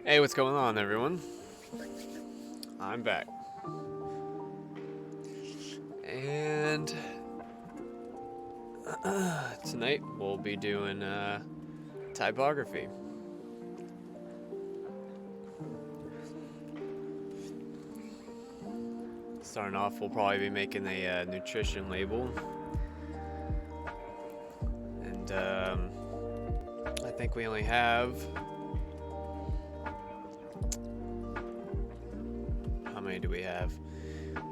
Hey, what's going on, everyone? I'm back. And tonight we'll be doing typography. Starting off, we'll probably be making a nutrition label. And I think we only have... How many do we have?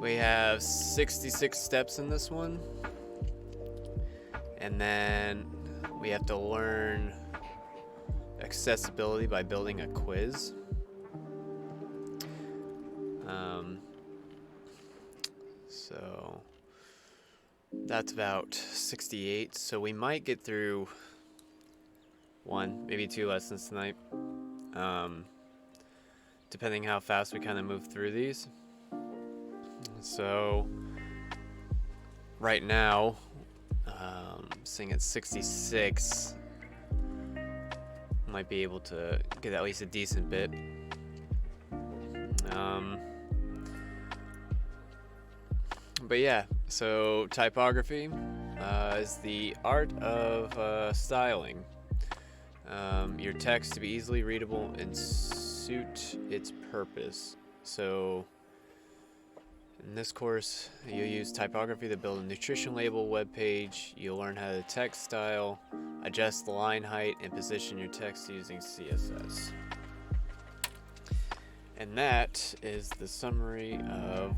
We have 66 steps in this one. And then we have to learn accessibility by building a quiz. So that's about 68. So we might get through one, maybe two lessons tonight. Depending how fast we kind of move through these. So right now, seeing at 66, might be able to get at least a decent bit. But yeah, so typography is the art of styling your text to be easily readable and suit its purpose. So in this course, you'll use typography to build a nutrition label web page. You'll learn how to text style, adjust the line height, and position your text using CSS. And that is the summary of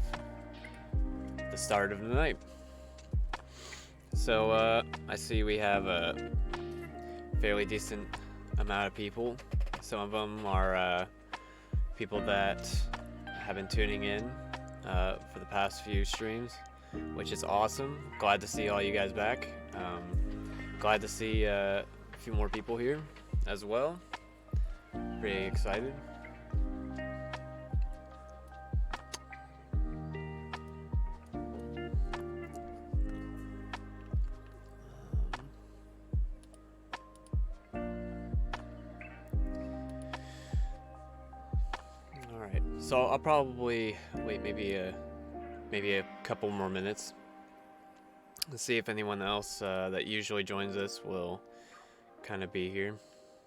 the start of the night. So I see we have a fairly decent amount of people. Some of them are people that have been tuning in for the past few streams, which is awesome. Glad to see all you guys back. Glad to see a few more people here as well. Pretty excited. So I'll probably wait maybe a couple more minutes. Let's see if anyone else that usually joins us will kind of be here.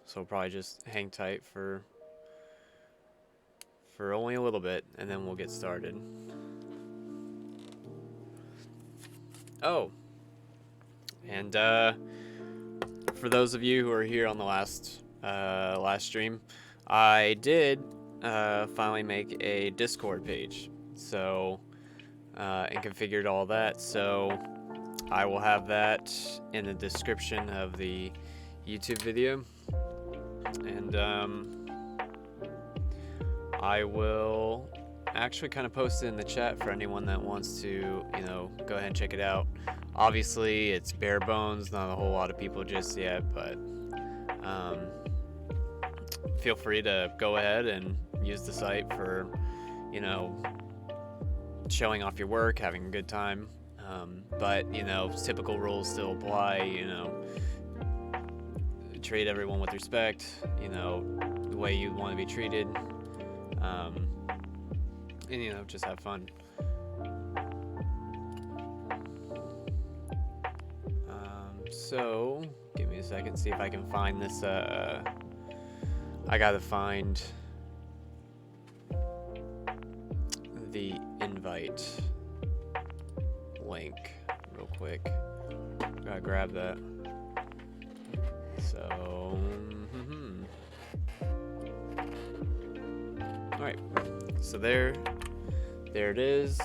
So we'll probably just hang tight for only a little bit, and then we'll get started. Oh, and for those of you who are here on the last stream, I did finally make a Discord page, so and configured all that, so I will have that in the description of the YouTube video, and I will actually kind of post it in the chat for anyone that wants to, go ahead and check it out. Obviously it's bare bones, not a whole lot of people just yet, but feel free to go ahead and use the site for, showing off your work, having a good time. But, typical rules still apply, treat everyone with respect, the way you want to be treated. And, just have fun. So, give me a second, see if I can find this, I gotta find the invite link real quick. Gotta grab that. So, alright, so there it is.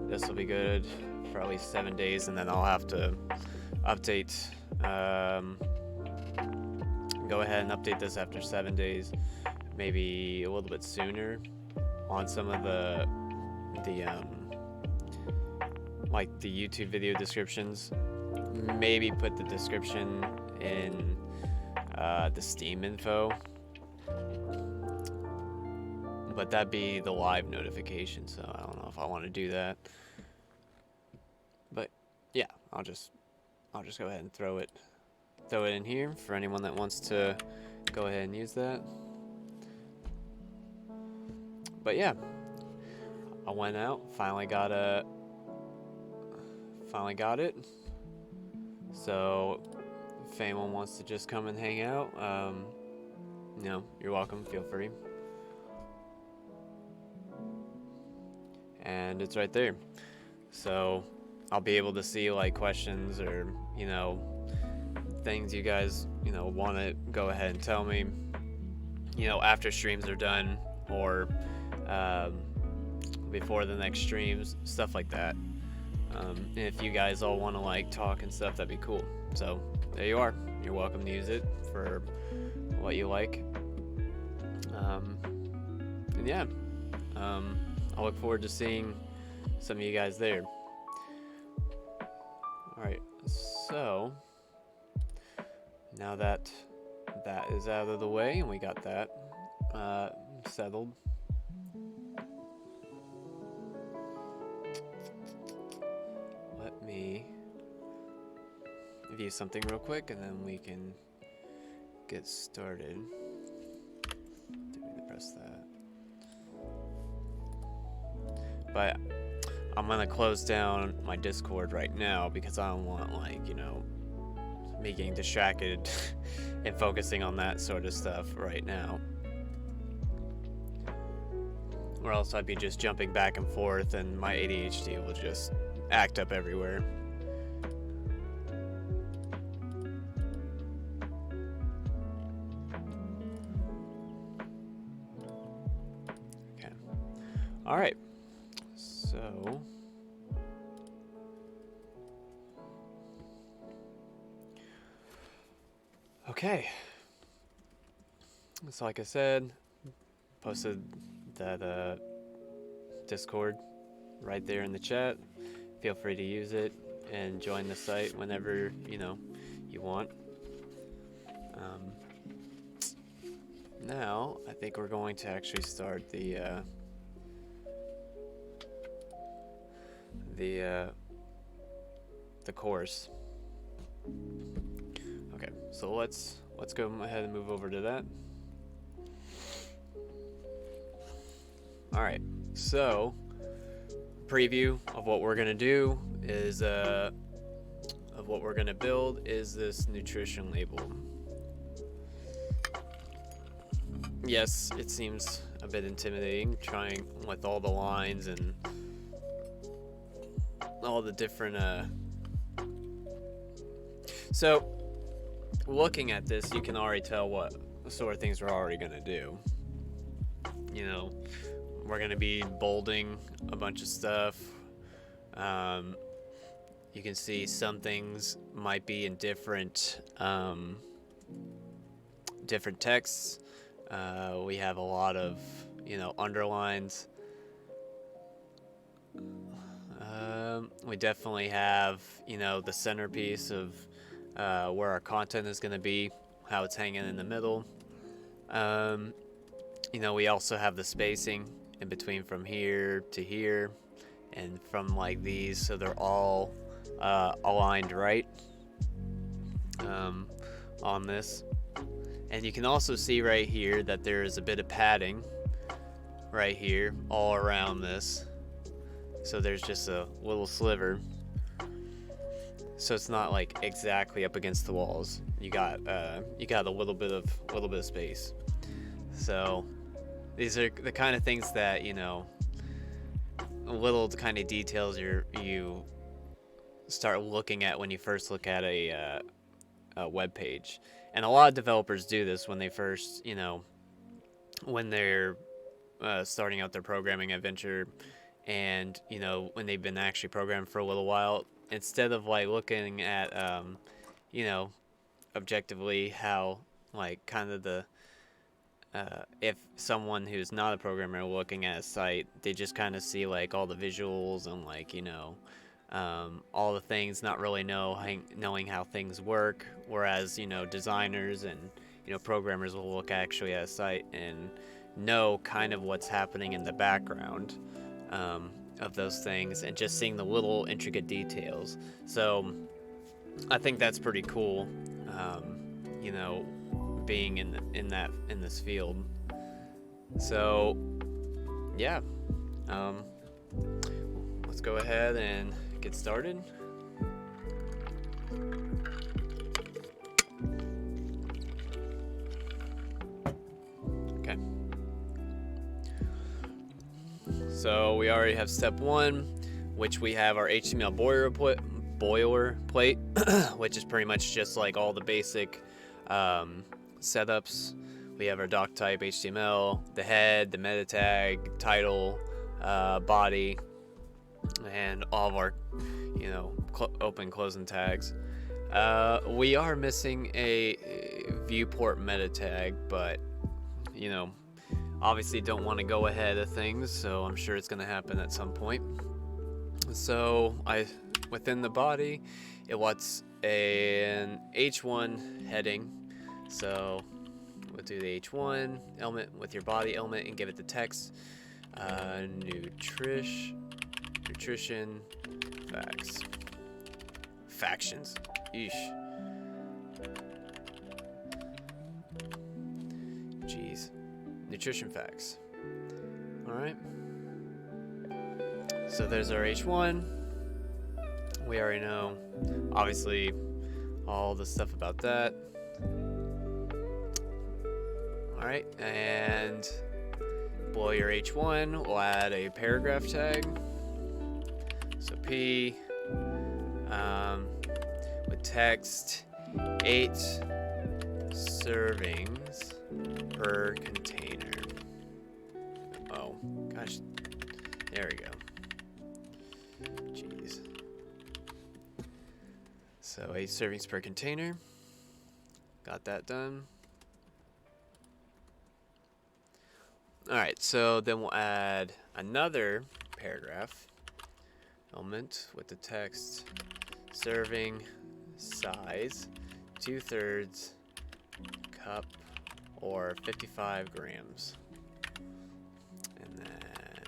This will be good for at least 7 days, and then I'll have to update, go ahead and update this after 7 days, maybe a little bit sooner on some of the like the YouTube video descriptions. Maybe put the description in the Steam info, but that'd be the live notification, so I don't know if I want to do that. But yeah, I'll just go ahead and throw it in here for anyone that wants to go ahead and use that. But yeah, I went out, finally got it. So if anyone wants to just come and hang out, you know, you're welcome, feel free. And it's right there. So I'll be able to see like questions or, you know, things you guys, you know, want to go ahead and tell me, you know, after streams are done, or before the next streams, stuff like that. And if you guys all want to like talk and stuff, that'd be cool. So there you are. You're welcome to use it for what you like. And yeah, I look forward to seeing some of you guys there. Alright, so now that that is out of the way and we got that settled, let me view something real quick and then we can get started. Didn't mean to press that. But I'm gonna close down my Discord right now because I don't want, like, you know, me getting distracted and focusing on that sort of stuff right now. Or else I'd be just jumping back and forth and my ADHD will just act up everywhere. Okay. All right. So okay. So like I said, posted that Discord right there in the chat. Feel free to use it and join the site whenever, you know, you want. Now I think we're going to actually start the course. Okay, so let's go ahead and move over to that. All right, so preview of what we're gonna do is of what we're gonna build is this nutrition label. Yes, it seems a bit intimidating trying with all the lines and all the different so looking at this, you can already tell what sort of things we're already gonna do. You know, we're gonna be bolding a bunch of stuff. You can see some things might be in different different texts. We have a lot of, you know, underlines. We definitely have, you know, the centerpiece of where our content is going to be, how it's hanging in the middle. You know, we also have the spacing in between from here to here and from like these, so they're all aligned right on this. And you can also see right here that there is a bit of padding right here all around this. So there's just a little sliver. So it's not like exactly up against the walls. You got a little bit of space. So these are the kind of things that, you know, little kind of details you start looking at when you first look at a web page. And a lot of developers do this when they first, you know, when they're starting out their programming adventure, and, you know, when they've been actually programming for a little while, instead of like looking at, you know, objectively how, like, kind of the, if someone who's not a programmer looking at a site, they just kind of see like all the visuals and, like, you know, all the things, not really knowing how things work, whereas, you know, designers and, you know, programmers will look actually at a site and know kind of what's happening in the background of those things, and just seeing the little intricate details. So I think that's pretty cool, you know, being in this field. So yeah, let's go ahead and get started. Okay. So we already have step 1, which we have our HTML boilerplate, which is pretty much just like all the basic setups. We have our doc type HTML, the head, the meta tag, title, body, and all of our, open closing tags. We are missing a viewport meta tag, but obviously don't want to go ahead of things, so I'm sure it's going to happen at some point. So within the body, it wants an H1 heading, so we'll do the H1 element with your body element and give it the text, nutrition factions. Eesh. Jeez. Nutrition facts. Alright. So there's our H1. We already know, obviously, all the stuff about that. Alright, and below your H1, we'll add a paragraph tag. So P, with text, 8 servings per container. Oh, gosh. There we go. Jeez. So 8 servings per container. Got that done. Alright, so then we'll add another paragraph element with the text serving size 2/3 cup or 55 grams. And then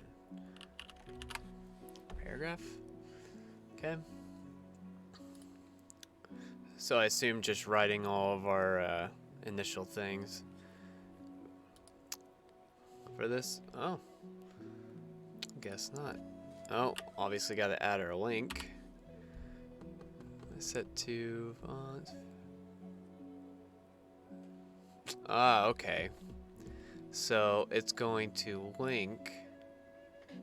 paragraph. Okay. So I assume just writing all of our initial things for this. Oh, guess not. Oh, obviously got to add our link. Set to font. Ah, okay. So it's going to link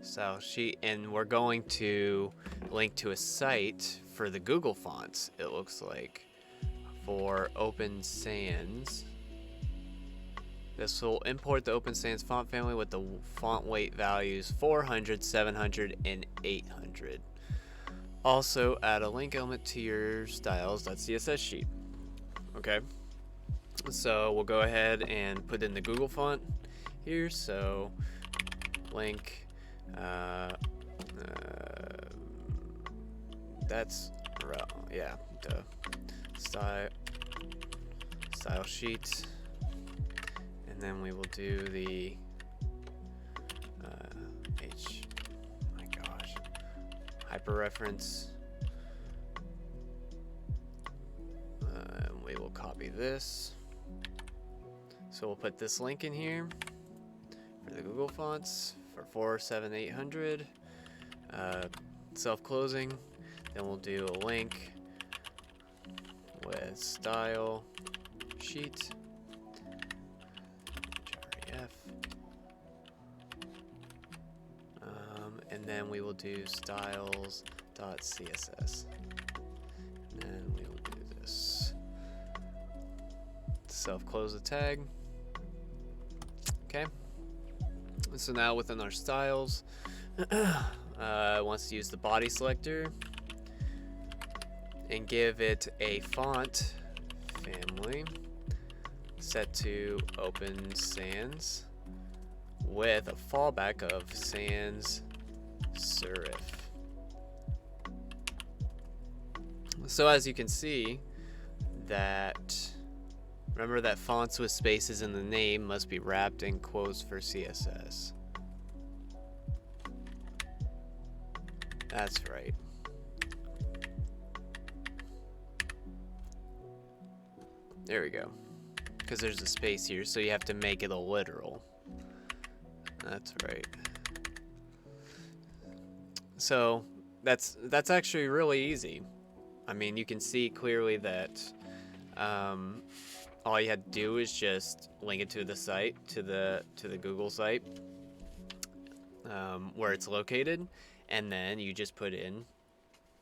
style sheet, and we're going to link to a site for the Google fonts, it looks like, for Open Sans. This will import the Open Sans font family with the font weight values 400, 700, and 800. Also, add a link element to your styles.css sheet. Okay. So we'll go ahead and put in the Google font here. So link. That's yeah. The style sheet. And then we will do the hyperreference. We will copy this. So we'll put this link in here for the Google fonts for 4, 7, 800. Self-closing. Then we'll do a link with style sheet. And then we will do styles.css. And then we will do this. Self-close the tag. Okay. So now within our styles, it wants to use the body selector and give it a font family set to Open Sans with a fallback of sans serif. So as you can see, remember that fonts with spaces in the name must be wrapped in quotes for CSS. That's right. There we go. Because there's a space here, so you have to make it a literal. That's right. So that's actually really easy. I mean, you can see clearly that all you had to do is just link it to the site, to the Google site, where it's located, and then you just put in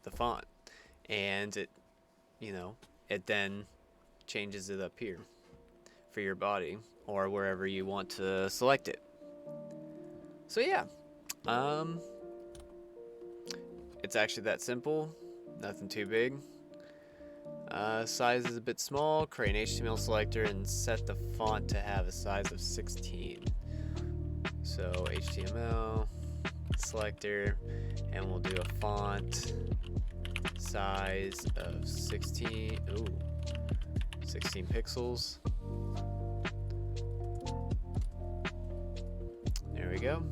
the font, and it, it then changes it up here for your body or wherever you want to select it. So yeah, it's actually that simple, nothing too big. Size is a bit small. Create an HTML selector and set the font to have a size of 16. So HTML selector, and we'll do a font size of 16. Ooh, 16 pixels. There we go.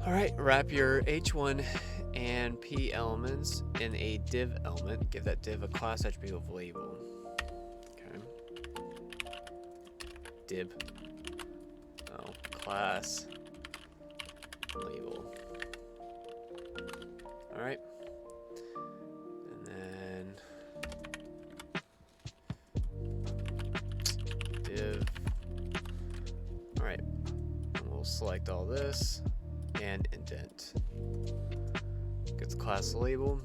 All right, wrap your H1 and P elements in a div element. Give that div a class attribute of label. Okay. Div. Oh, class label. All right. And then div. All right. And we'll select all this and indent. Get the class label.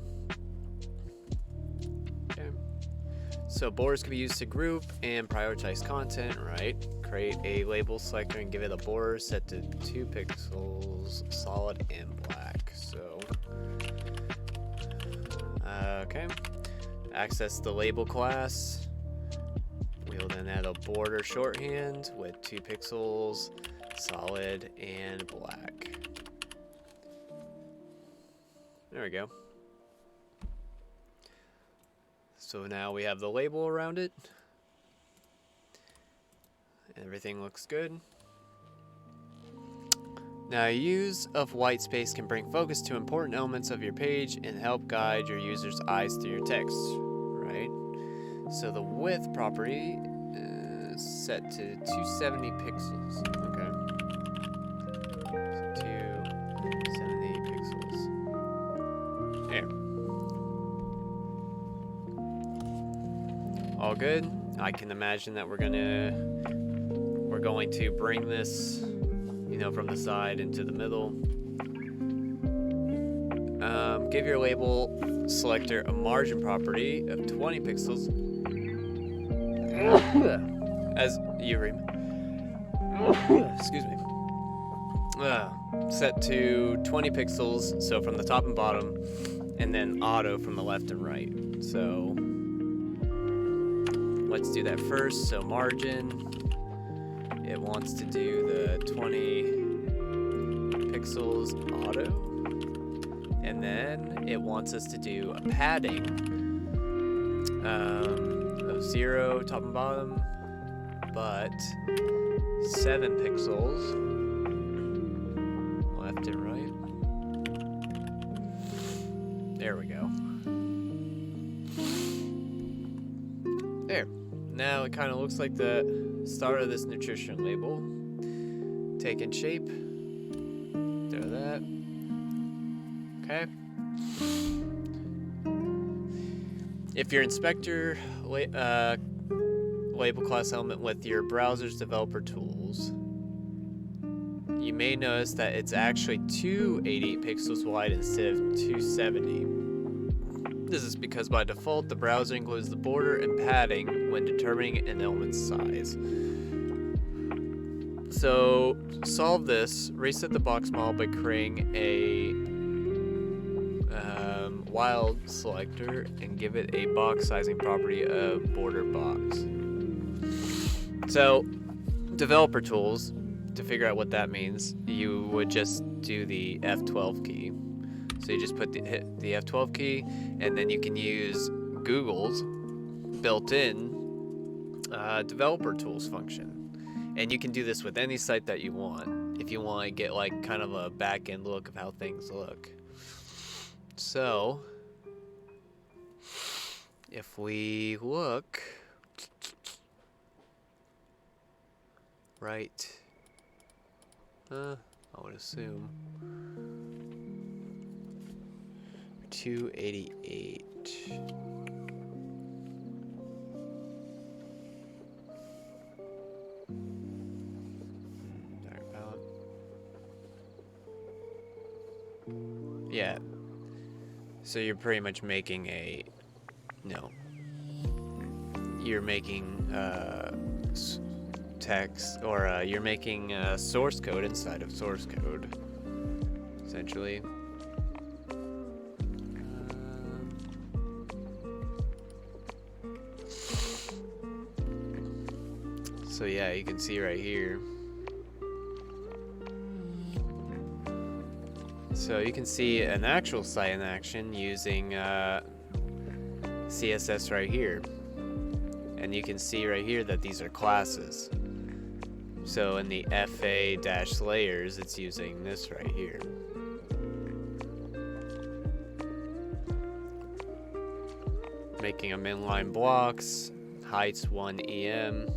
Okay. So borders can be used to group and prioritize content, right? Create a label selector and give it a border set to 2 pixels, solid and black. So, okay. Access the label class. We'll then add a border shorthand with 2 pixels, solid and black. There we go. So now we have the label around it. Everything looks good. Now, use of white space can bring focus to important elements of your page and help guide your user's eyes through your text, right? So the width property is set to 270 pixels. Okay. So 270 pixels. There. All good. I can imagine that we're going to bring this, from the side into the middle. Give your label selector a margin property of 20 pixels. As you read. Excuse me. Set to 20 pixels, so from the top and bottom, and then auto from the left and right. So let's do that first. So margin, it wants to do the 20 pixels auto, and then it wants us to do a padding of 0 top and bottom, but 7 pixels left and right. There we go. There. Now it kind of looks like the start of this nutrition label. Taking shape. Do that. Okay. If your inspector label class element with your browser's developer tools, you may notice that it's actually 280 pixels wide instead of 270. This is because by default the browser includes the border and padding when determining an element's size. So solve this, reset the box model by creating a wild selector and give it a box sizing property of border box. So developer tools, to figure out what that means, you would just do the F12 key. So you just hit the F12 key, and then you can use Google's built-in developer tools function. And you can do this with any site that you want, if you want to get like kind of a back-end look of how things look. So if we look right, I would assume. 288. Dark palette. Yeah. So you're pretty much making a, no. You're making text, or you're making source code inside of source code, essentially. So yeah, you can see right here. So you can see an actual site in action using CSS right here. And you can see right here that these are classes. So in the FA-layers, it's using this right here. Making them inline blocks, heights 1 EM,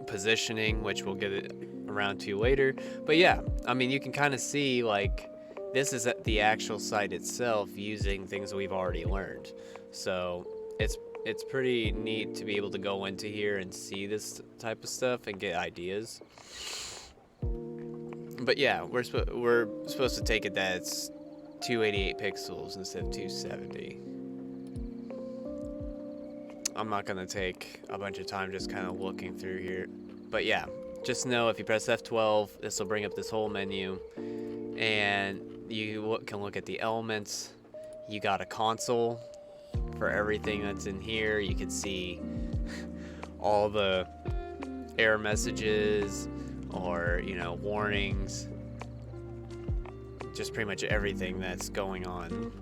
positioning, which we'll get around to later. But yeah, I mean, you can kind of see, like, this is at the actual site itself using things we've already learned. So it's pretty neat to be able to go into here and see this type of stuff and get ideas. But yeah, we're supposed to take it that it's 288 pixels instead of 270. I'm not gonna take a bunch of time just kind of looking through here. But yeah, just know if you press F12, this will bring up this whole menu, and you can look at the elements. You got a console for everything that's in here. You can see all the error messages, or, you know, warnings, just pretty much everything that's going on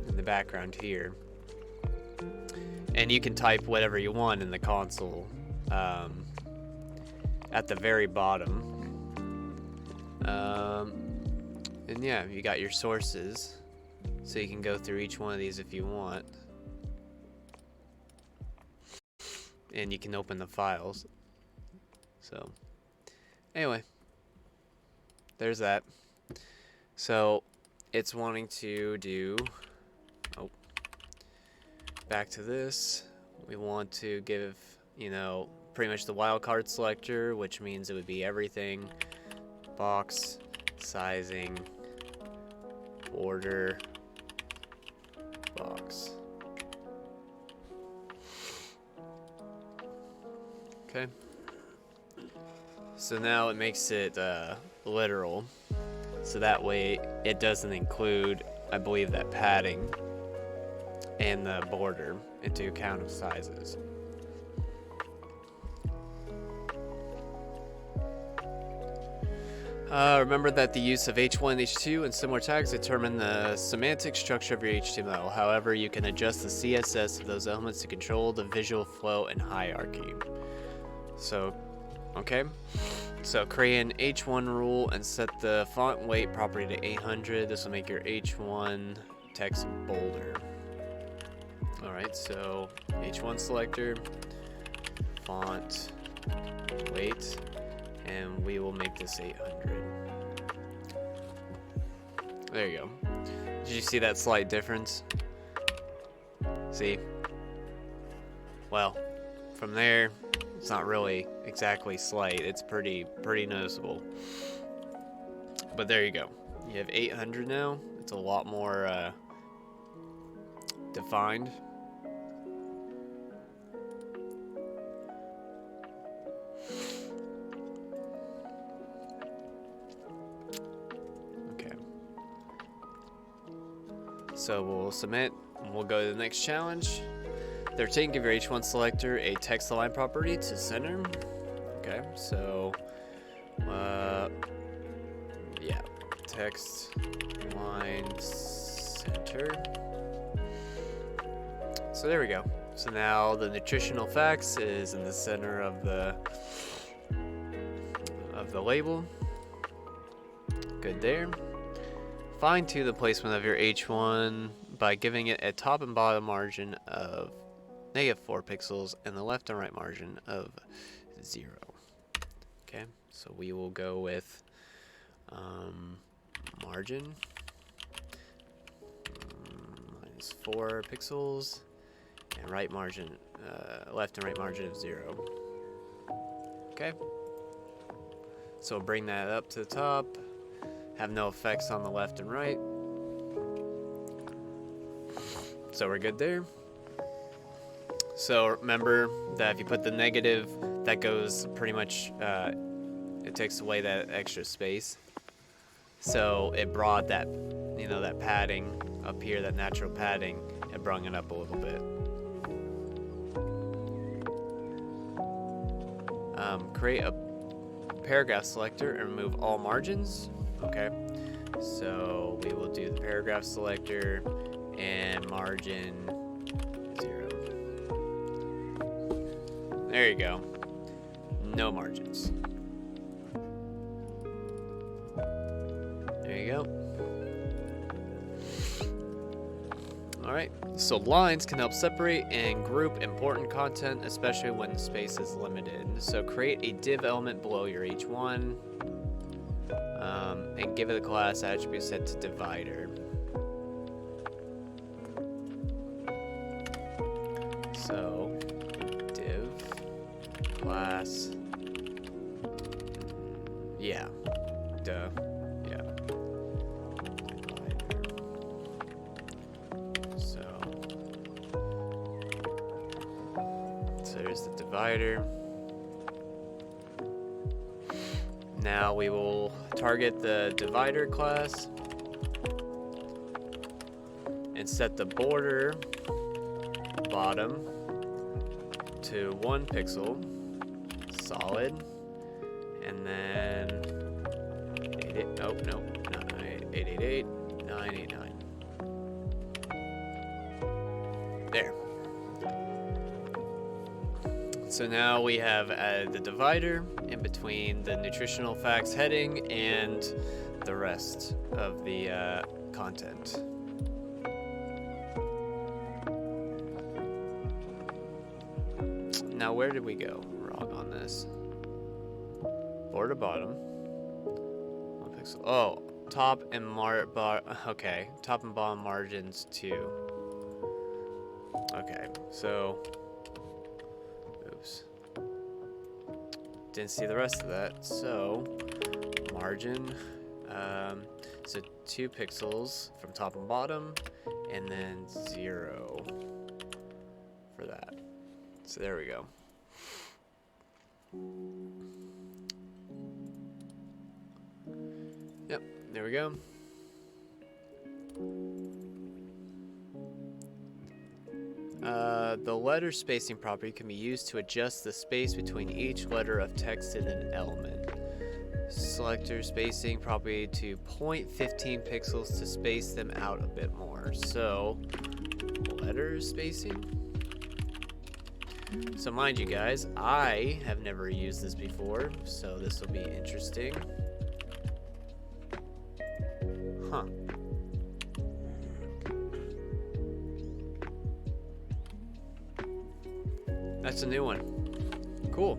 in the background here. And you can type whatever you want in the console at the very bottom. And yeah, you got your sources, so you can go through each one of these if you want. And you can open the files. So anyway, there's that. So it's wanting to do, oh, back to this. We want to give, you know, pretty much the wildcard selector, which means it would be everything: box, sizing, border, box. Okay. So now it makes it literal, so that way it doesn't include, I believe, that padding and the border into account of sizes. Remember that the use of H1, H2, and similar tags determine the semantic structure of your HTML. However, you can adjust the CSS of those elements to control the visual flow and hierarchy. So, okay. So create an H1 rule and set the font weight property to 800. This will make your H1 text bolder. Alright, so H1 selector, font weight, and we will make this 800. There you go. Did you see that slight difference? See? Well, from there, it's not really exactly slight. It's pretty noticeable. But there you go. You have 800 now. It's a lot more defined. So we'll submit, and we'll go to the next challenge. 13, give your H1 selector a text align property to center. Okay, so, yeah, text align center. So there we go. So now the nutritional facts is in the center of the label. Good there. Fine-tune the placement of your H1 by giving it a top and bottom margin of -4 pixels and the left and right margin of 0. Okay, so we will go with margin -4 pixels, and right margin, left and right margin of 0. Okay, so we'll bring that up to the top, have no effects on the left and right, so we're good there. So remember that if you put the negative, that goes pretty much, it takes away that extra space. So it brought that, you know, that padding up here, that natural padding, it brought it up a little bit. Create a paragraph selector and remove all margins. Okay, so we will do the paragraph selector and margin 0. There you go. No margins. There you go. Alright, so lines can help separate and group important content, especially when space is limited. So create a div element below your H1 and give it a class attribute set to divider. So div class, yeah, duh. There's the divider. Now we will target the divider class and set the border bottom to 1 pixel, solid, and then 888, 989. There. So now we have the divider in between the nutritional facts heading and the rest of the content. Now where did we go wrong on this? Border bottom. 1 pixel. Oh, top and okay, top and bottom margins 2. Okay, so oops. Didn't see the rest of that. So margin, so 2 pixels from top and bottom, and then 0 for that. So there we go. Yep, there we go. The letter spacing property can be used to adjust the space between each letter of text in an element. Selector spacing property to 0.15 pixels to space them out a bit more. So, letter spacing. So mind you guys, I have never used this before, so this will be interesting. Huh. That's a new one. Cool.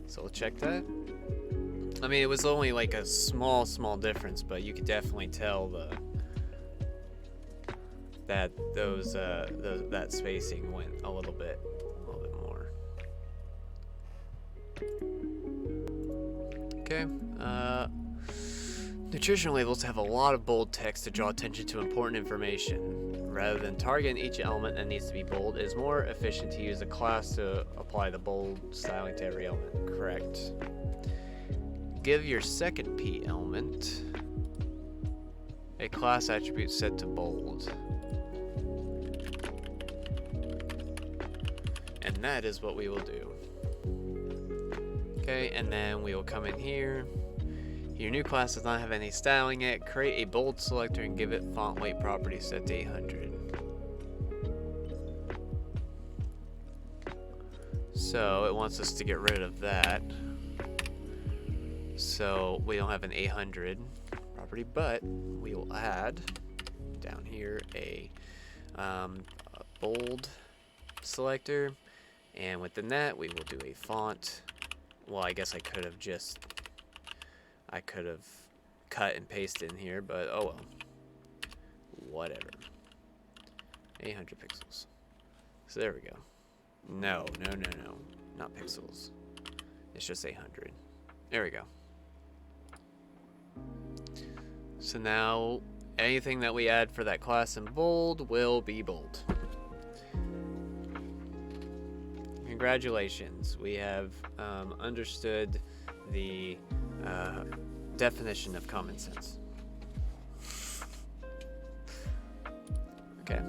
So we'll check that. I mean, it was only like a small difference, but you could definitely tell that that spacing went a little bit more. Okay. Nutrition labels have a lot of bold text to draw attention to important information. Rather than targeting each element that needs to be bold, it is more efficient to use a class to apply the bold styling to every element. Correct. Give your second P element a class attribute set to bold. And that is what we will do. Okay, and then we will come in here. Your new class does not have any styling yet. Create a bold selector and give it font weight property set to 800. So it wants us to get rid of that. So we don't have an 800 property, but we will add down here a bold selector And within that, we will do a font. Well, I guess I could have cut and pasted in here, but oh well. Whatever. 800 pixels. So there we go. No. Not pixels. It's just 800. There we go. So now, anything that we add for that class in bold will be bold. Congratulations, we have understood the definition of common sense. Okay.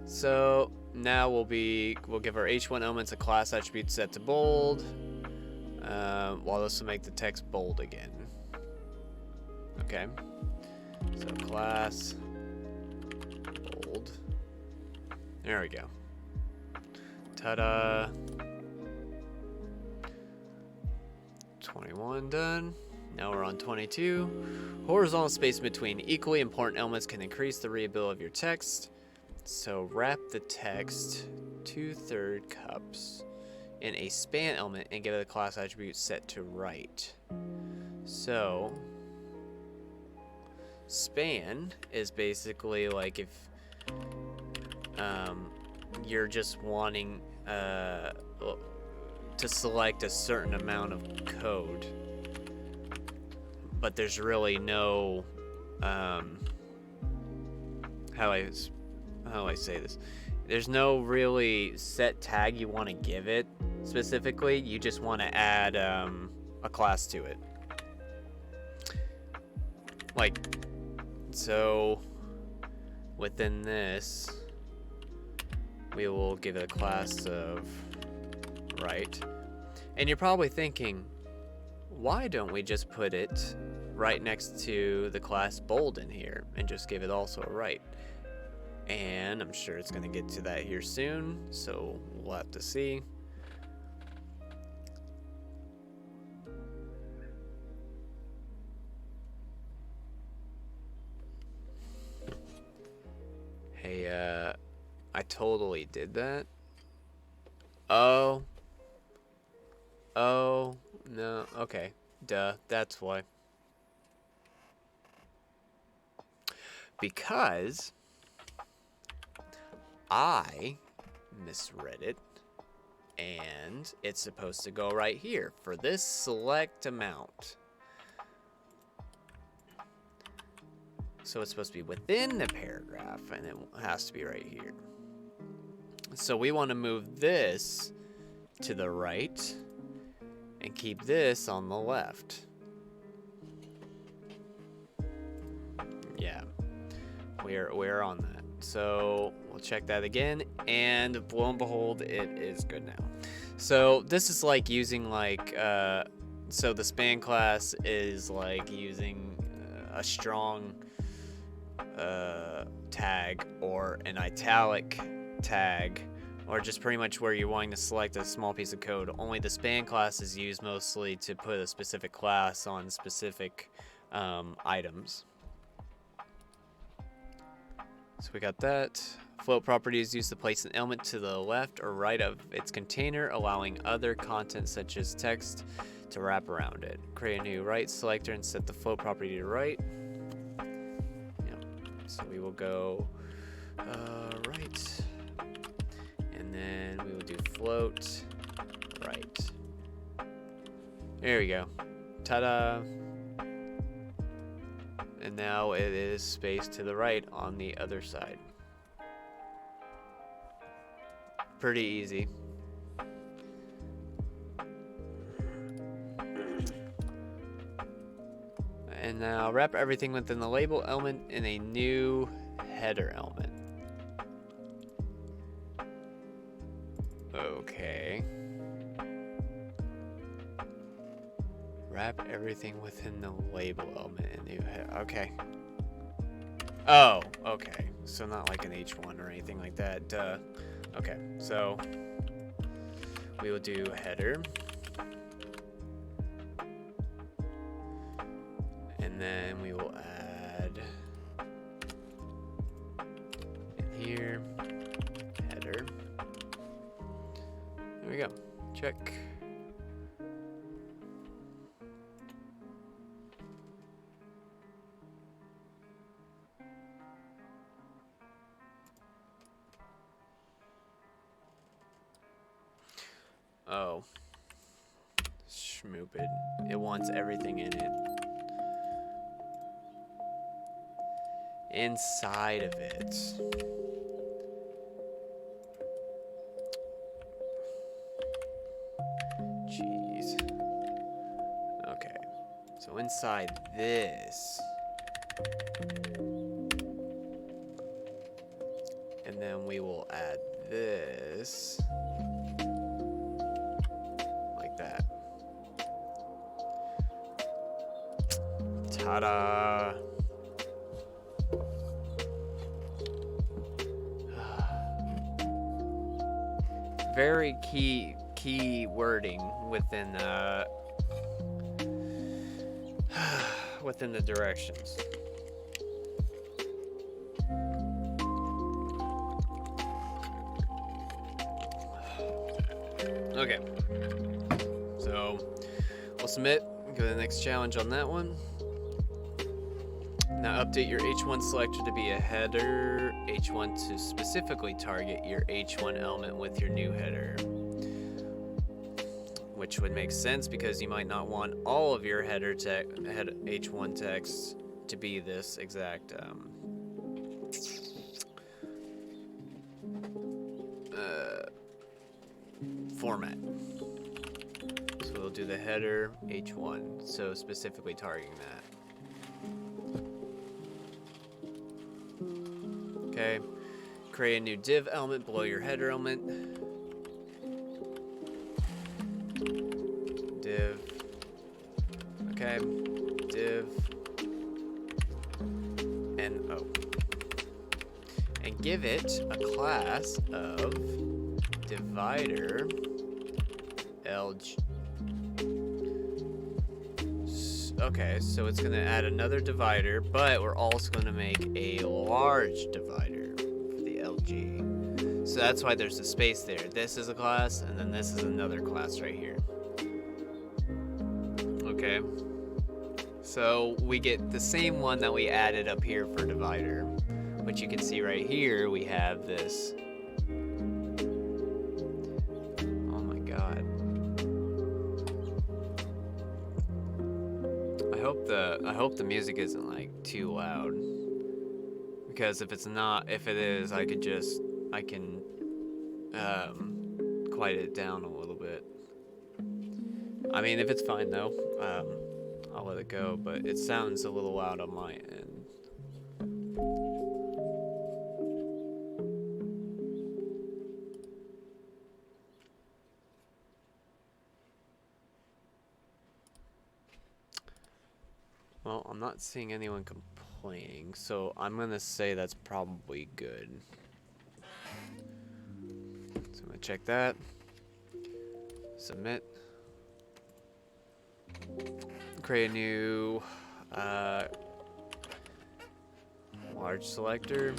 So now we'll give our H1 elements a class attribute set to bold. While this will make the text bold again. Okay. So class bold. There we go. Ta-da. 21 done. Now we're on 22. Horizontal space between equally important elements can increase the readability of your text. So wrap the text 2/3 cups in a span element and give it a class attribute set to right. So span is basically like if you're just wanting to select a certain amount of code, but there's really no how do I say this? There's no really set tag you want to give it specifically. You just want to add a class to it. Like, so within this, we will give it a class of right. And you're probably thinking, why don't we just put it right next to the class bold in here and just give it also a right? And I'm sure it's going to get to that here soon, so we'll have to see. Hey, I totally did that. Oh, no, okay, duh, that's why. Because I misread it, and it's supposed to go right here for this select amount. So it's supposed to be within the paragraph, and it has to be right here. So we want to move this to the right and keep this on the left. Yeah, we're on that. So we'll check that again, and lo and behold, it is good now. So this is like using like so the span class is like using a strong tag or an italic tag, or just pretty much where you're wanting to select a small piece of code. Only the span class is used mostly to put a specific class on specific items. So we got that. Float property is used to place an element to the left or right of its container, allowing other content such as text to wrap around it. Create a new right selector and set the float property to right. Yep. So we will go right, and then we will do float right. There we go. Ta-da! And now it is spaced to the right on the other side. Pretty easy. And now wrap everything within the label element in a new header element. Okay. Wrap everything within the label element in new header. Okay. Oh, okay. So not like an H1 or anything like that. Duh. Okay, so we will do header. And then we will add in here header. we go. Check. Oh. Schmoopid. It wants everything in it. Inside of it. Jeez. Okay. So inside this. And then we will add this. Like that. Ta-da! Very key wording within within the directions. Okay, so we'll submit, go to the next challenge on that one. Now update your H1 selector to be a header, H1 to specifically target your H1 element with your new header. Which would make sense because you might not want all of your header H1 text to be this exact format. So we'll do the header H1, so specifically targeting that. Okay, create a new div element below your header element. Div. Okay, div. And O. And give it a class of divider LG. Okay, so it's going to add another divider, but we're also going to make a large divider for the LG. So that's why there's a space there. This is a class, and then this is another class right here. Okay. So we get the same one that we added up here for divider. But you can see right here, we have this. I hope the music isn't like too loud, because if it's not, if it is, I can quiet it down a little bit. I mean, if it's fine though, I'll let it go, but it sounds a little loud on my end. Well, I'm not seeing anyone complaining, so I'm gonna say that's probably good. So I'm gonna check that. Submit. Create a new large selector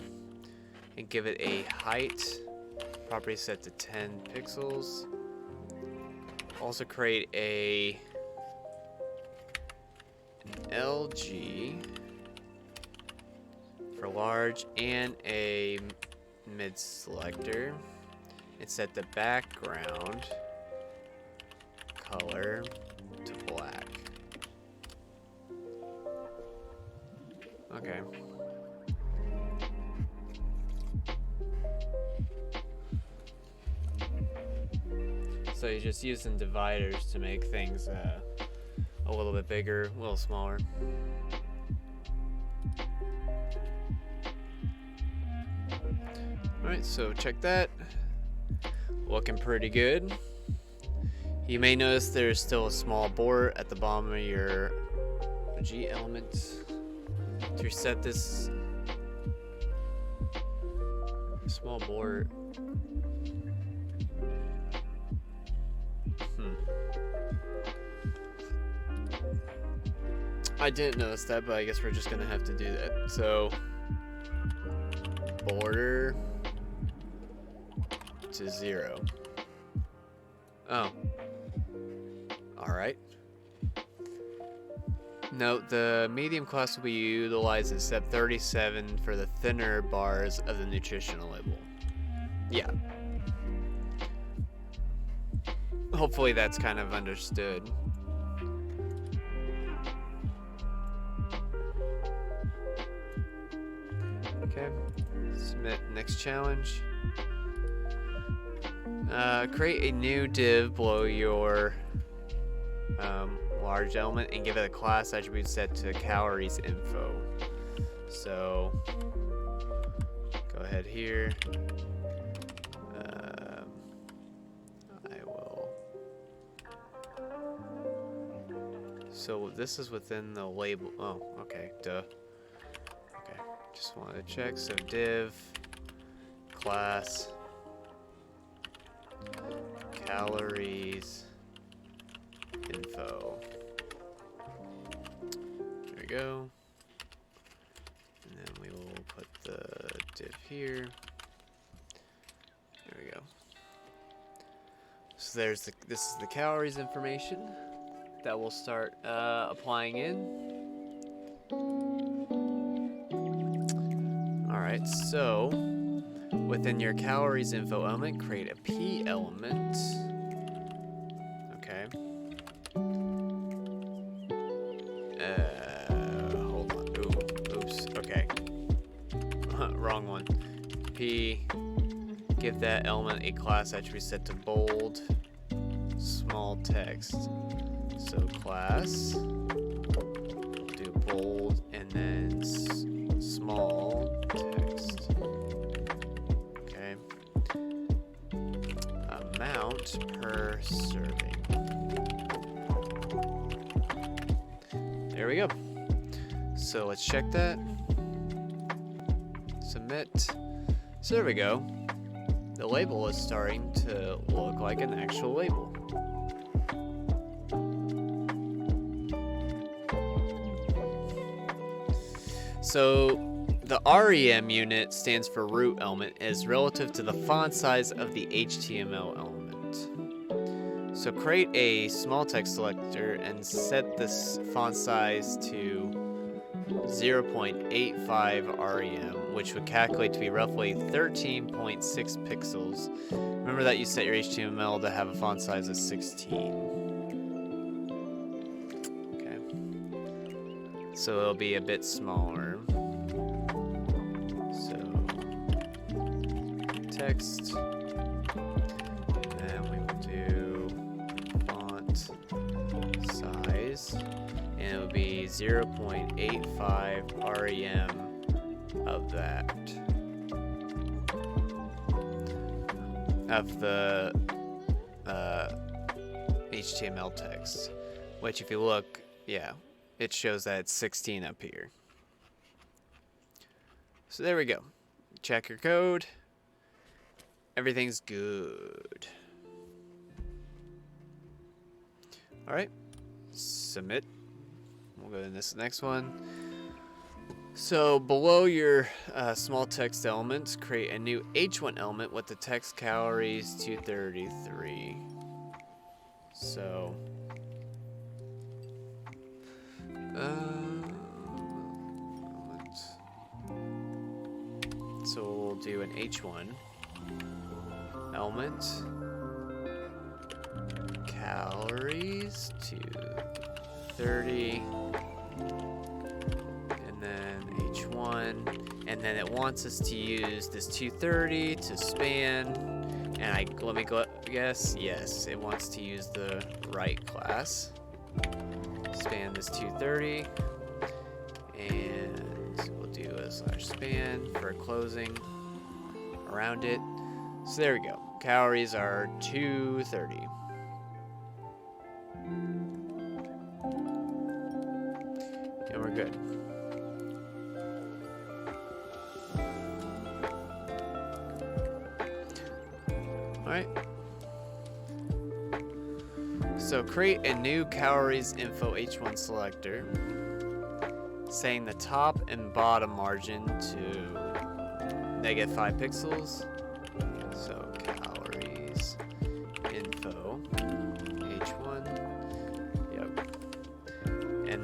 and give it a height property set to 10 pixels. Also create a LG for large and a mid selector, and set the background color to black. Okay. So you're just using dividers to make things a little bit bigger, a little smaller. Alright, so check that. Looking pretty good. You may notice there's still a small border at the bottom of your G element. To reset this small border. I didn't notice that, but I guess we're just gonna have to do that. So, border to 0. Oh. Alright. Note, the medium class will be utilized in step 37 for the thinner bars of the nutritional label. Yeah. Hopefully that's kind of understood. Okay. Submit next challenge. Create a new div below your large element and give it a class attribute set to calories info. So go ahead here. I will. So this is within the label. Oh, okay. Duh. Okay. Just wanted to check. So div class calories info. There we go. And then we will put the div here. There we go. So there's the, this is the calories information that we'll start applying in. Alright, so within your calories info element, create a P element. Okay. Hold on. Ooh, oops. Okay. Wrong one. P. Give that element a class attribute set to bold, small text. So class. Do bold and then small text. Okay. Amount per serving. There we go. So let's check that. Submit. So there we go. The label is starting to look like an actual label. So the REM unit stands for root element, is relative to the font size of the HTML element. So create a small text selector and set this font size to 0.85 REM, which would calculate to be roughly 13.6 pixels. Remember that you set your HTML to have a font size of 16. Okay. So it'll be a bit smaller. So text. And then we will do font size. And it will be 0.85 REM of that. Of the HTML text. Which if you look, yeah, it shows that it's 16 up here. So there we go. Check your code. Everything's good. Alright. Submit. We'll go to this next one. So below your small text elements, create a new H1 element with the text calories 233. So we'll do an H1 element, calories 230. Then H1, and then it wants us to use this 230 to span, and let me guess, yes, it wants to use the right class. Span this 230, and we'll do a /span for closing around it. So there we go. Calories are 230. And we're good. Alright. So create a new calories info H1 selector, setting the top and bottom margin to -5 pixels. So calories info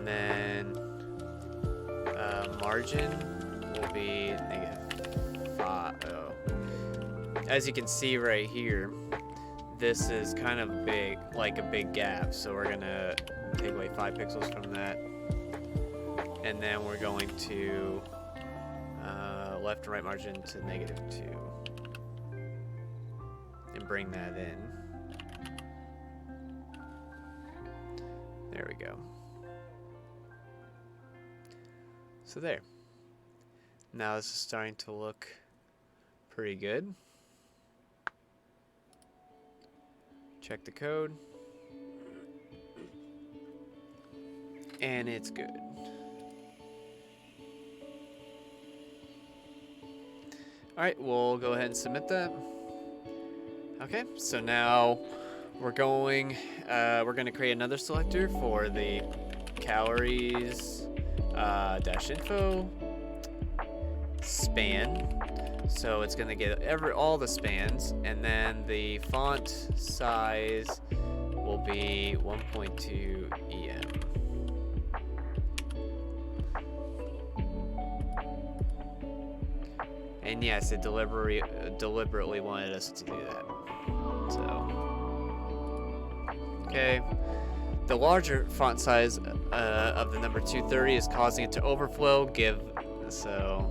then margin will be -5. Oh. As you can see right here, this is kind of big, like a big gap. So we're gonna take away 5 pixels from that, and then we're going to left and right margin to -2, and bring that in. There we go. So there. Now this is starting to look pretty good. Check the code. And it's good. Alright, we'll go ahead and submit that. Okay, so now we're going to create another selector for the calories dash info span. So it's going to get all the spans, and then the font size will be 1.2 EM. And yes, it deliberately wanted us to do that. So, okay. The larger font size of the number 230 is causing it to overflow. So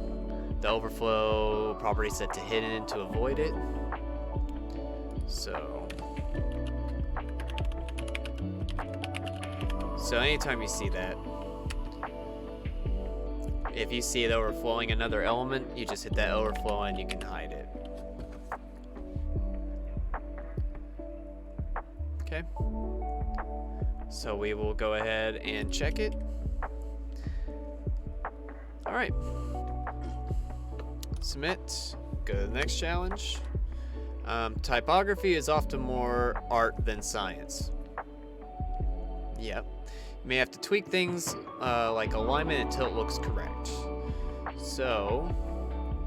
the overflow property set to hidden to avoid it. So anytime you see that, if you see it overflowing another element, you just hit that overflow and you can hide it. Okay. So we will go ahead and check it. All right. Submit. Go to the next challenge. Typography is often more art than science. Yep. You may have to tweak things like alignment until it looks correct. So,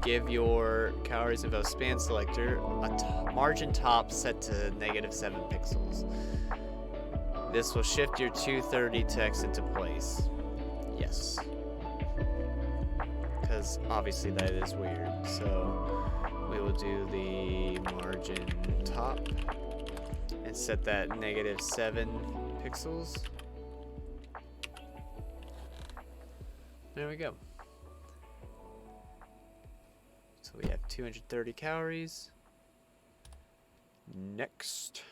give your calories info span selector a margin top set to -7 pixels. This will shift your 230 text into place. Yes. Because obviously that is weird. So, we will do the margin top and set that -7 pixels. There we go. So we have 230 calories. Next.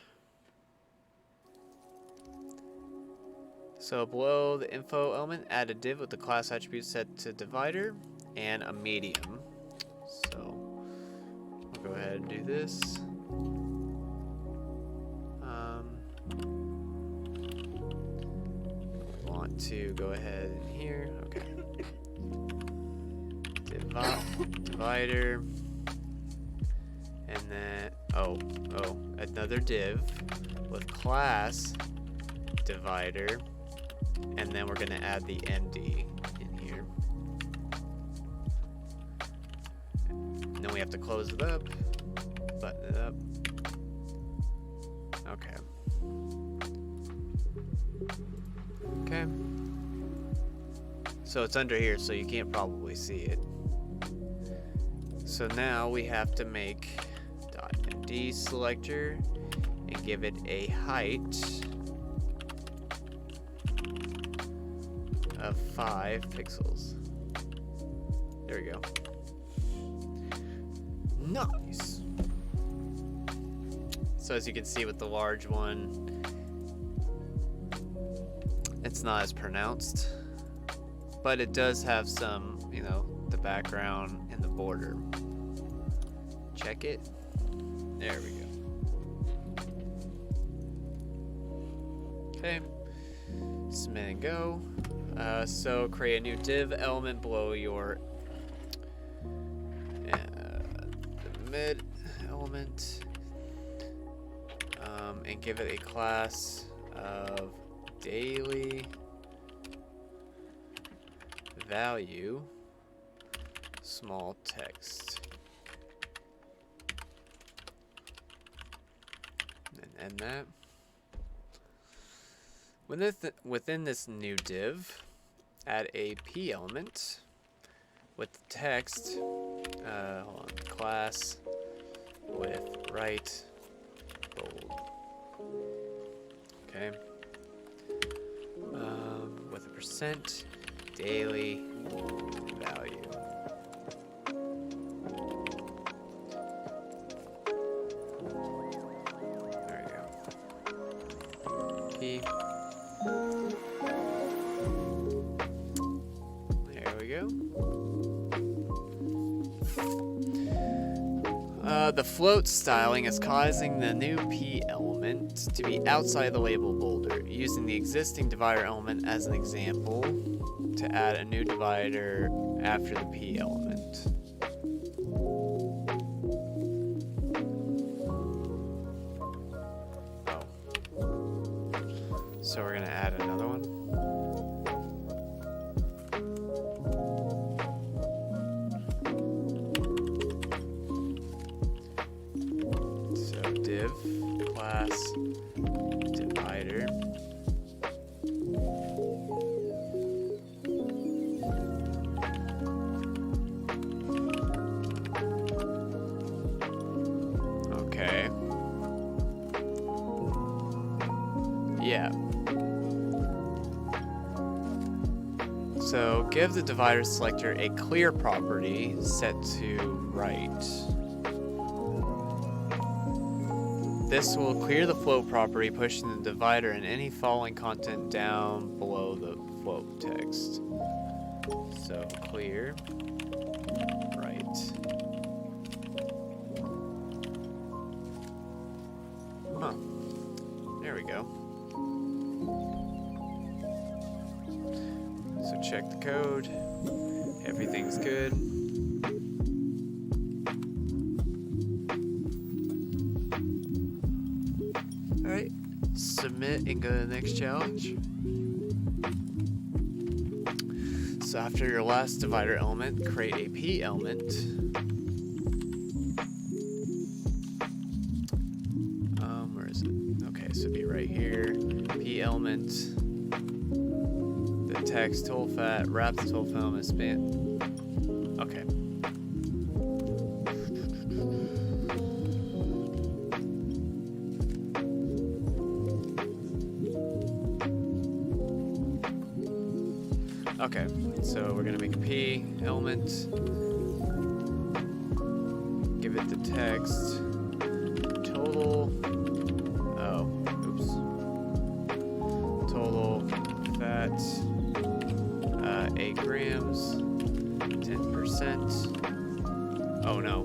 So below the info element, add a div with the class attribute set to divider and a medium. So we'll go ahead and do this. We want to go ahead in here. Okay. Divider, and then another div with class divider, and then we're going to add the MD in here, and then we have to close it up, button it up. Okay, so it's under here, so you can't probably see it. So now we have to make .md selector and give it a height of 5 pixels. There we go. Nice. So as you can see with the large one, it's not as pronounced, but it does have some, the background and the border. Check it. There we go. Okay. Submit and go. So create a new div element below your the mid element, and give it a class of daily value small text. And end that. Within this new div, add a P element with the text. Hold on, class with right bold. Okay. With a percent daily value. There we go. P. There we go. The float styling is causing the new P element to be outside the label boulder, using the existing divider element as an example to add a new divider after the P element. Oh. So we're going to add another one. Div class divider. Okay. Yeah. So give the divider selector a clear property set to right. This will clear the float property, pushing the divider and any falling content down below the float text. So clear right. Huh. There we go. So check the code. Everything's good. Alright, submit and go to the next challenge. So after your last divider element, create a P element. Where is it? Okay, so be right here. P element. The text toolfat, wrap the toolfat element, span. Okay. Okay, so we're gonna make a P element, give it the text, total, total fat, 8 grams, 10%, oh no,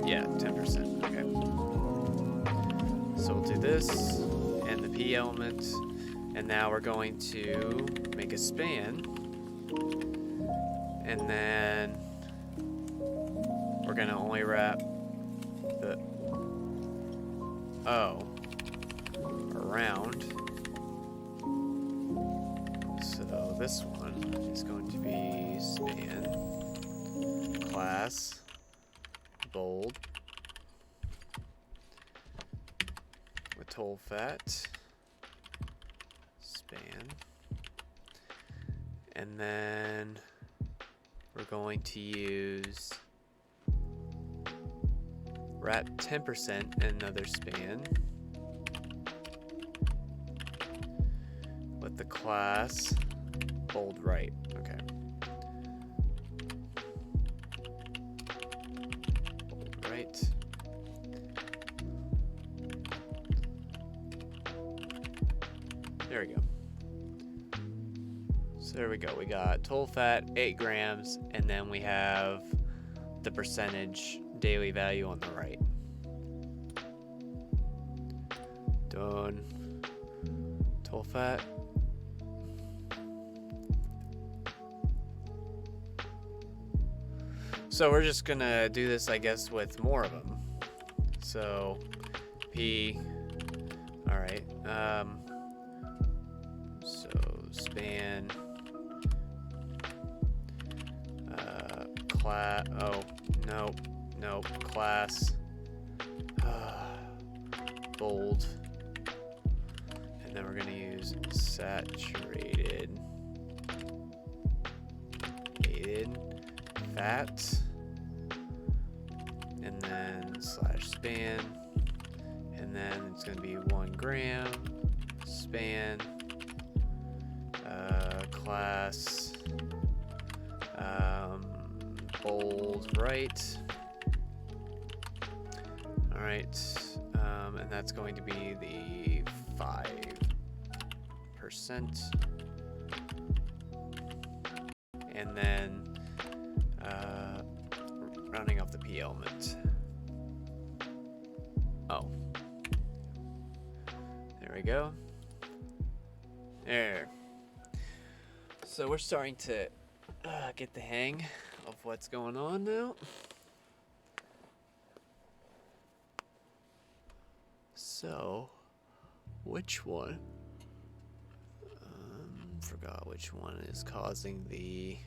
yeah, 10%, okay. So we'll do this, and the P element, and now we're going to make a span, and then we're gonna only wrap the O around. So this one is going to be span class bold with toolfat span. And then we're going to use wrap 10% and another span with the class bold right. Okay. Bold right. There we go. So there we go. We got total fat, 8 grams, and then we have the percentage daily value on the right. Done. Total fat. So we're just gonna do this, I guess, with more of them. So P. All right. So span. Class. Oh, nope. Class. Bold. And then we're gonna use saturated. that, and then slash span, and then it's going to be 1 gram span, class, bold right. All right, and that's going to be the 5%, and then rounding off the P element. Oh, there we go. There. So we're starting to get the hang of what's going on now. So, which one? Forgot which one is causing the...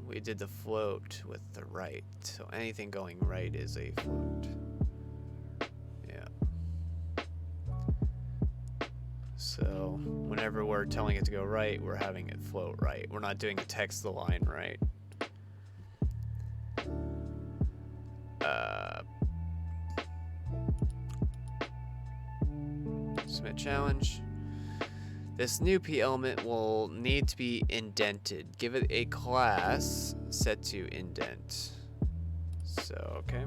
We did the float with the right, so anything going right is a float. Yeah. So, whenever we're telling it to go right, we're having it float right. We're not doing a text align right. Submit challenge. This new P element will need to be indented. Give it a class set to indent. So, okay.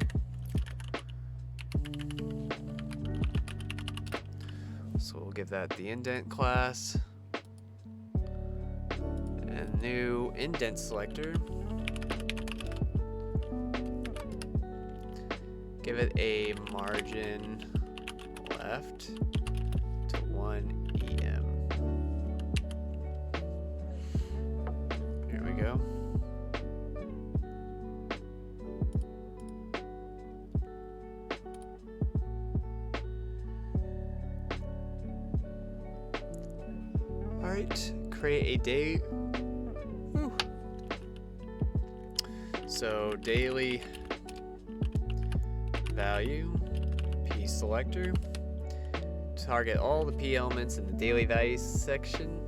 So we'll give that the indent class. And new indent selector. Give it a margin left to 1 EM. Here we go. All right, create a day. Whew. So daily value P selector. Target all the P elements in the daily values section.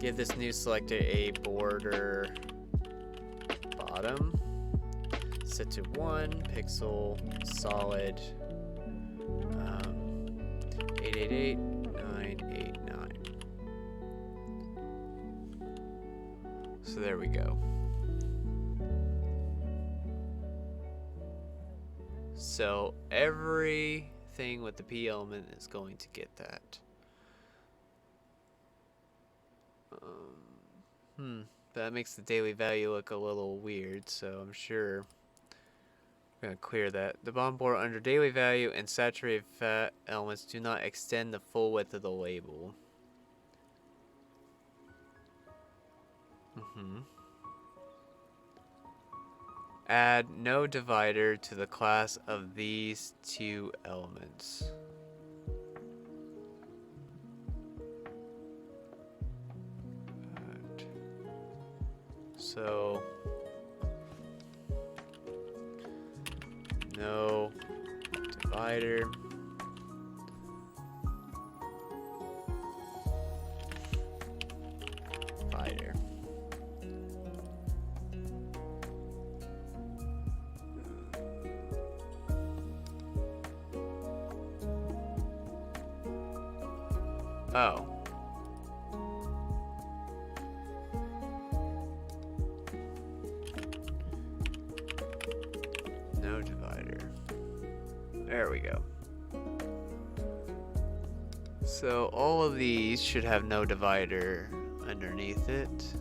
Give this new selector a border bottom. Set to 1 pixel solid 888989. So there we go. So everything with the P element is going to get that. That makes the daily value look a little weird, so I'm sure I'm going to clear that. The bottom border under daily value and saturated fat elements do not extend the full width of the label. Add no divider to the class of these 2 elements. So no divider. Divider. Oh. No divider. There we go. So all of these should have no divider underneath it.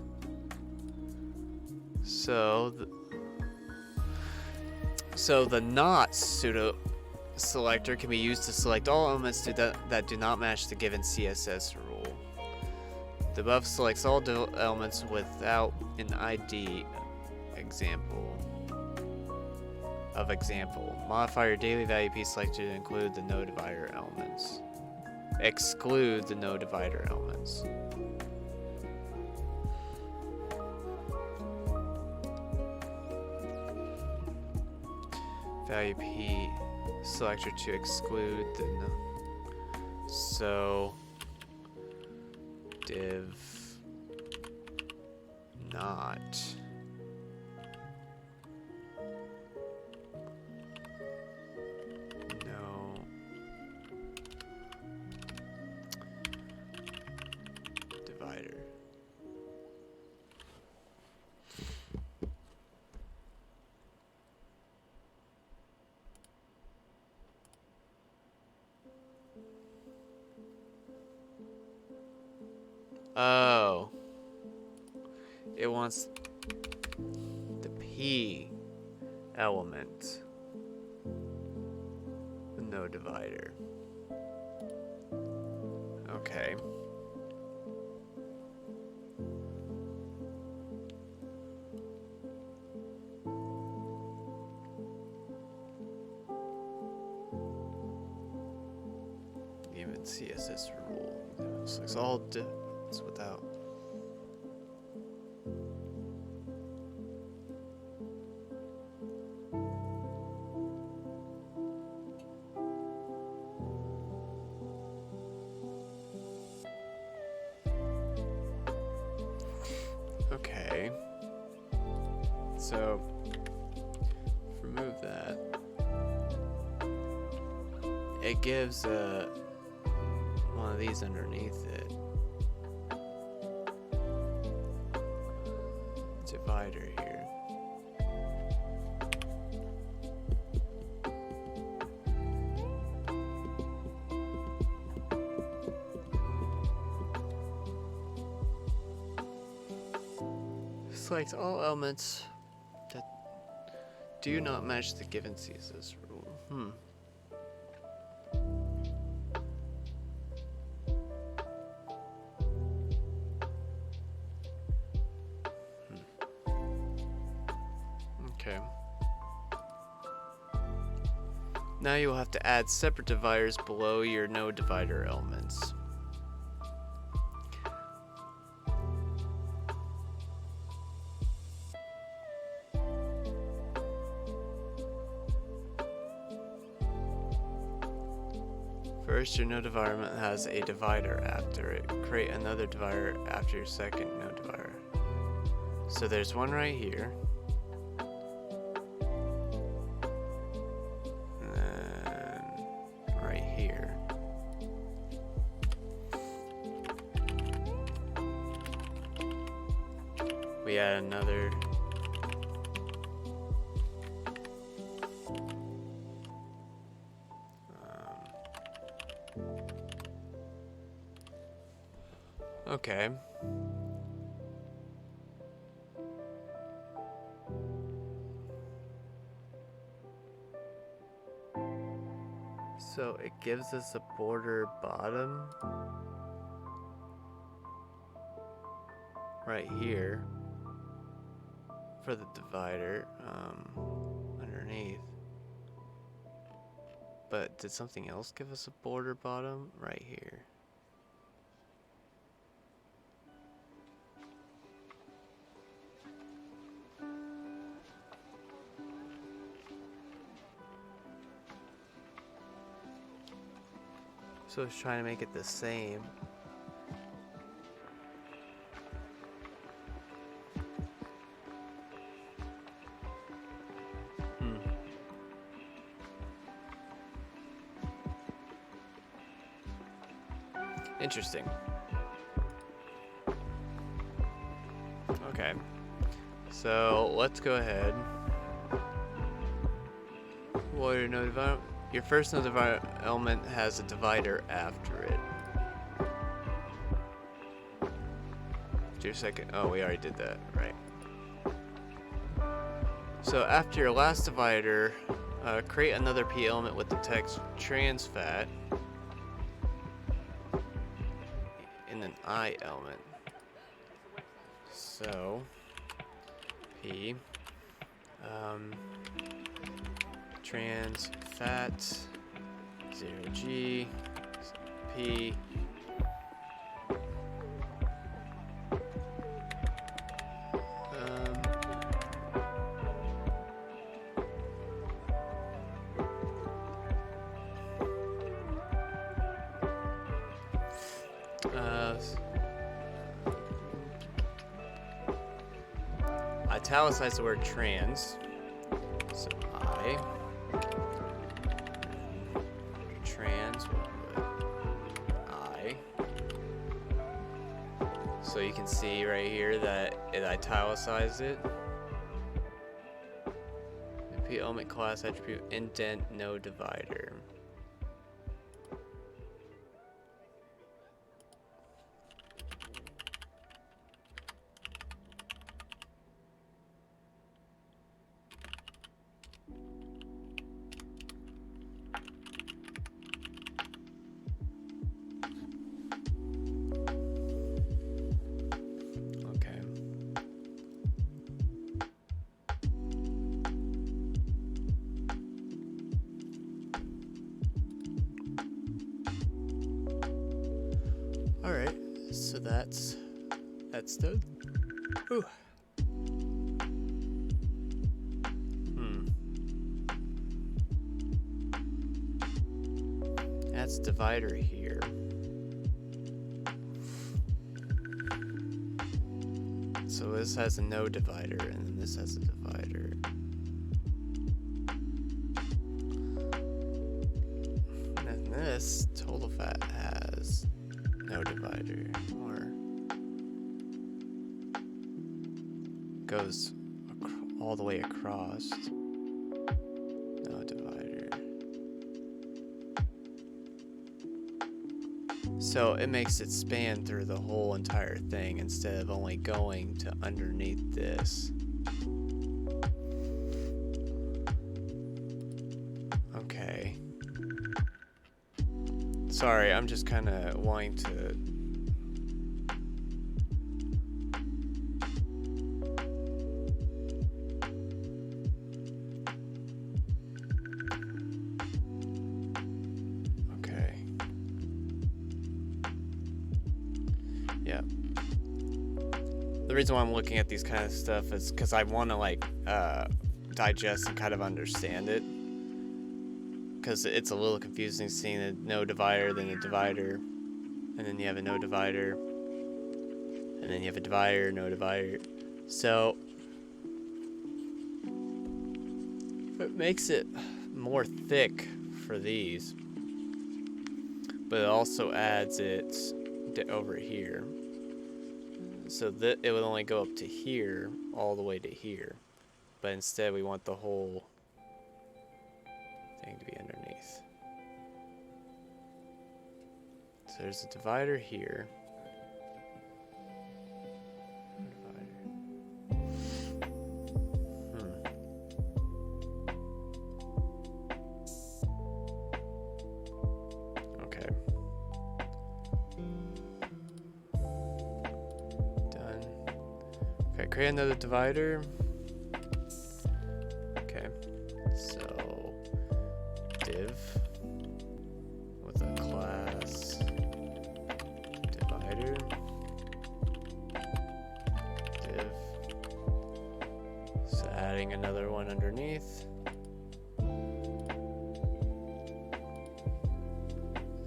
So the not pseudo selector can be used to select all elements that do not match the given CSS rule. The above selects all elements without an ID example. Modify your daily value P selector to include the no divider elements. Exclude the no divider elements. Value P selector to exclude the no. So div not. No. Divider. Oh. It wants the P element. No divider. Okay. Even CSS rule. So it's all it's without. Okay. So remove that. It gives one of these underneath it. Divider here. Select all elements that do not match the given CSS rule. Okay. Now you will have to add separate dividers below your no divider elements. First, your no divider element has a divider after it. Create another divider after your second no divider. So there's one right here. And then right here. We add another. Okay. So it gives us a border bottom right here for the divider underneath. But did something else give us a border bottom right here? So it's trying to make it the same. Interesting. Okay. So let's go ahead. What are no divider? Your first no divider element has a divider after it. Your second. Oh, we already did that, right? So after your last divider, create another P element with the text trans fat in an I element. So P trans fat 0G P italicize the word trans. So I trans I. So you can see right here that it italicized it. Repeat element class attribute indent no divider. Alright, so that's done. Whew. That's divider here. So this has a no divider, and then this has a divider. And then this total fat has no divider, or goes all the way across. No divider. So it makes it span through the whole entire thing instead of only going to underneath this. Okay. Sorry, I'm just kind of wanting to... Okay. Yeah. The reason why I'm looking at these kind of stuff is because I want to like digest and kind of understand it. Because it's a little confusing seeing a no divider, then a divider, and then you have a no divider, and then you have a divider, no divider. So it makes it more thick for these, but it also adds it to over here. So that it would only go up to here, all the way to here, but instead we want the whole thing to be underneath. So there's a divider here. Okay. Done. Okay, create another divider. Okay. So div with a class divider. Div. So adding another one underneath.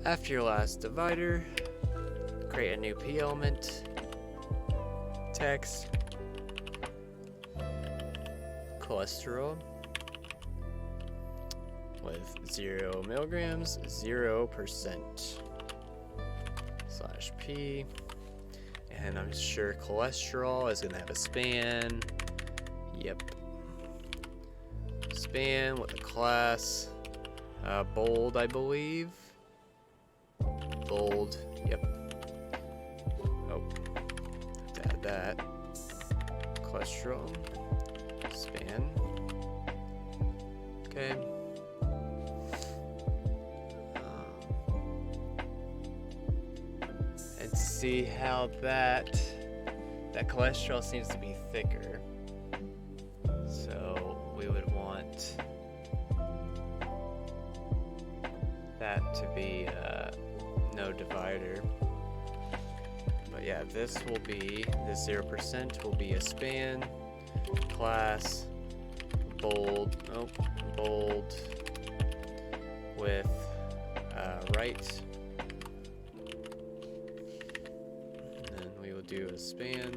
After your last divider, create a new P element, text, cholesterol with 0 milligrams, 0% /P, and I'm sure cholesterol is gonna have a span. Yep. Span with a class, bold, I believe. Bold, yep. Oh, have to add that. Cholesterol, span. Okay. And see how that cholesterol seems to be thicker. So we would want that to be no divider. But yeah, this 0% will be a span, class, bold with right. And then we will do a span,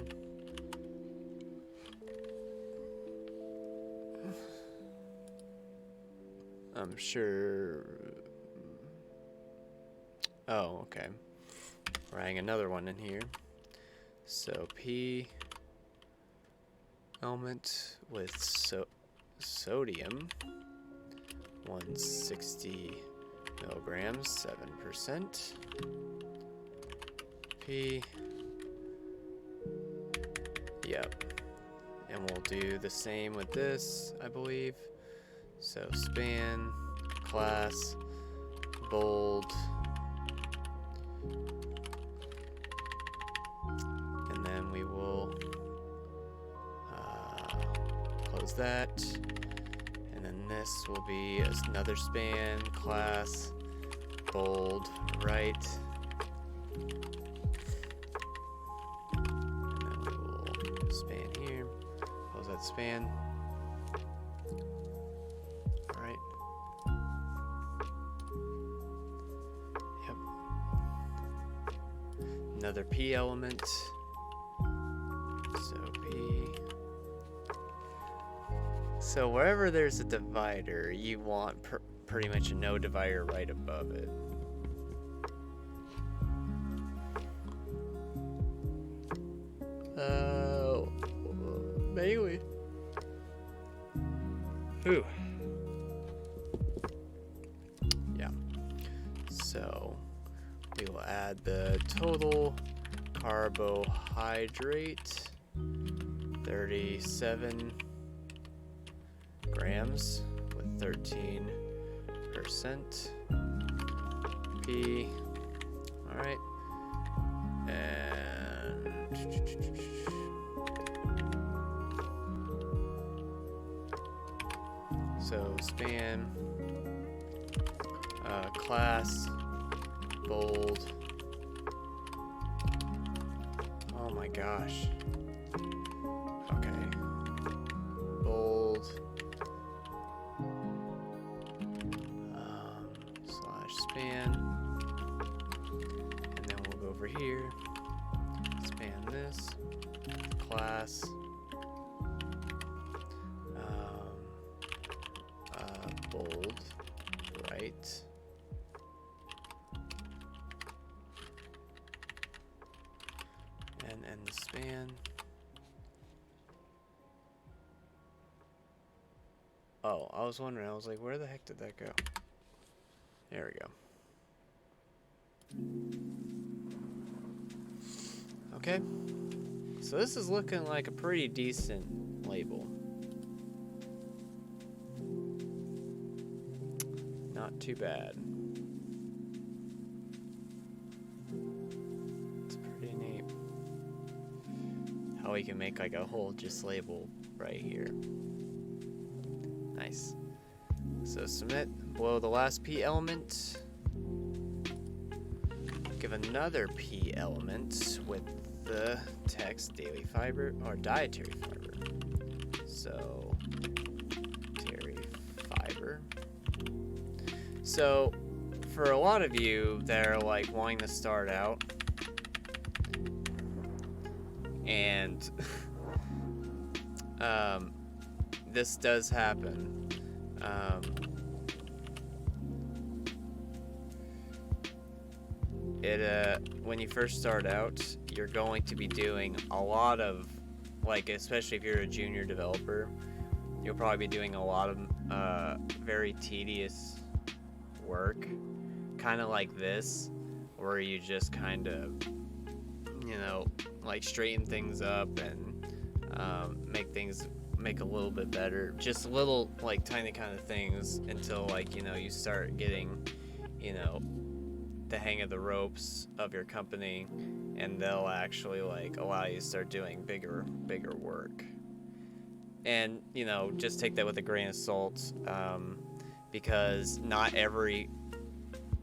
I'm sure. Oh, okay. We're adding another one in here. So P element with sodium 160 milligrams, 7%. P. Yep. And we'll do the same with this, I believe. So span, class, bold, and then we will close that. And then this will be another span, class, bold, right. And then we will span here, close that span. Alright. Yep. Another P element. So P. So wherever there's a divider, you want pretty much a no divider right above it. Mainly. Ooh. Yeah. So we will add the total carbohydrate, 37 grams with 13% P. All right. And so span, class, bold. Oh my gosh. Okay. Bold. Slash span. And then we'll go over here. Span this. Class. Bold. Right. And end the span. Oh, I was wondering, I was like, where the heck did that go? There we go. Okay. So this is looking like a pretty decent label. Not too bad. It's pretty neat. How we can make like a whole just label right here. Nice. So submit below the last P element. Give another P element with the text daily fiber or dietary fiber. So dietary fiber. So for a lot of you that are like wanting to start out and this does happen. When you first start out, you're going to be doing a lot of, like, especially if you're a junior developer, you'll probably be doing a lot of very tedious work, kind of like this, where you just kind of, you know, like straighten things up and make a little bit better, just little like tiny kind of things until, like, you know, you start getting, you know, the hang of the ropes of your company, and they'll actually like allow you to start doing bigger work. And, you know, just take that with a grain of salt, because not every,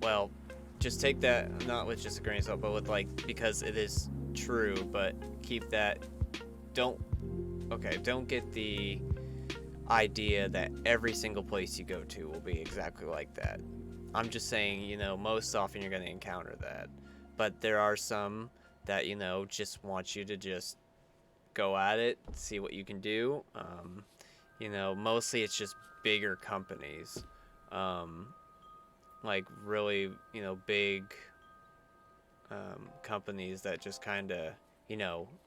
well, just take that not with just a grain of salt, but with like, because it is true, but keep that, don't get the idea that every single place you go to will be exactly like that. I'm just saying, you know, most often you're going to encounter that. But there are some that, you know, just want you to just go at it, see what you can do. You know, mostly it's just bigger companies like really, big companies that just kind of,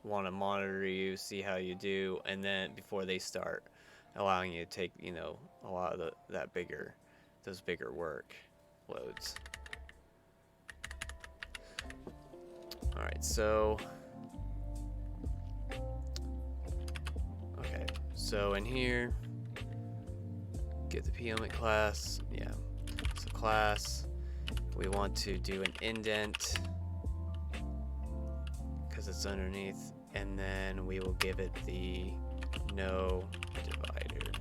want to monitor you, see how you do, and then before they start allowing you to take, a lot of those bigger work loads. All right, so okay, so in here, get the P-element class. Yeah, so class, we want to do an indent because it's underneath, and then we will give it the no divider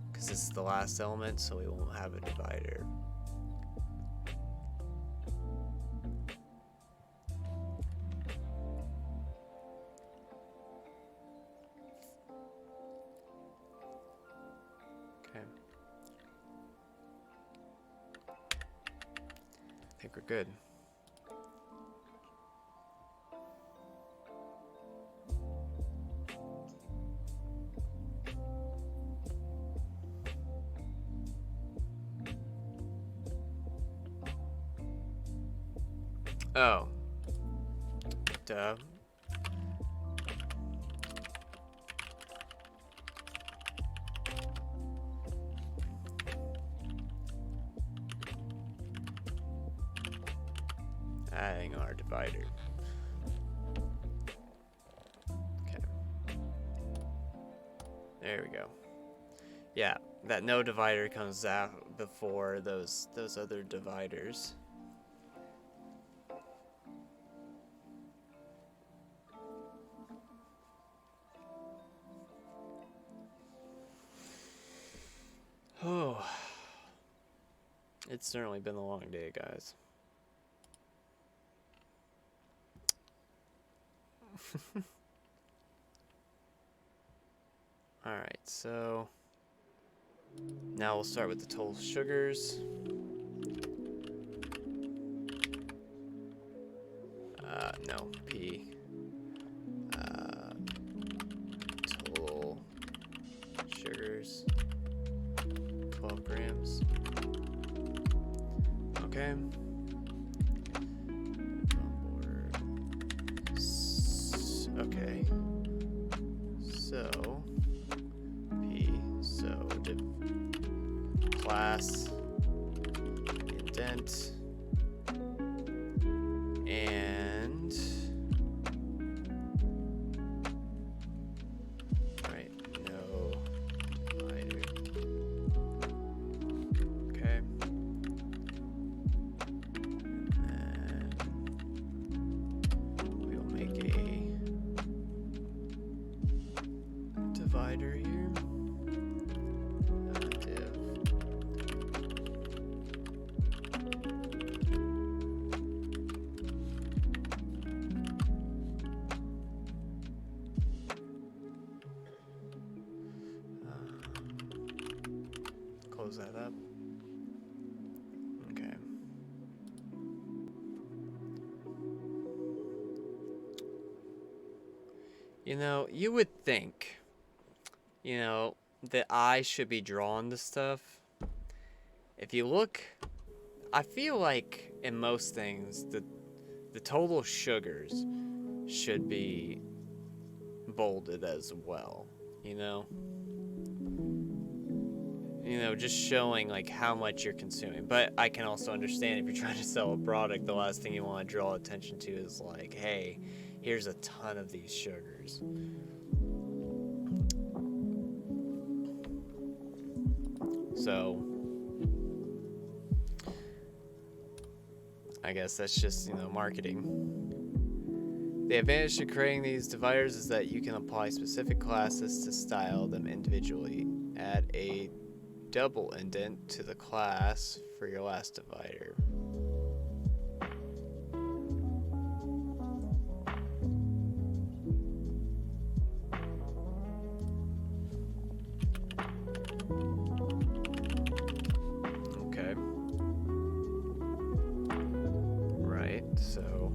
because this is the last element, so we won't have a divider. Okay, I think we're good. Oh. Duh. Adding our divider. Okay. There we go. Yeah, that no divider comes out before those other dividers. Oh, it's certainly been a long day, guys. Alright, so now we'll start with the total sugars. No, P. Total sugars. 12 grams. Okay. Okay. So P, so div class indent and right, no divider. Okay. And then we will make a divider here. Div. Close that up. Okay. You would think, that I should be drawn to stuff. If you look, I feel like in most things, the total sugars should be bolded as well, just showing like how much you're consuming. But I can also understand if you're trying to sell a product, the last thing you want to draw attention to is like, hey, here's a ton of these sugars. So I guess that's just, marketing. The advantage to creating these dividers is that you can apply specific classes to style them individually. Add a double indent to the class for your last divider. Okay. Right, so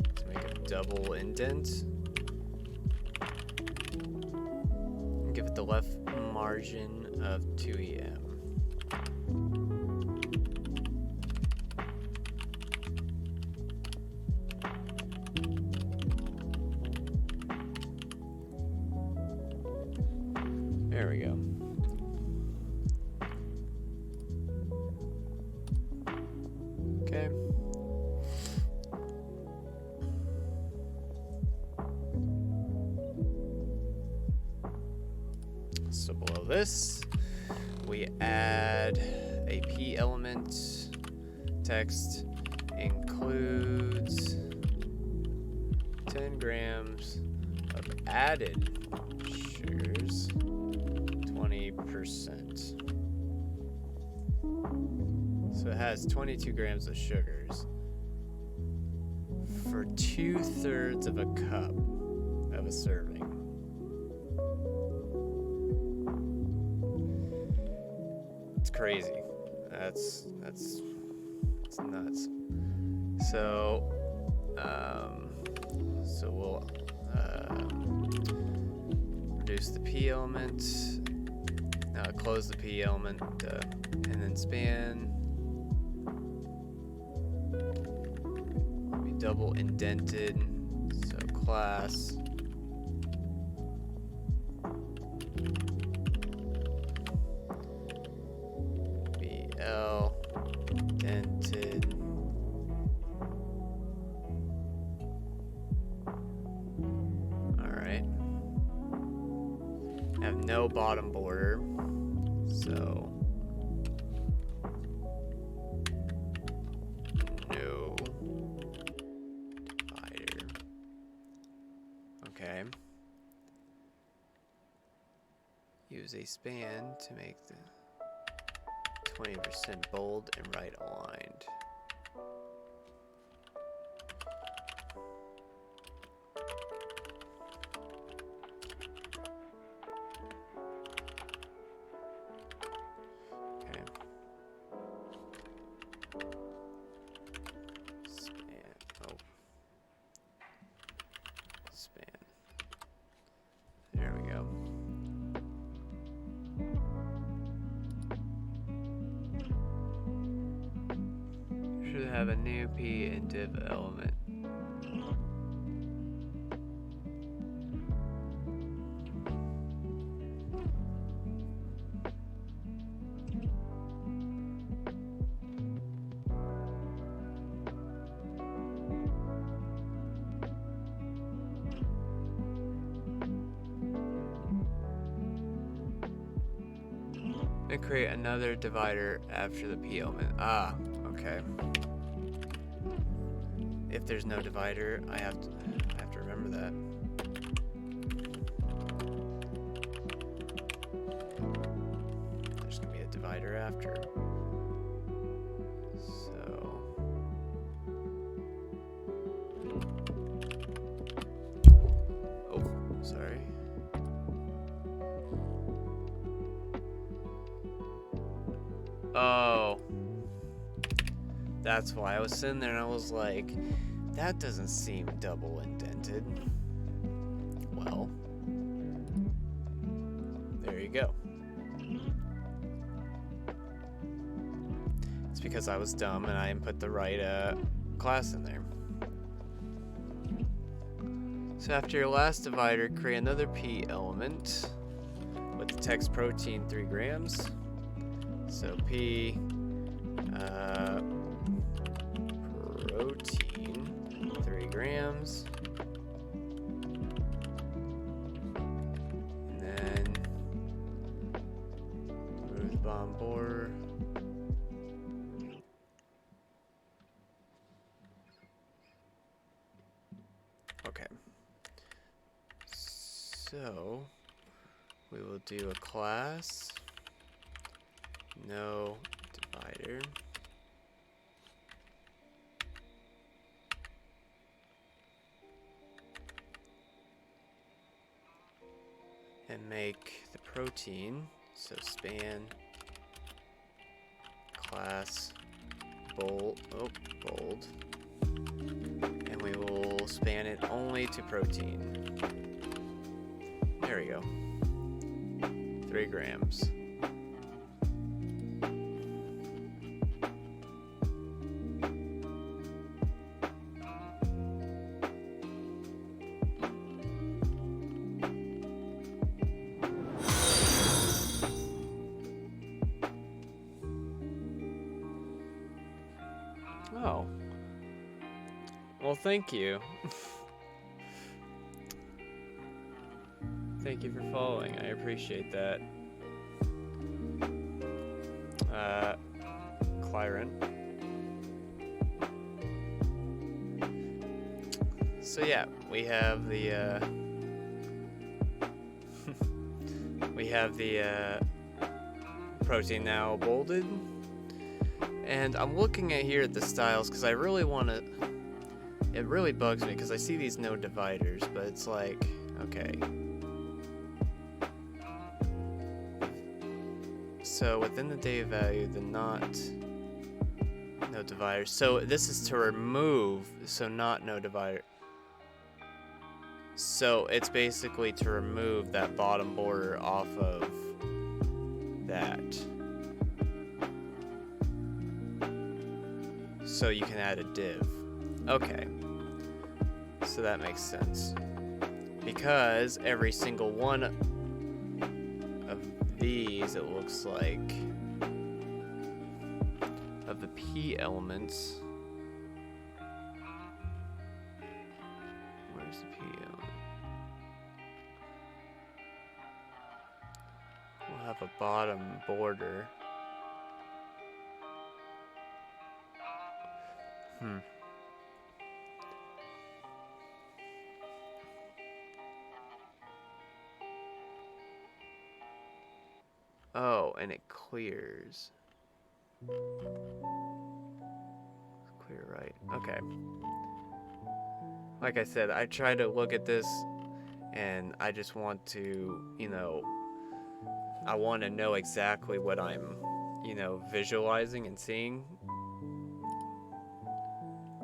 let's make a double indent. Give it the left margin of 2 EM. There we go. Okay. So below this, we add a P element. Text includes 10 grams of added sugars, 20%. So it has 22 grams of sugars for 2/3 of a cup of a serving. It's crazy. That's nuts. So we'll reduce the P element, close the P element, and then span. Will be double indented. So class. BL indented. Alright. Have no bottom border. So no divider. Okay. Use a span to make the 20% bold and right aligned. Okay. Span. Oh. Span. There we go. Should have a new P and div element. And create another divider after the P element. Ah, okay. If there's no divider, I have to remember that. There's gonna be a divider after. So oh, sorry. Oh, that's why I was sitting there and I was like, that doesn't seem double indented. Well, there you go. It's because I was dumb and I didn't put the right class in there. So after your last divider, create another P element with the text protein 3 grams. So P protein 3 grams, and then remove the bottom border. Okay, so we will do a class, no divider. And make the protein, so span class bold, and we will span it only to protein. There we go. 3 grams. Oh. Well, thank you. Thank you for following. I appreciate that. Clyron. So yeah, we have the we have the protein now bolded, and I'm looking at here at the styles because I really want to. It really bugs me because I see these no dividers, but it's like, okay. So within the data value, the not no dividers. So this is to remove, so not no divider. So it's basically to remove that bottom border off of that. So you can add a div. Okay. So that makes sense. Because every single one of these, it looks like, of the P elements. Where's the P element? We'll have a bottom border. Oh, and it clears. Clear right. Okay. Like I said, I try to look at this and I just want to, you know, I want to know exactly what I'm, you know, visualizing and seeing.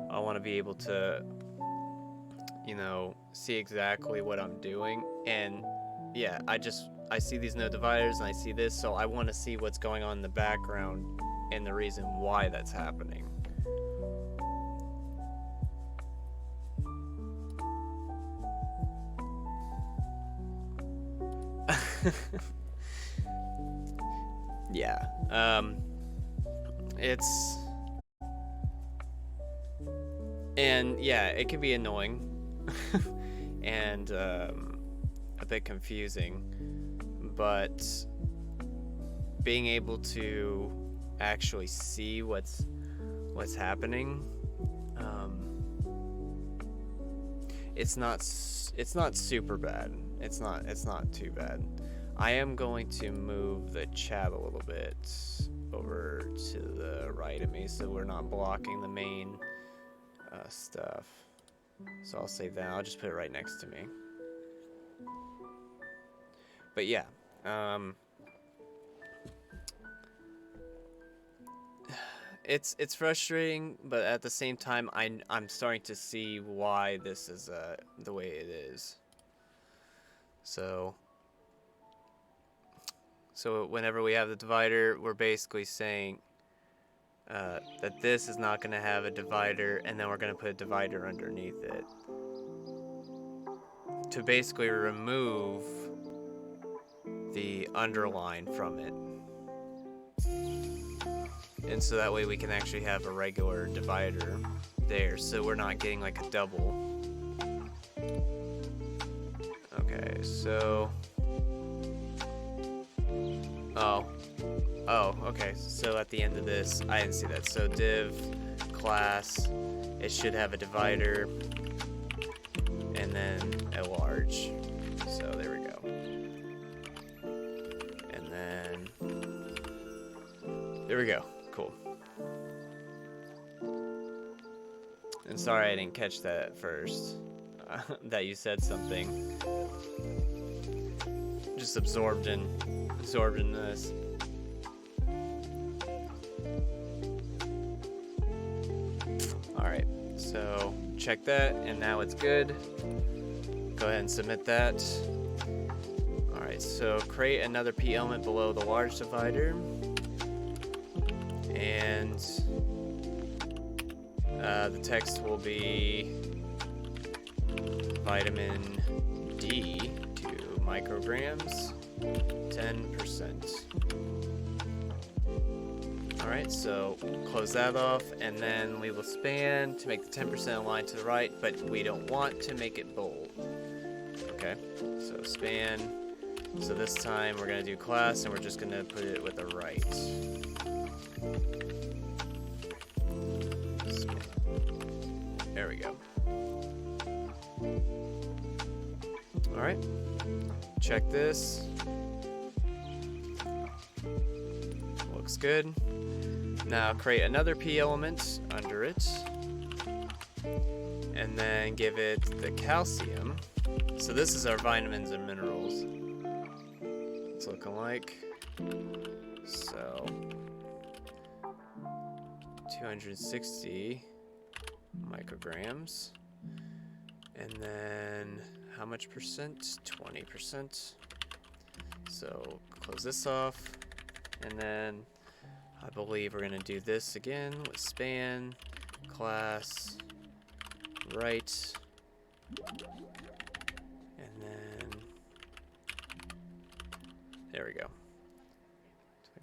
I want to be able to, you know, see exactly what I'm doing. And yeah, I see these no dividers and I see this, so I want to see what's going on in the background and the reason why that's happening. Yeah, and yeah, it can be annoying and a bit confusing, but being able to actually see what's happening, it's not super bad. It's not too bad. I am going to move the chat a little bit over to the right of me so we're not blocking the main stuff. So I'll save that. I'll just put it right next to me. But yeah, it's frustrating, but at the same time, I'm starting to see why this is the way it is. So whenever we have the divider, we're basically saying that this is not going to have a divider, and then we're going to put a divider underneath it to basically remove the underline from it. And so that way we can actually have a regular divider there, so we're not getting like a double. Okay, so... Oh, okay, so at the end of this, I didn't see that. So div class, it should have a divider, and then a large. So there we go. And then, there we go, cool. And sorry I didn't catch that at first, that you said something. Just absorbed in this. Alright, so check that, and now it's good. Go ahead and submit that. Alright, so create another P element below the large divider. And the text will be vitamin D to micrograms, 10%. Alright, so close that off, and then we will span to make the 10% align to the right, but we don't want to make it bold. Okay, so span. So this time we're going to do class, and we're just going to put it with the right. There we go. Alright, check this. Looks good. Now create another P element under it, and then give it the calcium. So this is our vitamins and minerals. It's looking like. So 260 micrograms. And then how much percent? 20%. So close this off, and then I believe we're gonna do this again with span, class, right, and then there we go.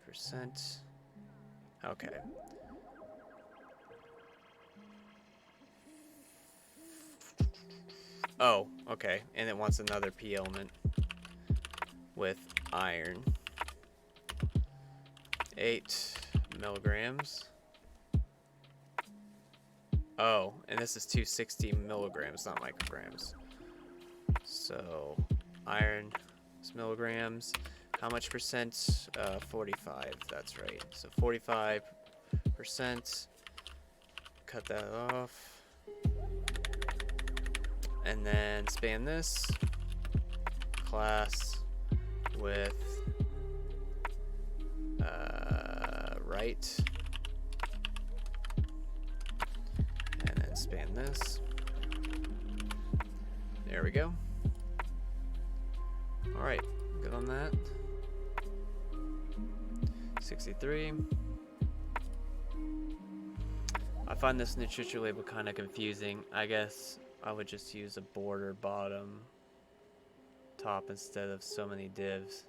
20%. Okay. Oh, okay. And it wants another P element with iron. 8 milligrams. Oh, and this is 260 milligrams, not micrograms. So, iron is milligrams. How much percent? 45, that's right. So 45%. Cut that off. And then span this. Class with right. And then span this. There we go. Alright, good on that. 63. I find this nutrition label kind of confusing. I guess I would just use a border bottom top instead of so many divs.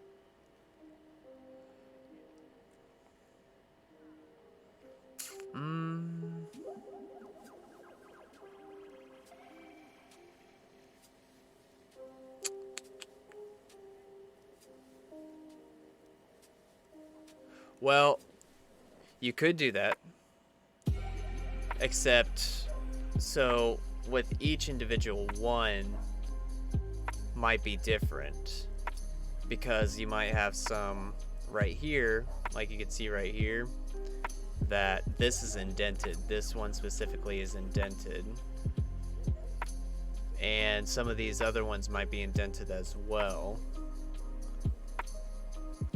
Well, you could do that, except so with each individual one might be different, because you might have some right here, like you can see right here, that this is indented. This one specifically is indented, and some of these other ones might be indented as well.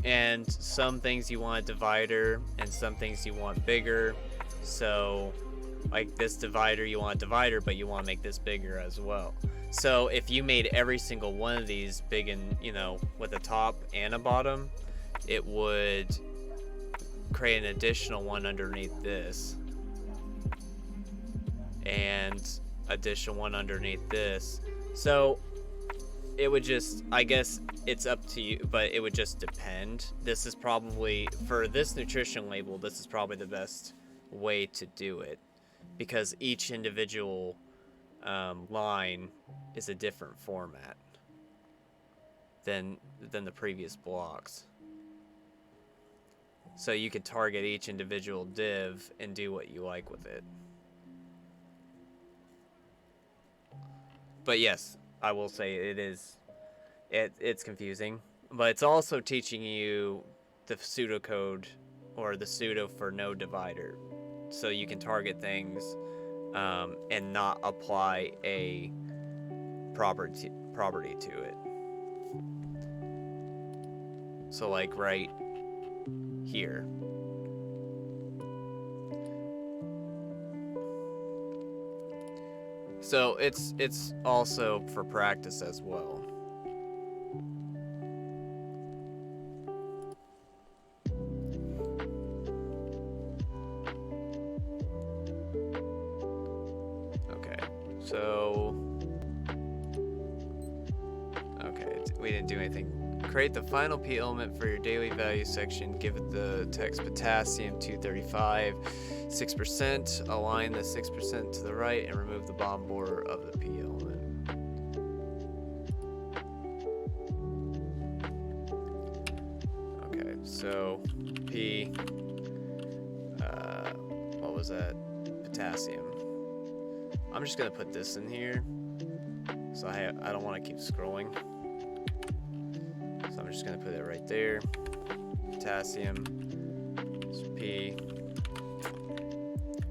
And some things you want a divider, and some things you want bigger. So like this divider, you want a divider, but you want to make this bigger as well. So if you made every single one of these big and, you know, with a top and a bottom, it would create an additional one underneath this, and additional one underneath this. So it would just, I guess it's up to you, but it would just depend. This is probably, for this nutrition label, this is probably the best way to do it, because each individual line is a different format than the previous blocks. So you could target each individual div and do what you like with it. But yes, I will say it's confusing, but it's also teaching you the pseudocode, or the pseudo for no divider, so you can target things and not apply a property to it. So like right here. So it's also for practice as well. Okay, so we didn't do anything Create the final P element for your daily value section. Give it the text potassium 235, 6%. Align the 6% to the right and remove the bottom border of the P element. Okay, so P, what was that? Potassium. I'm just gonna put this in here, so I don't want to keep scrolling. So I'm just gonna put it right there. Potassium. So P.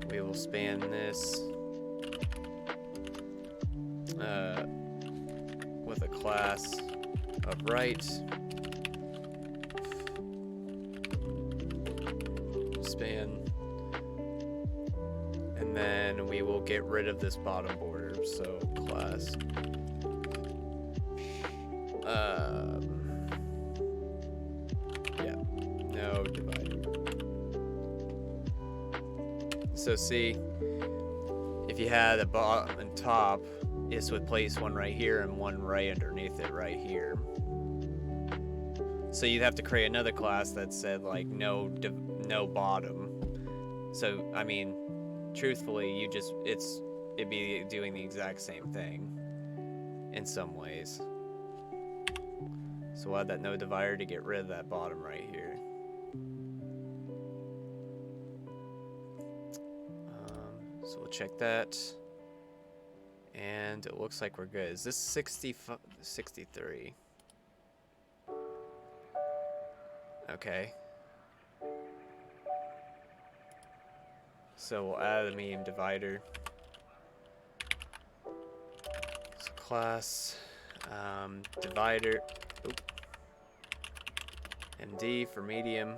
We will span this with a class of right. Span. And then we will get rid of this bottom border. So class. Yeah, no divider. So see, if you had a bottom and top, this would place one right here and one right underneath it right here. So you'd have to create another class that said like no bottom. So I mean, truthfully, it'd be doing the exact same thing in some ways. So we'll add that no divider to get rid of that bottom right here. So we'll check that. And it looks like we're good. Is this 63? Okay. So we'll add a medium divider. So class divider. Oop. MD for medium.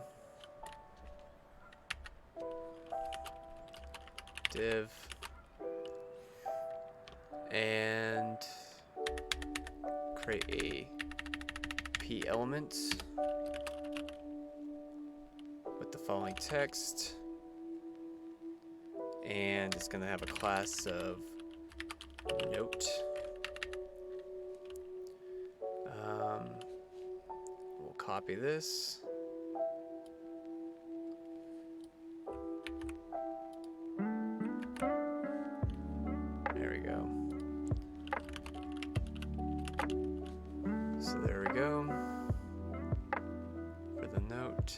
Div. And create a P element with the following text. And it's going to have a class of note. We'll copy this. There we go. So there we go. For the note.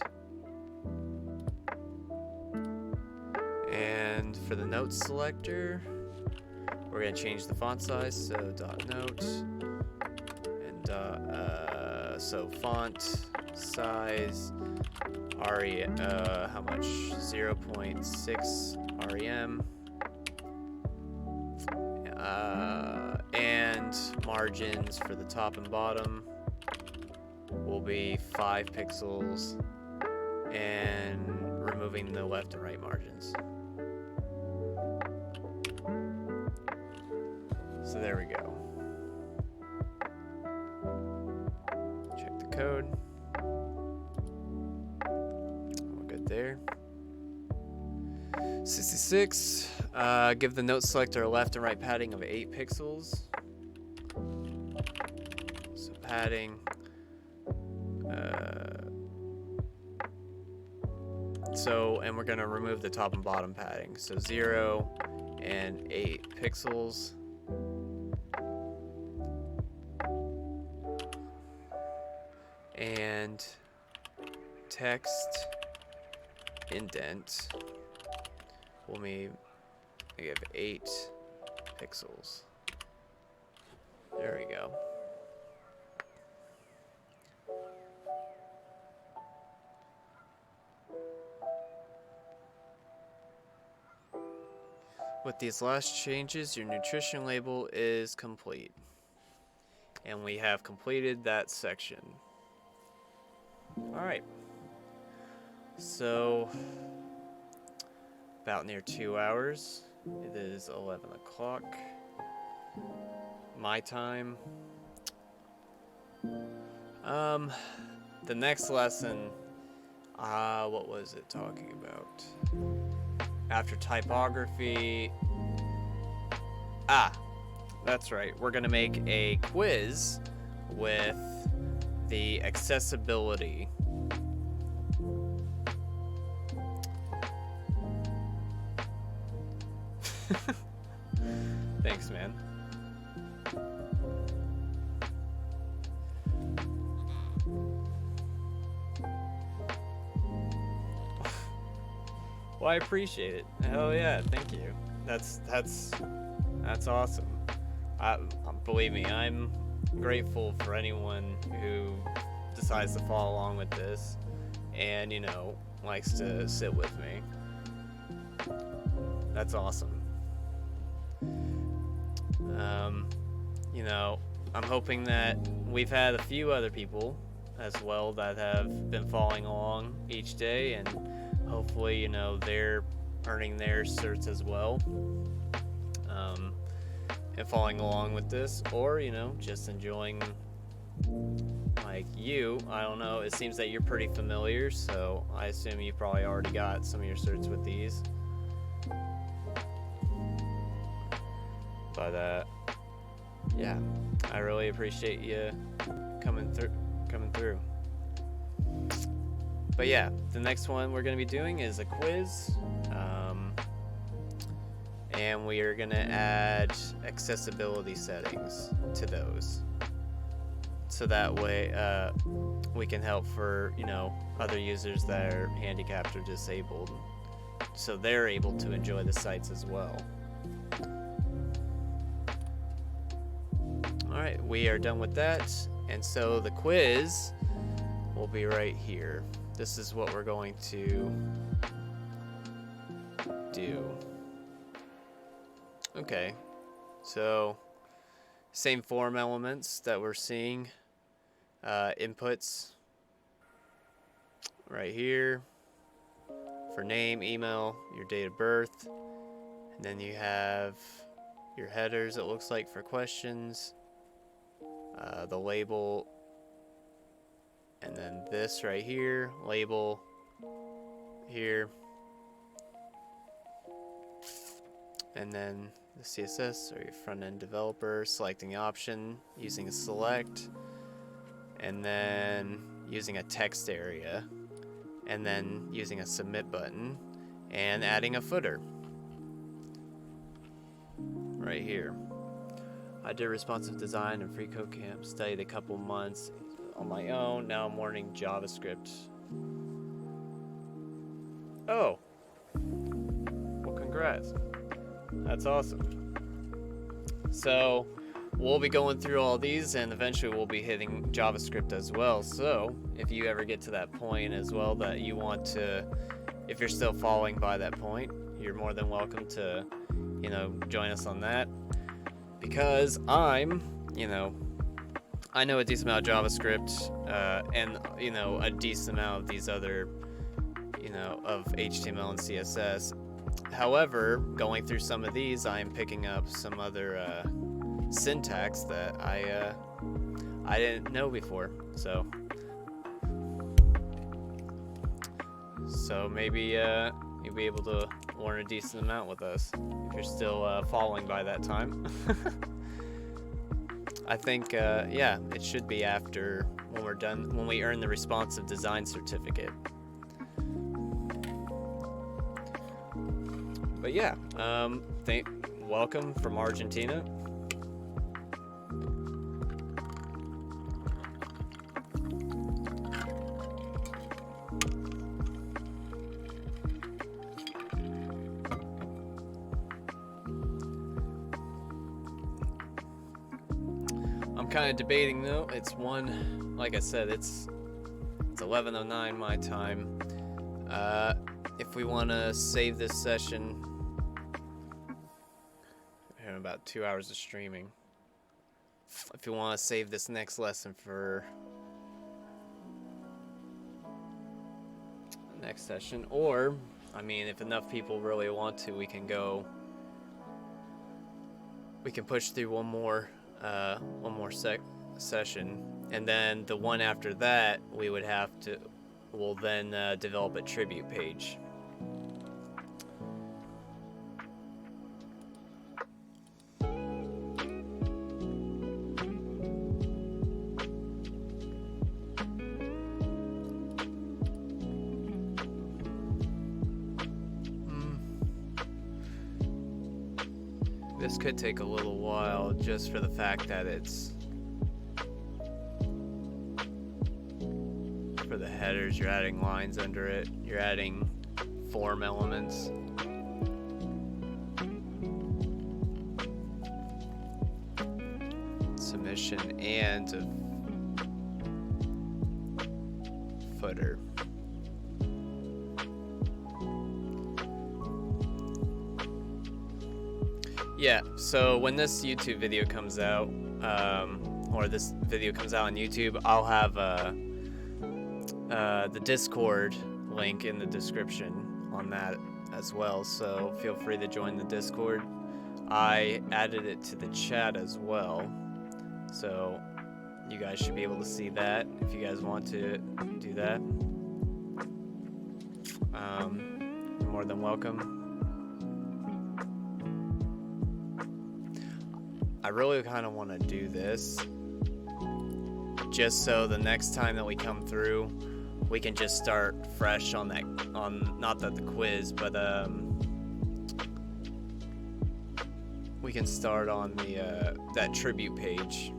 And for the note selector, we're going to change the font size, so .note, and so font size, how much? 0.6 rem, and margins for the top and bottom will be 5 pixels, and removing the left and right margins. So there we go. Check the code. We're good there. 66. Give the note selector a left and right padding of 8 pixels. So padding. And we're going to remove the top and bottom padding. So 0 and 8 pixels. And text indent will give 8 pixels. There we go. With these last changes, your nutrition label is complete. And we have completed that section. Alright. So, about near 2 hours. It is 11 o'clock. My time. The next lesson, what was it talking about? After typography. That's right. We're gonna make a quiz with the accessibility. Thanks, man. Well, I appreciate it. Hell yeah, thank you. That's awesome. Believe me, I'm grateful for anyone who decides to follow along with this and, you know, likes to sit with me. That's awesome. You know, I'm hoping that we've had a few other people as well that have been following along each day, and hopefully, you know, they're earning their certs as well, and following along with this, or, you know, just enjoying, like you. I don't know, it seems that you're pretty familiar, so I assume you probably already got some of your certs with these. But yeah, I really appreciate you coming through. But yeah, the next one we're going to be doing is a quiz, and we are going to add accessibility settings to those, so that way we can help for, you know, other users that are handicapped or disabled, so they're able to enjoy the sites as well. Alright, we are done with that, and so the quiz will be right here. This is what we're going to do. Okay, so same form elements that we're seeing, inputs right here for name, email, your date of birth, and then you have your headers, it looks like, for questions, the label, and then this right here, label here, and then the CSS, or your front-end developer, selecting the option, using a select, and then using a text area, and then using a submit button, and adding a footer right here. I did responsive design and FreeCodeCamp, studied a couple months on my own. Now I'm learning JavaScript. Oh, well, congrats. That's awesome. So we'll be going through all these, and eventually we'll be hitting JavaScript as well. So if you ever get to that point as well that you want to, if you're still following by that point, you're more than welcome to, you know, join us on that. Because I'm, you know, I know a decent amount of JavaScript, and, you know, a decent amount of these other, you know, of HTML and CSS. However, going through some of these, I'm picking up some other syntax that I didn't know before. So maybe you'll be able to learn a decent amount with us if you're still following by that time. I think, yeah, it should be after, when we're done, when we earn the responsive design certificate. But yeah, welcome from Argentina. I'm kind of debating though. It's like I said, it's 11:09 my time. If we want to save this session, in about 2 hours of streaming. If you want to save this next lesson for the next session, or, I mean, if enough people really want to, we can push through one more session, and then the one after that we'll then develop a tribute page. This could take a little while just for the fact that it's for the headers, you're adding lines under it, you're adding form elements. Submission and a footer. Yeah, so when this YouTube video comes out, or this video comes out on YouTube, I'll have the Discord link in the description on that as well, so feel free to join the Discord. I added it to the chat as well, so you guys should be able to see that if you guys want to do that. You're more than welcome. I really kind of want to do this just so the next time that we come through, we can just start fresh on that, not that the quiz, but we can start on the that tribute page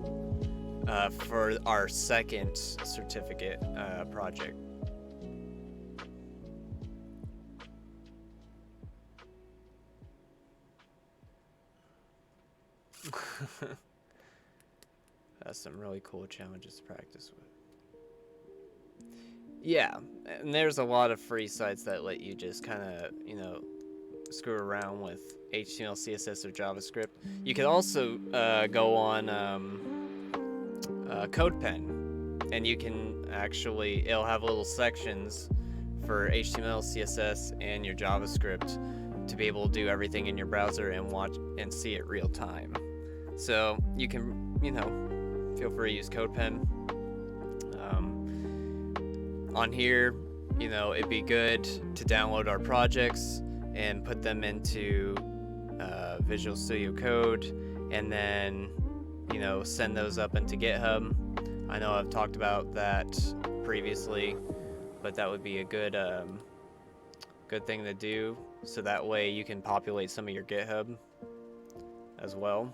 for our second certificate project. That's some really cool challenges to practice with. Yeah, and there's a lot of free sites that let you just kind of, you know, screw around with HTML, CSS, or JavaScript. You could also go on CodePen, and you can actually, it'll have little sections for HTML, CSS, and your JavaScript to be able to do everything in your browser and watch and see it real time. So you can, you know, feel free to use CodePen. On here, you know, it'd be good to download our projects and put them into Visual Studio Code, and then, you know, send those up into GitHub. I know I've talked about that previously, but that would be a good good thing to do, so that way you can populate some of your GitHub as well.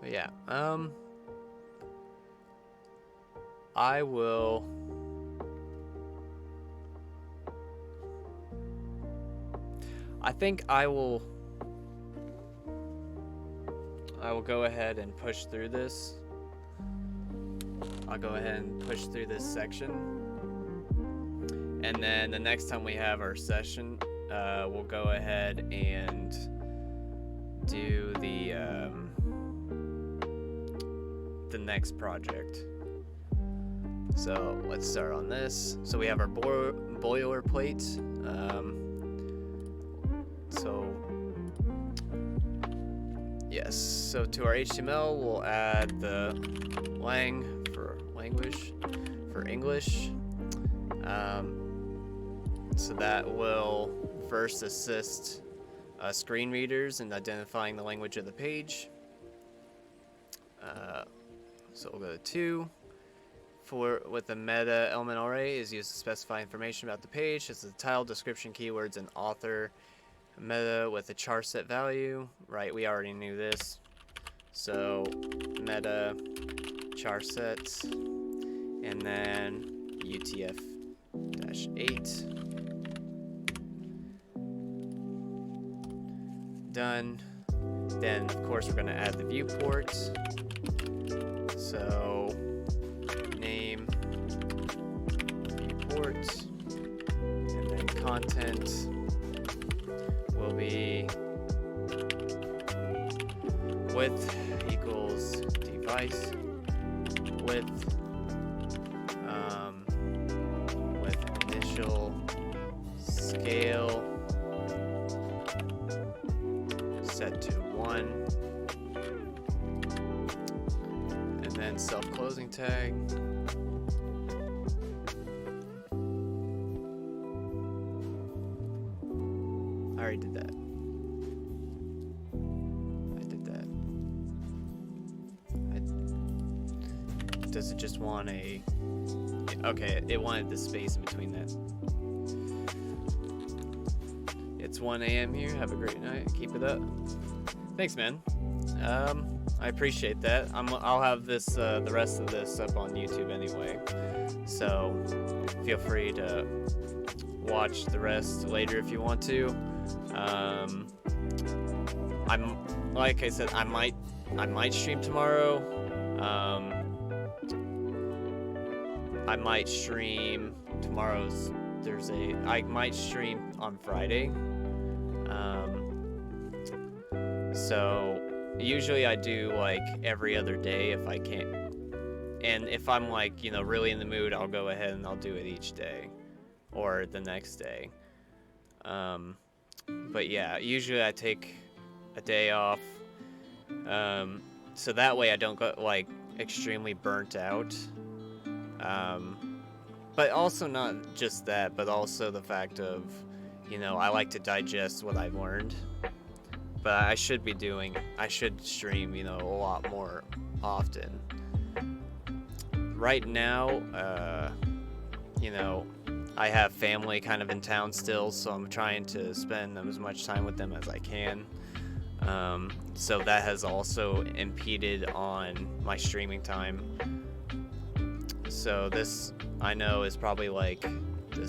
But yeah, I will go ahead and push through this. I'll go ahead and push through this section, and then the next time we have our session, we'll go ahead and do the next project. So let's start on this. So we have our boilerplate. Yes, so to our HTML, we'll add the lang for language for English. So that will first assist screen readers in identifying the language of the page. So we'll go to 2. With the meta element array is used to specify information about the page, such as the title, description, keywords, and author. Meta with a char set value, right? We already knew this. So meta char sets, and then UTF-8. Done. Then of course we're going to add the viewport. So name viewport, and then content will be width equals device width with initial scale set to 1, and then self-closing tag. I already did that. Does it just want a... Okay, it wanted the space in between that. It's 1 a.m. here. Have a great night. Keep it up. Thanks, man. I appreciate that. I'll have this the rest of this up on YouTube anyway, so feel free to watch the rest later if you want to. I'm like I said, I might stream tomorrow. I might stream tomorrow's Thursday. I might stream on Friday. So usually I do like every other day if I can. And if I'm like, you know, really in the mood, I'll go ahead and I'll do it each day or the next day. But yeah, usually I take a day off. So that way I don't go like extremely burnt out. But also not just that, but also the fact of, you know, I like to digest what I've learned. But I should stream, you know, a lot more often. Right now, you know, I have family kind of in town still, so I'm trying to spend as much time with them as I can. So that has also impeded on my streaming time. So this, I know, is probably like the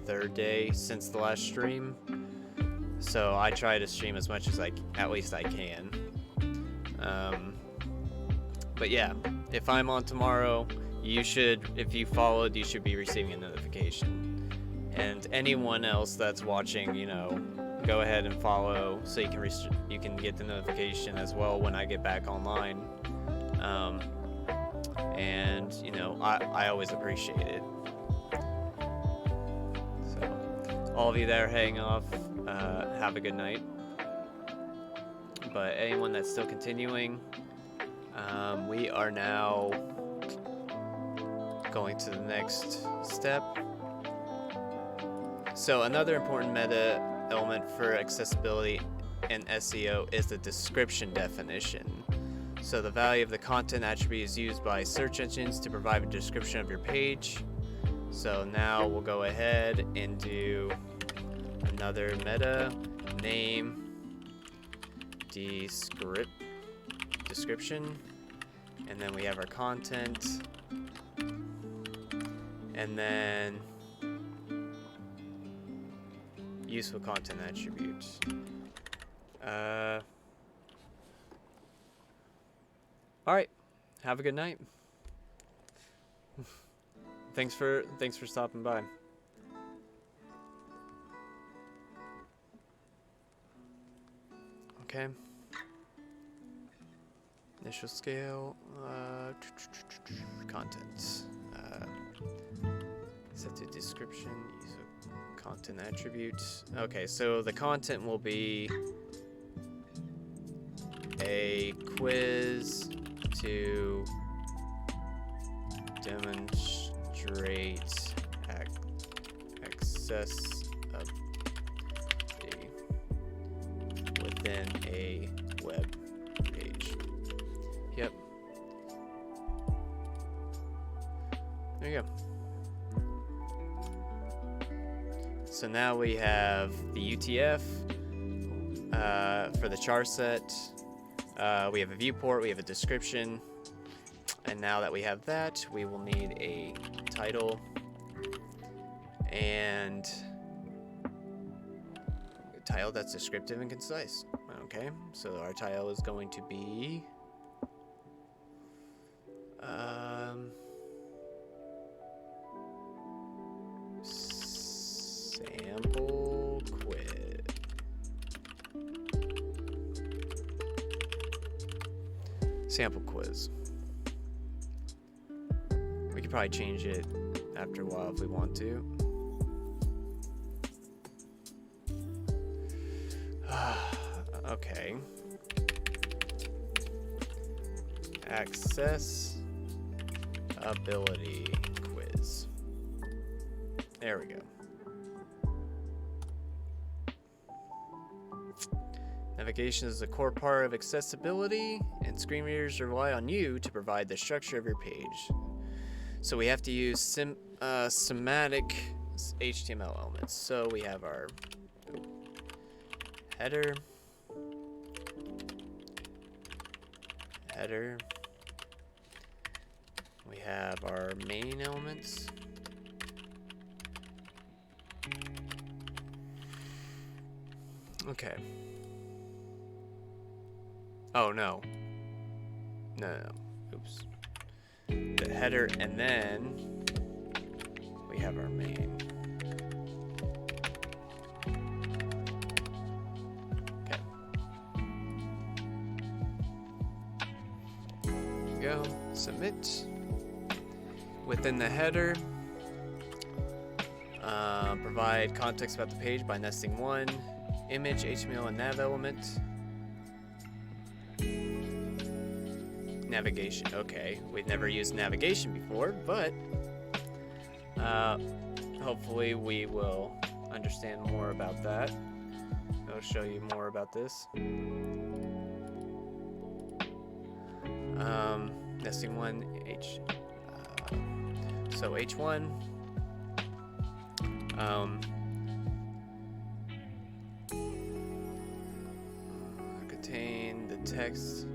third day since the last stream. So I try to stream as much as at least I can. But yeah, if I'm on tomorrow, if you followed, you should be receiving a notification. And anyone else that's watching, you know, go ahead and follow so you can get the notification as well when I get back online. And you know, I always appreciate it. So all of you that are heading off, have a good night. But anyone that's still continuing, we are now going to the next step. So another important meta element for accessibility and SEO is the description definition. So the value of the content attribute is used by search engines to provide a description of your page. So now we'll go ahead and do another meta name description, and then we have our content, and then useful content attributes. Alright, have a good night. Thanks for stopping by. Okay. Initial scale, contents. Set to description, use a content attributes. Okay, so the content will be a quiz to demonstrate accessibility within a web page. Yep. There you go. So now we have the UTF for the char set. We have a viewport, we have a description, and now that we have that, we will need a title and a title that's descriptive and concise. Okay, so our title is going to be sample quiz. Sample quiz. We could probably change it after a while if we want to. Okay. Accessibility quiz. There we go. Navigation is a core part of accessibility, and screen readers rely on you to provide the structure of your page. So we have to use semantic HTML elements. So we have our header, we have our main elements, okay. Oh no, oops. The header, and then we have our main. Okay. There we go. Submit. Within the header, provide context about the page by nesting one image, HTML, and nav element. Navigation. Okay, we've never used navigation before, but hopefully we will understand more about that. I'll show you more about this. Nesting one so H1. Contain the text.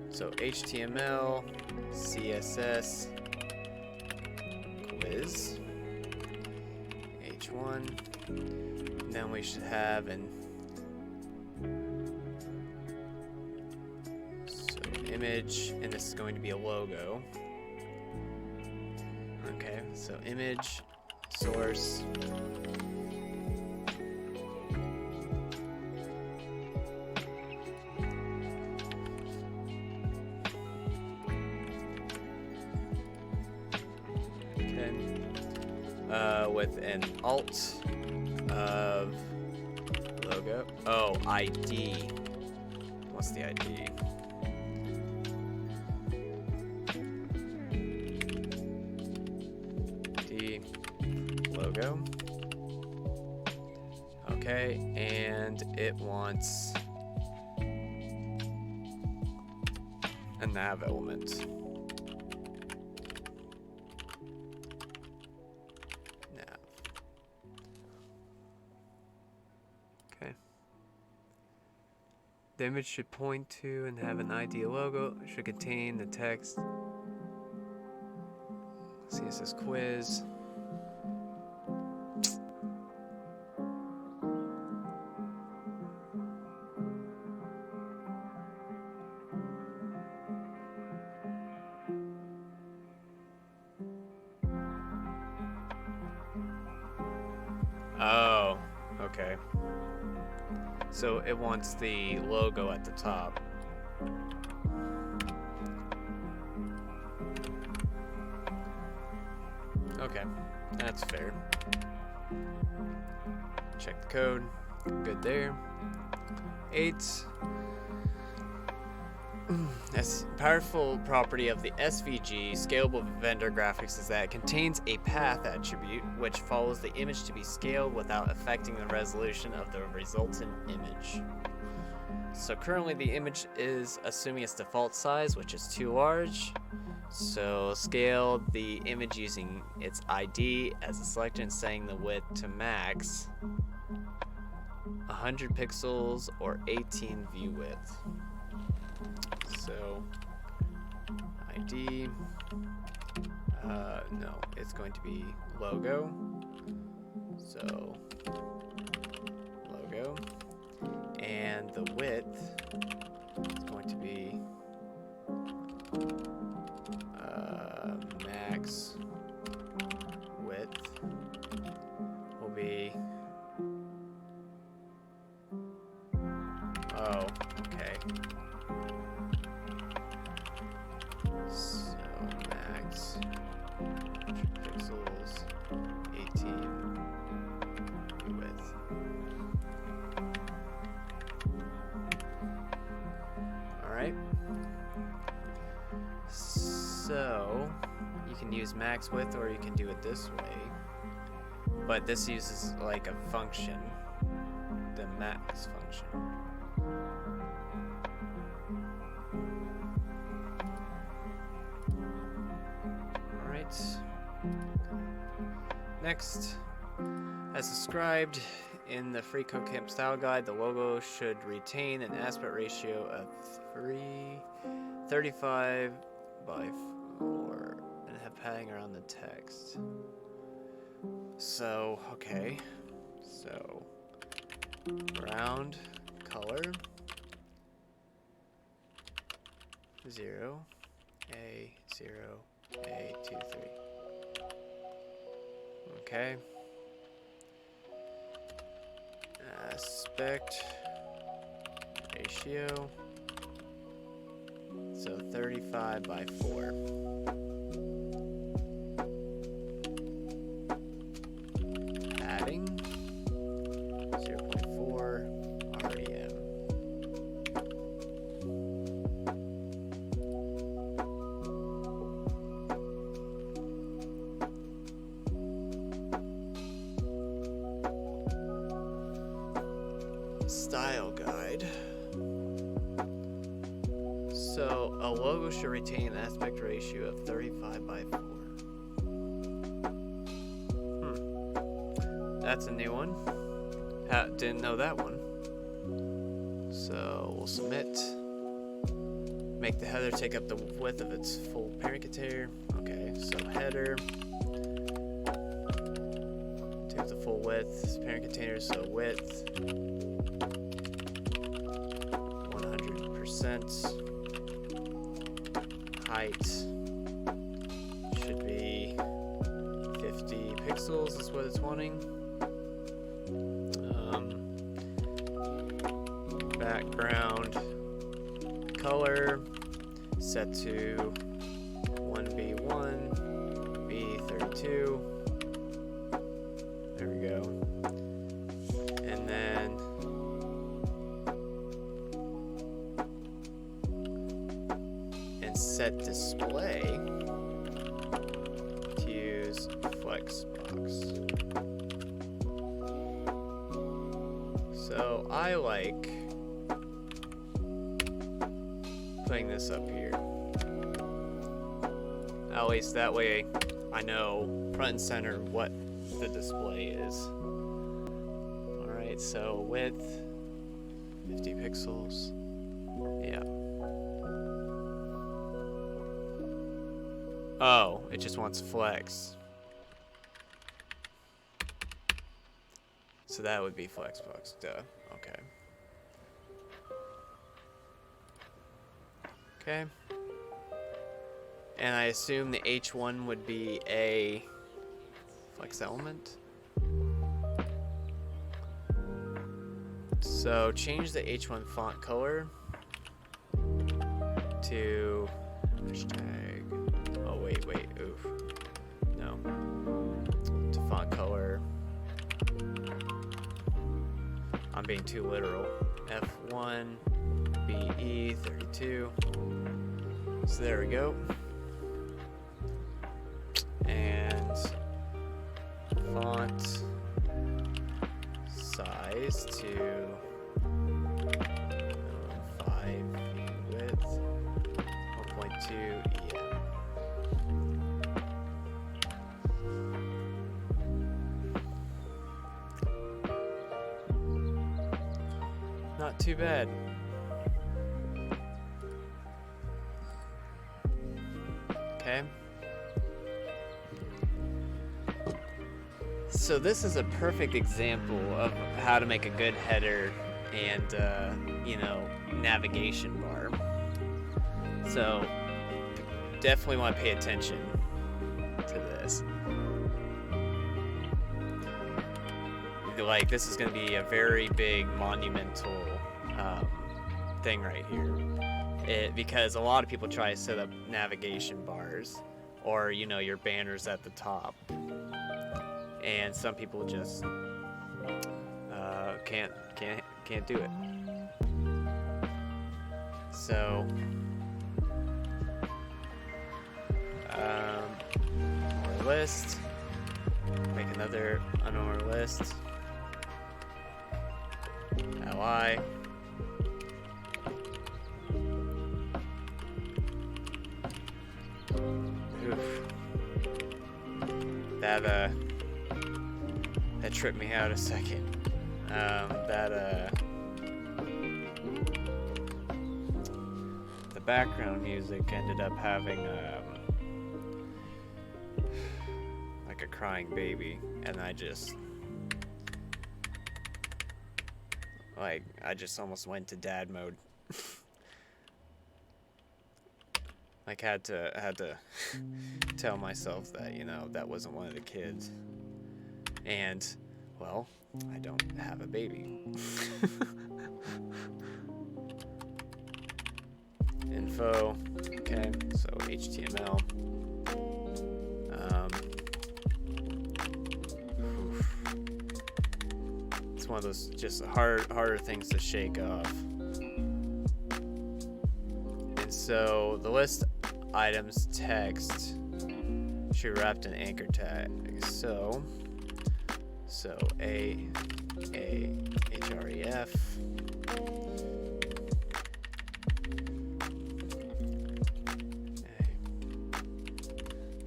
So HTML, CSS, quiz, H1. And then we should have an image, and this is going to be a logo. Okay, so image, source. With an alt of logo. Oh, ID. What's the ID? ID logo. Okay, and it wants a nav element. The image should point to and have an ID logo. It should contain the text. CSS quiz. Oh, okay. So it wants the logo at the top. Okay, that's fair. Check the code. Good there. 8. That's powerful property of the SVG scalable vendor graphics is that it contains a path attribute which follows the image to be scaled without affecting the resolution of the resultant image. So currently the image is assuming its default size, which is too large. So scale the image using its ID as a selector and setting the width to max 100 pixels or 18 view width. So ID, no, it's going to be logo. So logo, and the width is going to be max width will be, oh, okay. So max pixels 18 width. Alright. So you can use max width or you can do it this way. But this uses like a function, the max function. Next, As described in the FreeCodeCamp style guide, the logo should retain an aspect ratio of 35 by 4 and have padding around the text. So, okay. So, round color 0 A0 A23. Okay. Aspect ratio, so 35 by 4. Padding 0.4 REM. Style guide. So a logo should retain an aspect ratio of 35 by 4. That's a new one. Didn't know that one. So we'll submit. Make the header take up the width of its full parent container. Okay, so header. Take up the full width. Parent container, so width. 100%. Height should be 50 pixels is what it's wanting. Background color set to 1B1, B32. There we go. And then set display to use Flexbox. So I like putting this up here. At least that way I know front and center what the display is. Alright, so width 50 pixels. Yeah. Oh, it just wants flex. So that would be Flexbox, duh. Okay. Okay. And I assume the H1 would be a flex element. So change the H1 font color to hashtag. Oh wait, oof. No. To font color. I'm being too literal. F1 BE32. So there we go. And font size to 5 width, 1.2 EM. Not too bad. Okay. So this is a perfect example of how to make a good header and, navigation bar. So definitely want to pay attention to this. Like, this is going to be a very big monumental thing right here. Because a lot of people try to set up navigation bars or, your banners at the top. And some people just can't do it. So our list, make another unordered list. Li. Oof. That That tripped me out a second. The background music ended up having like a crying baby, and I just almost went to dad mode. Like had to tell myself that, you know, that wasn't one of the kids. And well, I don't have a baby. Info, okay, so HTML. It's one of those just harder things to shake off. And so the list items text should be wrapped in anchor tag. So href.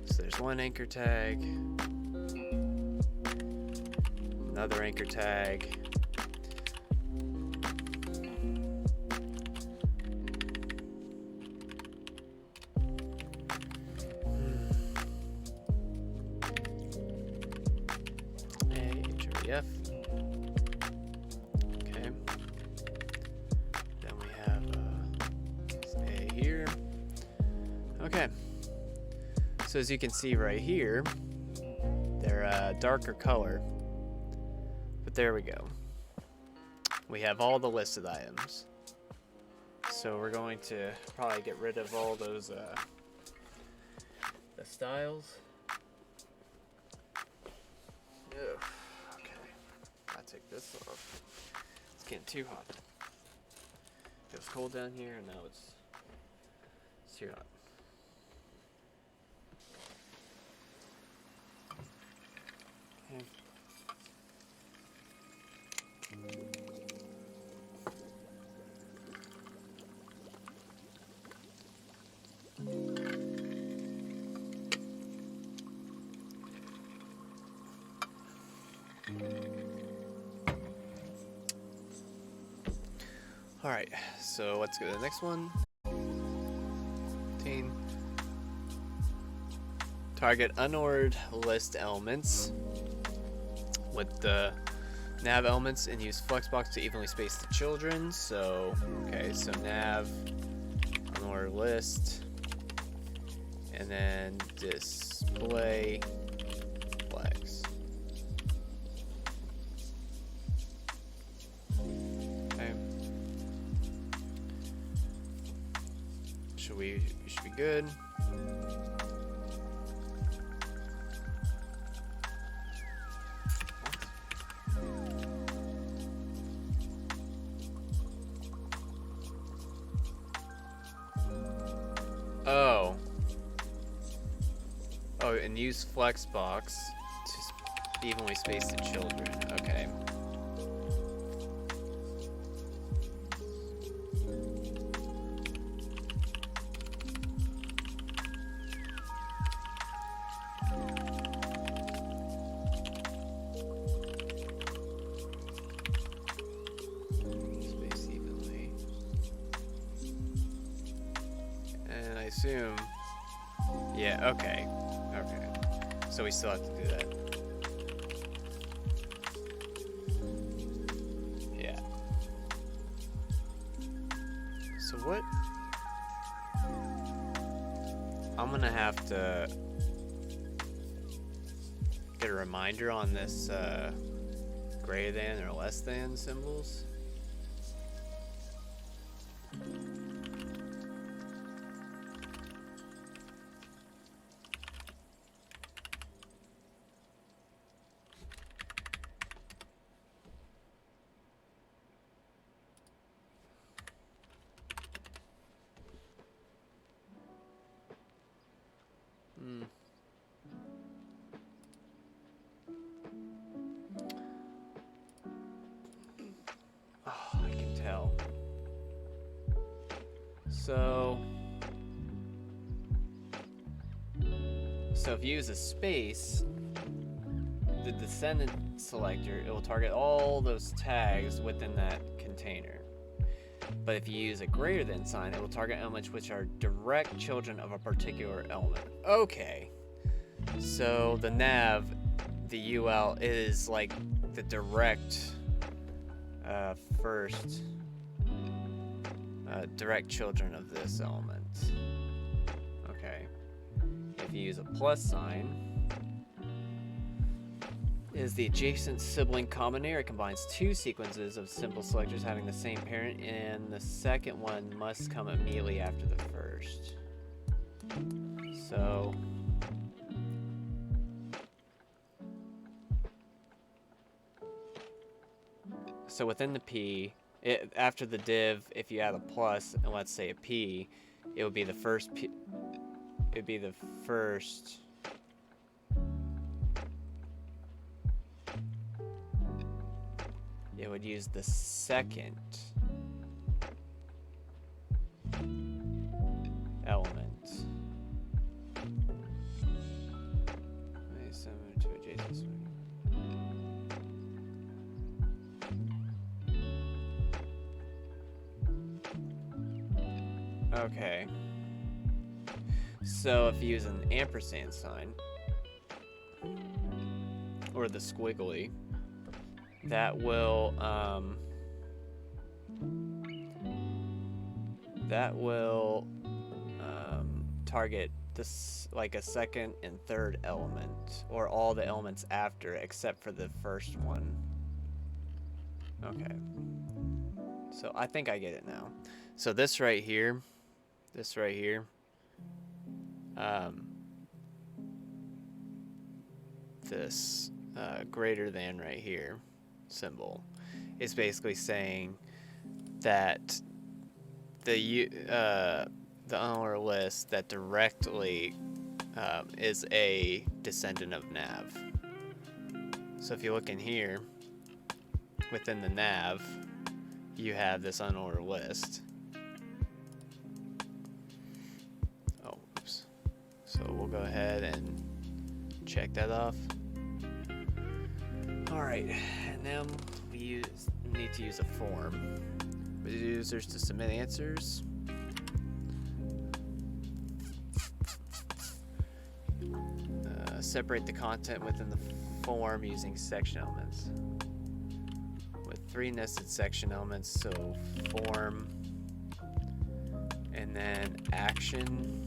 So there's one anchor tag, another anchor tag. Href. Okay. Then we have A here. Okay. So as you can see right here, they're a darker color. But there we go. We have all the listed items. So we're going to probably get rid of all those the styles. Ugh. Okay. I'll take this off. It's getting too hot. It was cold down here and now it's too hot. Okay. All right, so let's go to the next one. 15. Target unordered list elements with the nav elements and use flexbox to evenly space the children. So, okay, so nav, unordered list, and then display flex. Okay. We should be good. Oh, and use flexbox to evenly space the children. Okay. Assume, yeah, okay, so we still have to do that. Yeah. So what? I'm gonna have to get a reminder on this greater than or less than symbols. Oh, I can tell. So if you use a space, the descendant selector, it will target all those tags within that container. But if you use a greater than sign, it will target elements which are direct children of a particular element. Okay. So the nav, the UL, is like the direct first direct children of this element. Okay. If you use a plus sign, is the adjacent sibling common area. It combines two sequences of symbol selectors having the same parent, and the second one must come immediately after the first. So within the P, after the div, if you add a plus and let's say a P, it would be the first P. It would be the first. It would use the second element. Similar to adjacent. Okay. So if you use an ampersand sign or the squiggly, that will target this like a second and third element, or all the elements after except for the first one. Okay. So I think I get it now. So this right here, this greater than right here symbol is basically saying that the unordered list that directly is a descendant of nav. So if you look in here within the nav, you have this unordered list. Oh, oops. So we'll go ahead and check that off. Alright, and then we need to use a form for the users to submit answers. Separate the content within the form using section elements. With 3 nested section elements, so form, and then action,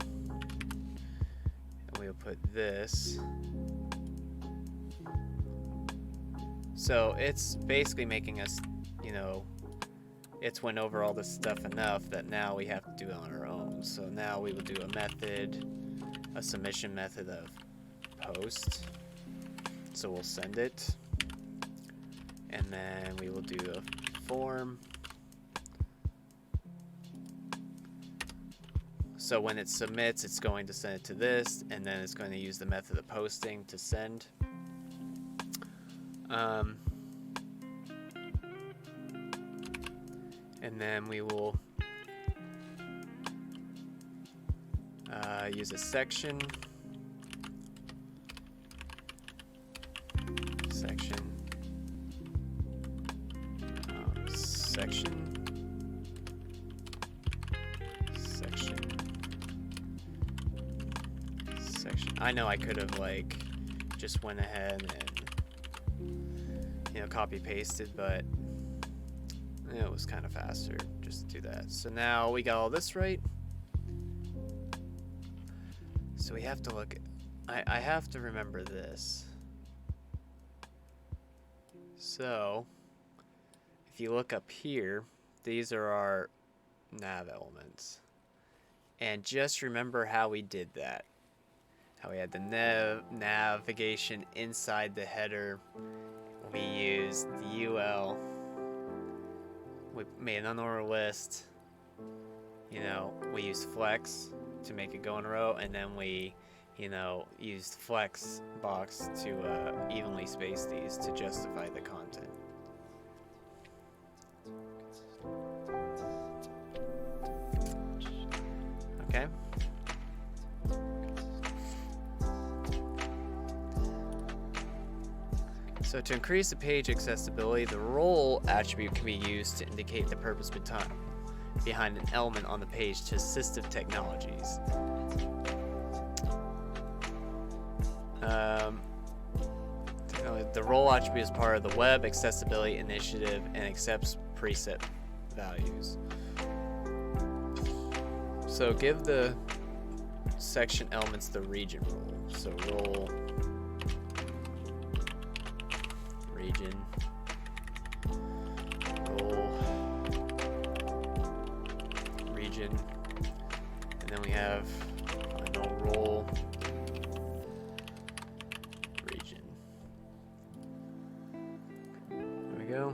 and we'll put this. So it's basically making us, it's went over all this stuff enough that now we have to do it on our own. So now we will do a method, a submission method of post. So we'll send it, and then we will do a form. So when it submits, it's going to send it to this, and then it's going to use the method of posting to send. And then we will use a section. Section. I know I could have just went ahead and copy pasted, but it was kind of faster just to do that. So now we got all this right. So we have to look at, I have to remember this. So if you look up here, these are our nav elements. And just remember how we did that. How we had the navigation inside the header. We used the UL. We made an unordered list. We used flex to make it go in a row, and then we, used flex box to evenly space these to justify the content. Okay. So to increase the page accessibility, the role attribute can be used to indicate the purpose behind an element on the page to assistive technologies. The role attribute is part of the web accessibility initiative and accepts preset values. So give the section elements the region role. So role region role region, and then we have role region. There we go.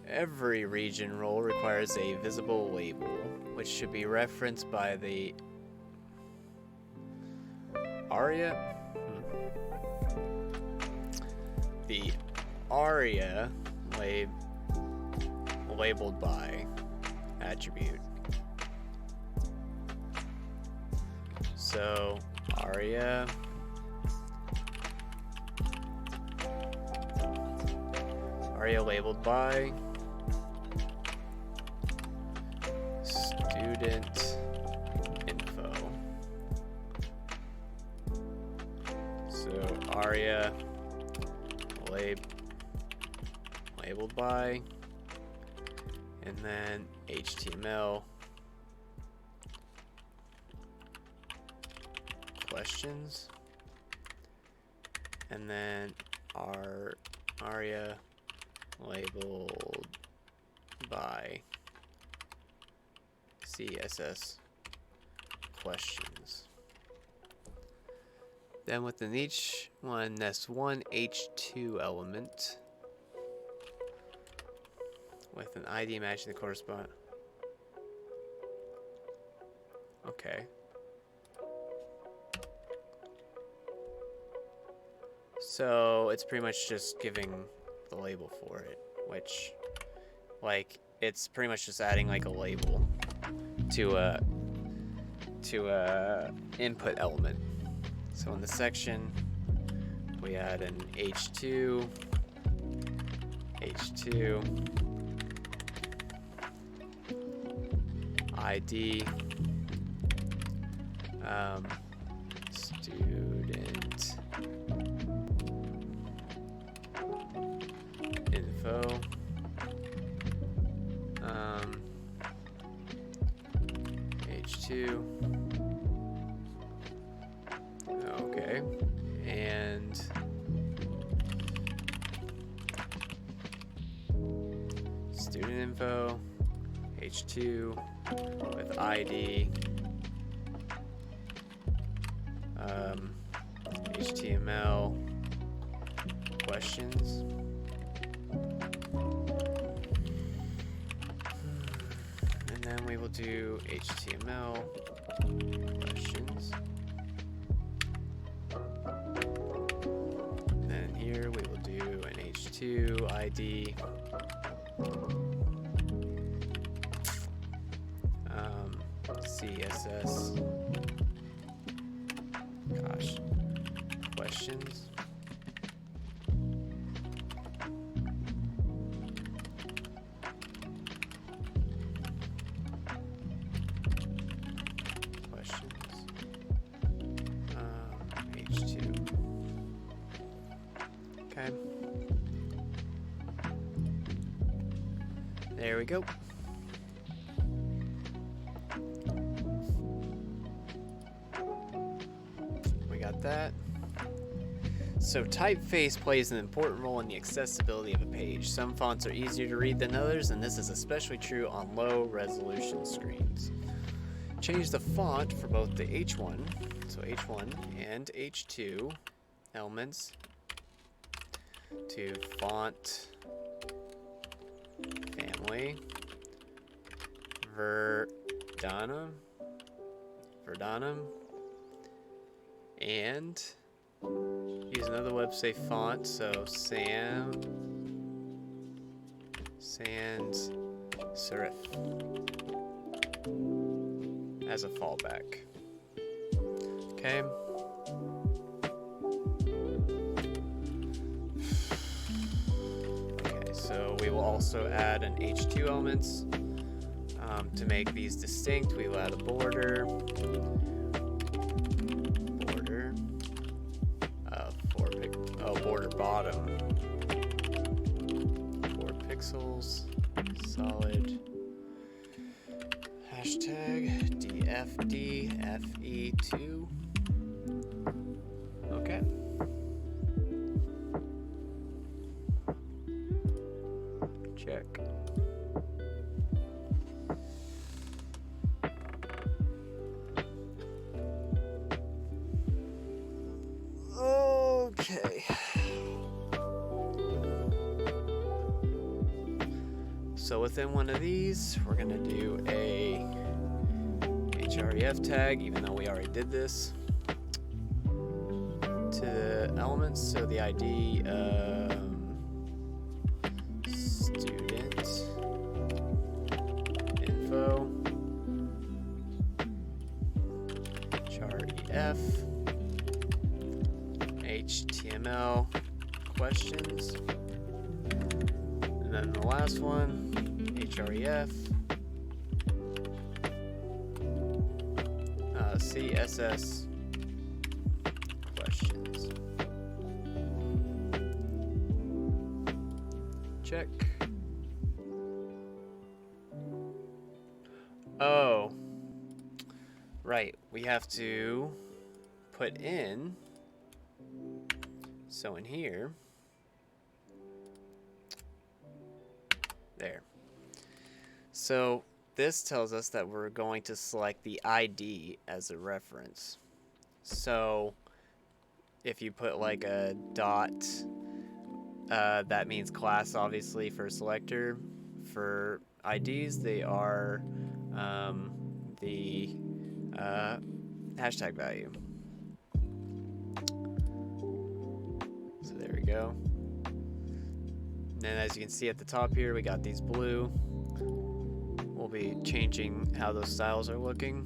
Every region role requires a visible label, which should be referenced by the ARIA. The ARIA labeled by attribute. So ARIA labeled by student info. So ARIA labeled by, and then HTML questions, and then ARIA labeled by CSS questions. Then within each one, nests one H2 element with an ID matching the corresponding. Okay. So it's pretty much just giving the label for it, which, like, it's pretty much just adding like a label to a input element. So in the section, we add an H2, ID, student info, H2. Okay, and student info, H2 with ID, HTML questions, and then we will do HTML questions. Then here we will do an H2 ID, CSS, questions, H2. Okay. There we go. We got that. So typeface plays an important role in the accessibility of a page. Some fonts are easier to read than others, and this is especially true on low resolution screens. Change the font for both the H1, so H1 and H2 elements to font family Verdana, and use another website font, so sans serif. as a fallback. Okay. Okay, so we will also add an H2 elements. To make these distinct, we will add a border. Border bottom. 4 pixels. Solid. Hashtag DFDFE2. Okay. Check. Okay. So within one of these, we're going to do a href tag, even though we already did this, to the elements. So the ID student info href HTML questions, and then the last one, href CSS questions. Check. Oh, right, we have to put in, so in here, there. So this tells us that we're going to select the ID as a reference. So if you put like a dot, that means class, obviously, for selector. For IDs, they are the hashtag value. So there we go. And as you can see at the top here, we got these blue. We'll be changing how those styles are looking.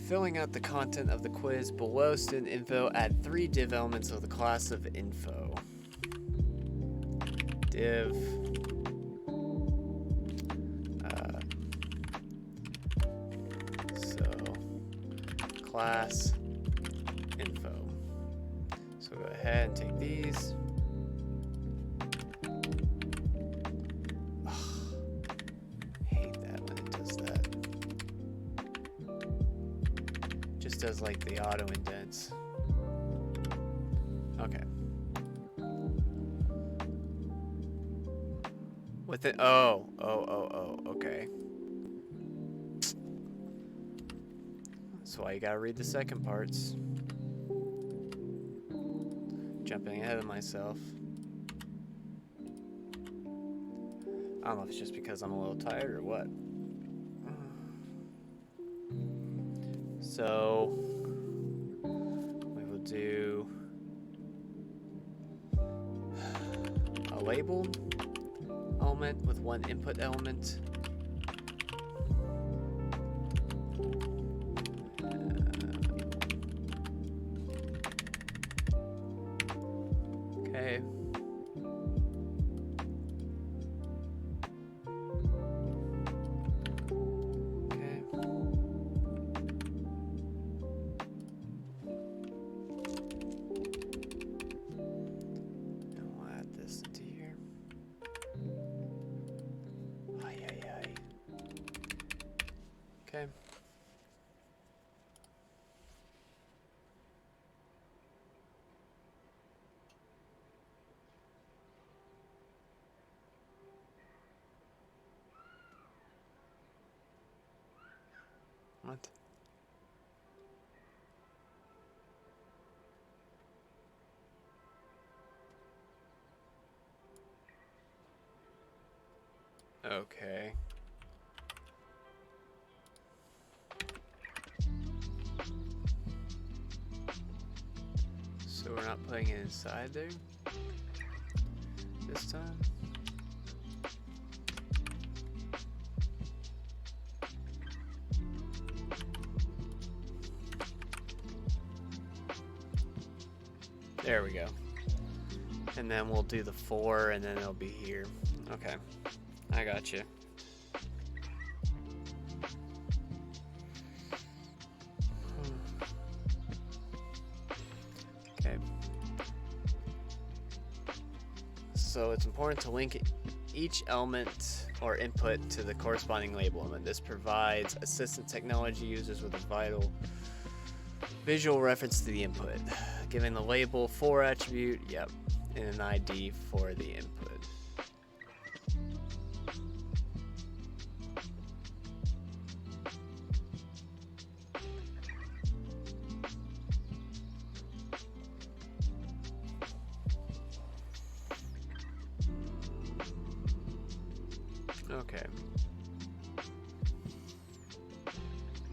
Filling out the content of the quiz below student info, add 3 div elements of the class of info. Div so class info. So go ahead and take these. Does like the auto indents. Okay. With it, oh, okay. That's why you gotta read the second parts. Jumping ahead of myself. I don't know if it's just because I'm a little tired or what. So we will do a label element with 1 input element. Okay. Okay. What? Okay. So we're not putting it inside there this time? There we go. And then we'll do the 4, and then it'll be here. Okay, I got you. Okay. So it's important to link each element or input to the corresponding label element. This provides assistant technology users with a vital visual reference to the input, giving the label 4 attribute, yep, and an ID for the input. Okay.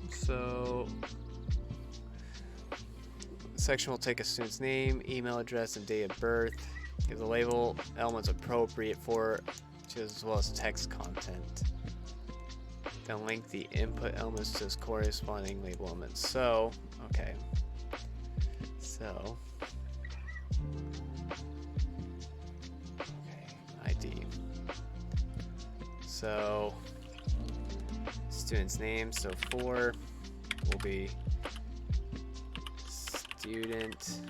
So section will take a student's name, email address, and date of birth. Give the label elements appropriate for as well as text content. Then link the input elements to its corresponding label elements. So, okay. So, okay, ID. So, student's name. So 4 will be student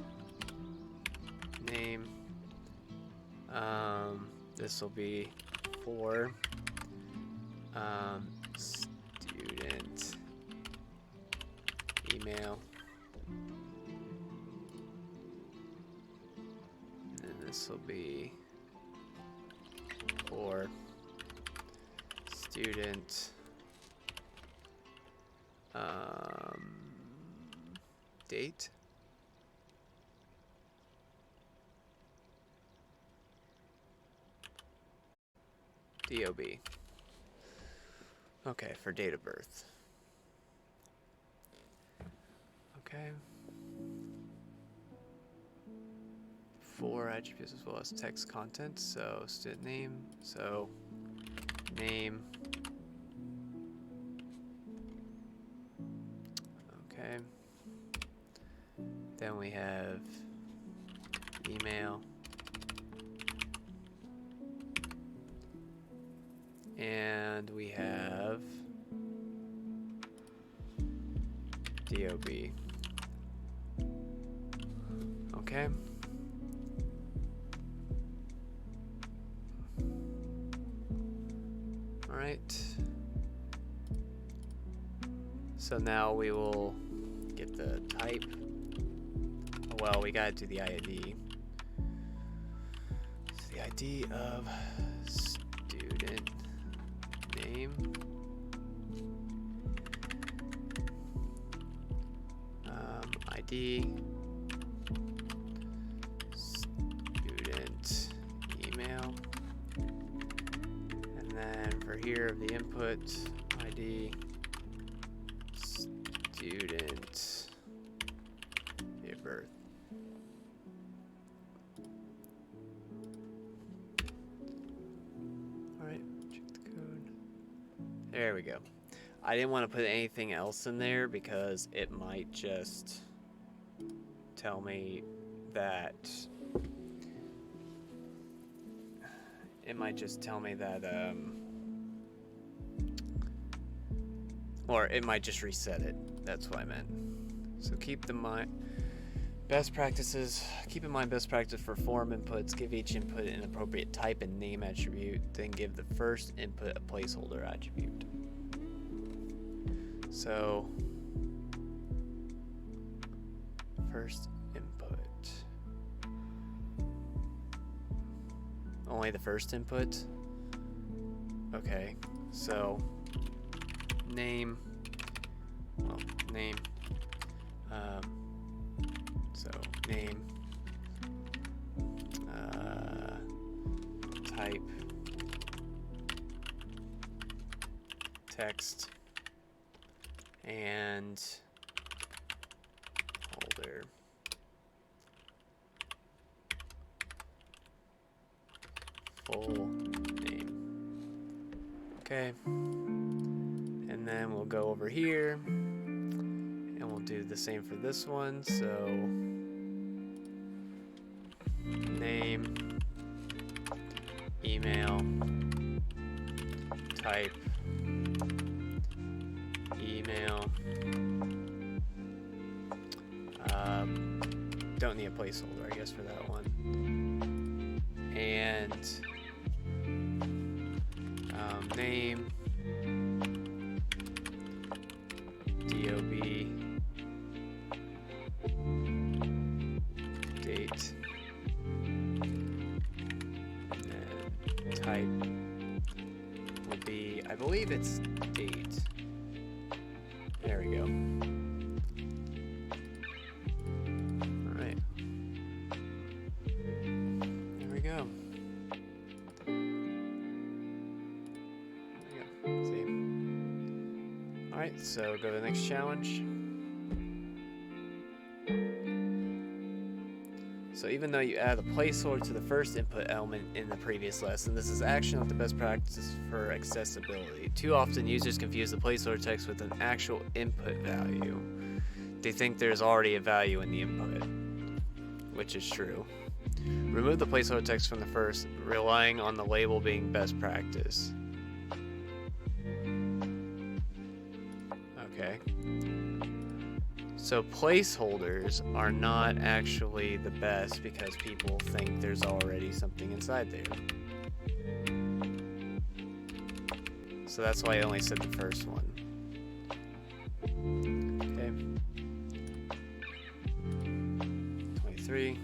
name. This will be 4 student email, and then this will be 4 student date. DOB. Okay, for date of birth. Okay. 4 attributes as well as text content. So student name. So name. Okay. Then we have email. And we have DOB. Okay. All right. So now we will get the type. Well, we gotta do the ID. So the ID of student name, ID, student email, and then for here the input ID, student date of birth. There we go. I didn't want to put anything else in there because it might just tell me that or it might just reset it. That's what I meant. So keep in mind best practices for form inputs. Give each input an appropriate type and name attribute, then give the first input a placeholder attribute. So first input, only the first input. Okay, so name, well, name, so name, type, text, and folder. Full name. Okay. And then we'll go over here and we'll do the same for this one. So name, email, type, email. Don't need a placeholder, I guess, for that one. And name, DOB, date, and then type would be, I believe it's date. There we go. Alright. There we go. See? Alright, so go to the next challenge. So even though you add a placeholder to the first input element in the previous lesson, this is actually not the best practice for accessibility. Too often users confuse the placeholder text with an actual input value. They think there's already a value in the input, which is true. Remove the placeholder text from the first, relying on the label being best practice. Okay. So placeholders are not actually the best because people think there's already something inside there. So that's why I only said the first one. Okay. 23.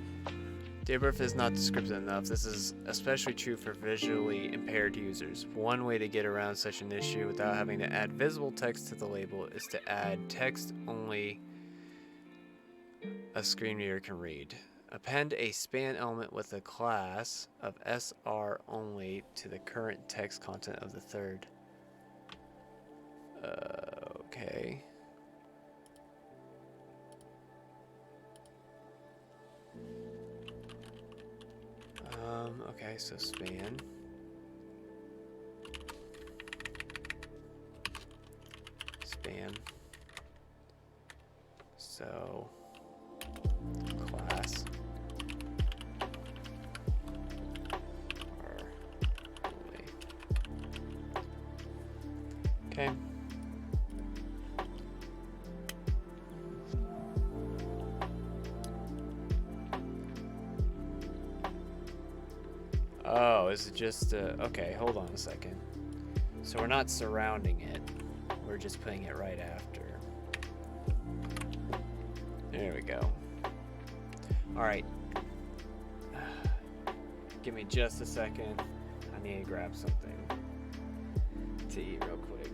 Date of birth is not descriptive enough. This is especially true for visually impaired users. One way to get around such an issue without having to add visible text to the label is to add text only a screen reader can read. Append a span element with a class of SR only to the current text content of the third. Okay. Okay, so span. Span. So class only. Okay. Oh, is it just okay, hold on a second. So we're not surrounding it. We're just putting it right after. There we go. Alright. Give me just a second. I need to grab something to eat real quick.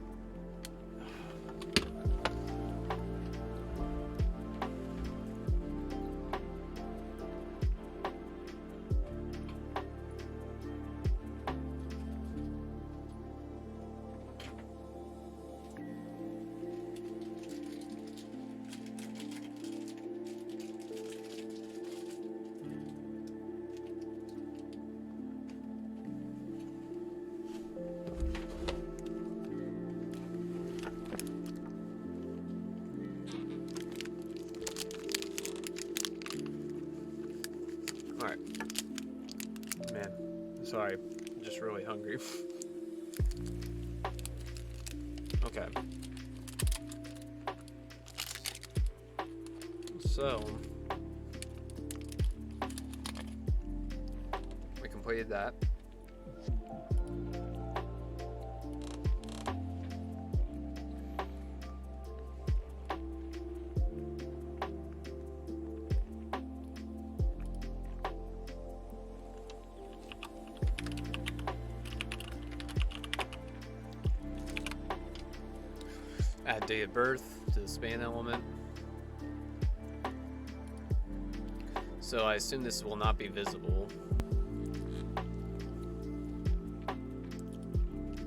Alright. Man, sorry. I'm just really hungry. Okay. So, we completed that. Add date of birth to the span element. So I assume this will not be visible.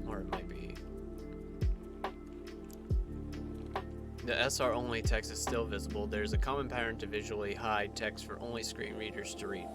Or it might be. The SR only text is still visible. There's a common pattern to visually hide text for only screen readers to read.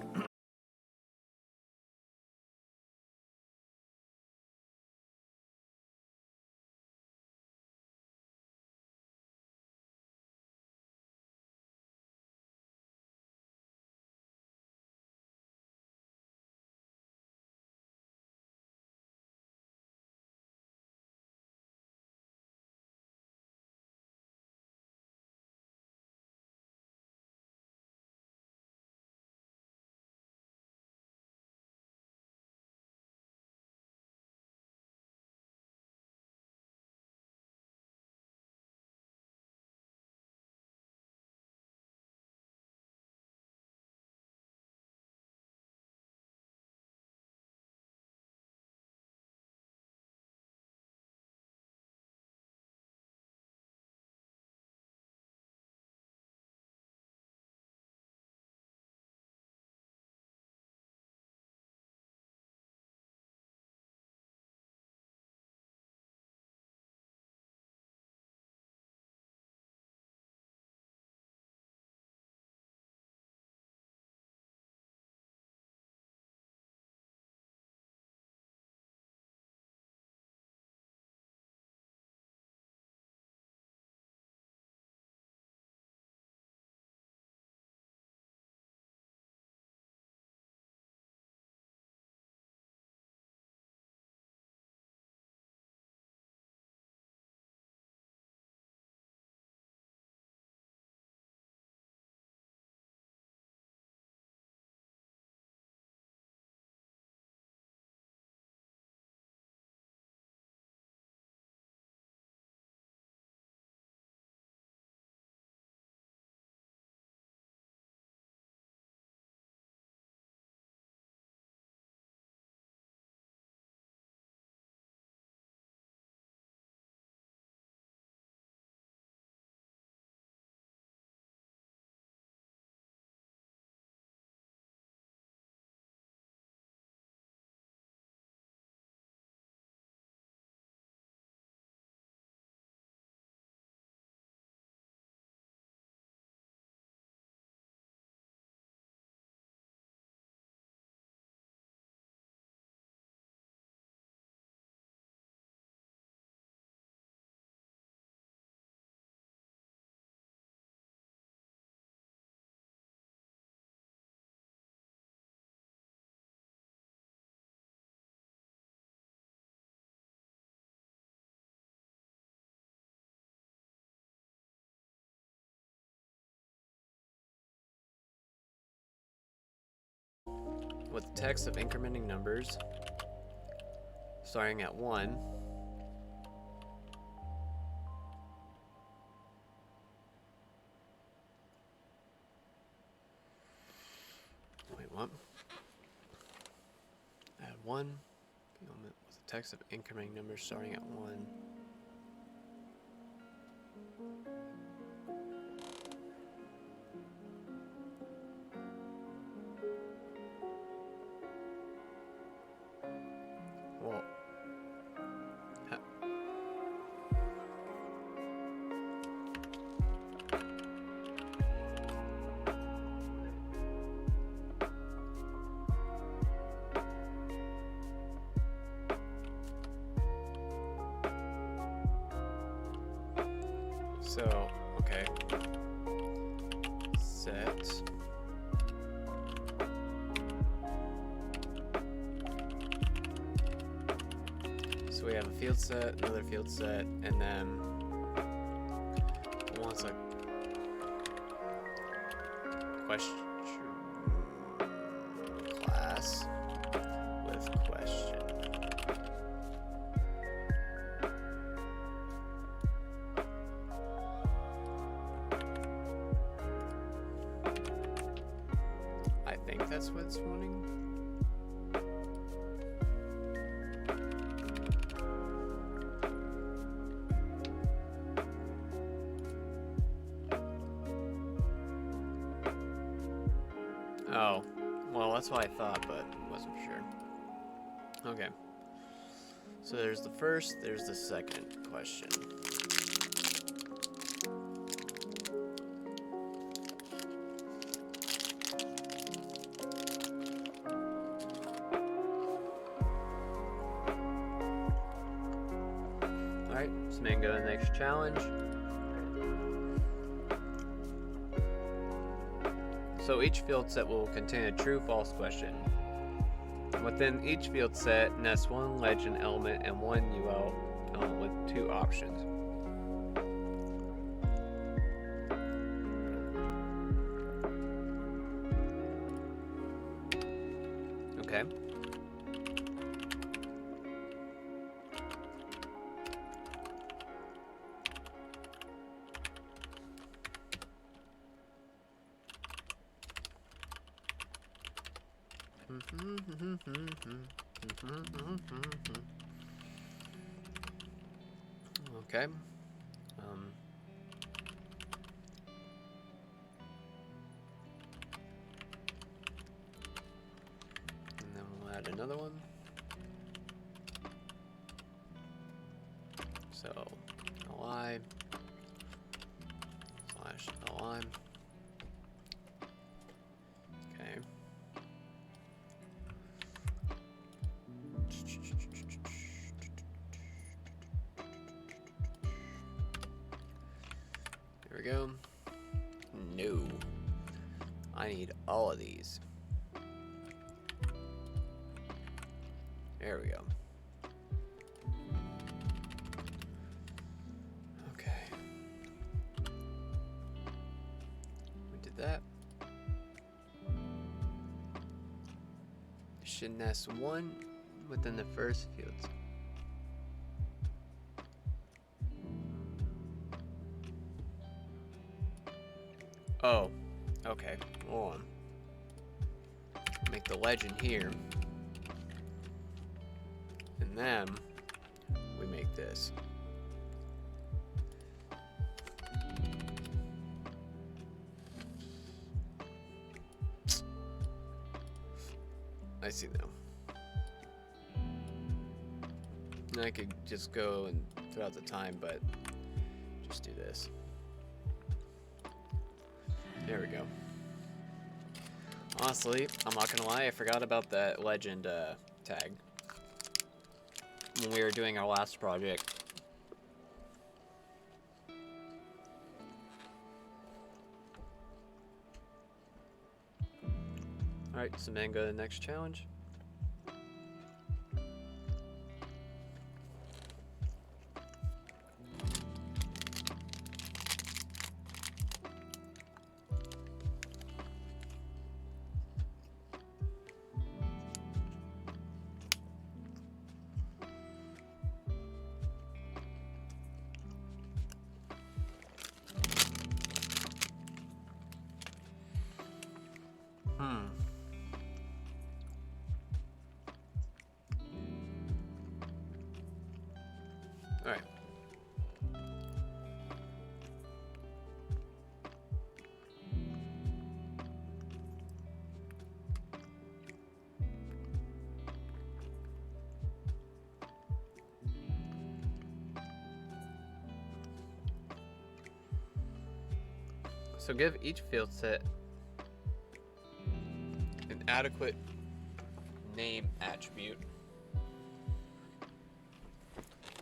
with text of incrementing numbers starting at 1. Wait, what? Add 1 with a text of incrementing numbers starting at 1. Well, so, okay. Set. So we have a field set, another field set, and then it wants a question class with question. I think that's what it's wanting. Oh, well, that's what I thought, but wasn't sure. Okay. So there's the first, there's the second question. Alright, so then go to the next challenge. So each field set will contain a true-false question. Within each field set, nest one legend element and one UL element with 2 options. Okay. Okay. And then we'll add another one. So li / li. Okay. There we go. No. I need all of these. There we go. Okay. We did that. Should nest one within the first fields. Oh, okay. Hold on. Make the legend here. And then we make this. I see now. And I could just go and throughout the time, but just do this. There we go. Honestly, I'm not gonna lie, I forgot about that legend tag when we were doing our last project. Alright, so then go to the next challenge. All right. So give each field set an adequate name attribute.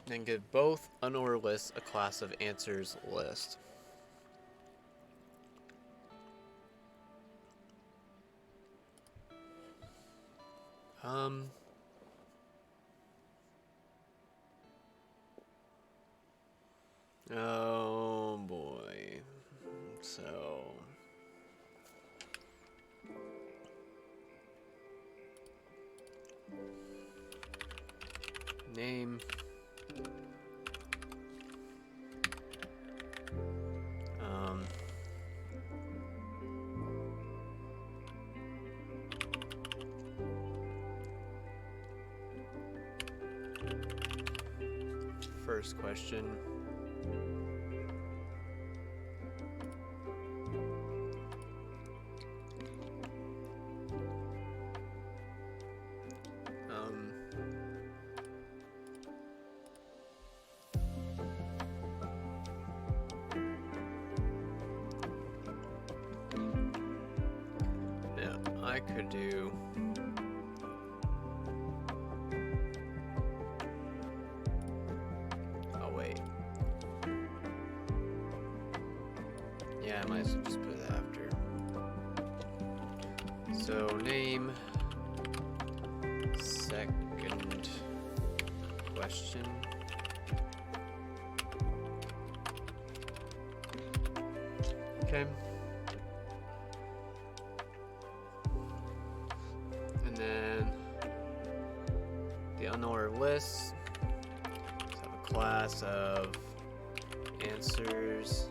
Then give both unordered lists a class of answers list. Oh boy. So name, first question. Yeah, I could do yeah, I might as well just put it after. So name, second question. Okay. And then the unordered list. Let's have a class of answers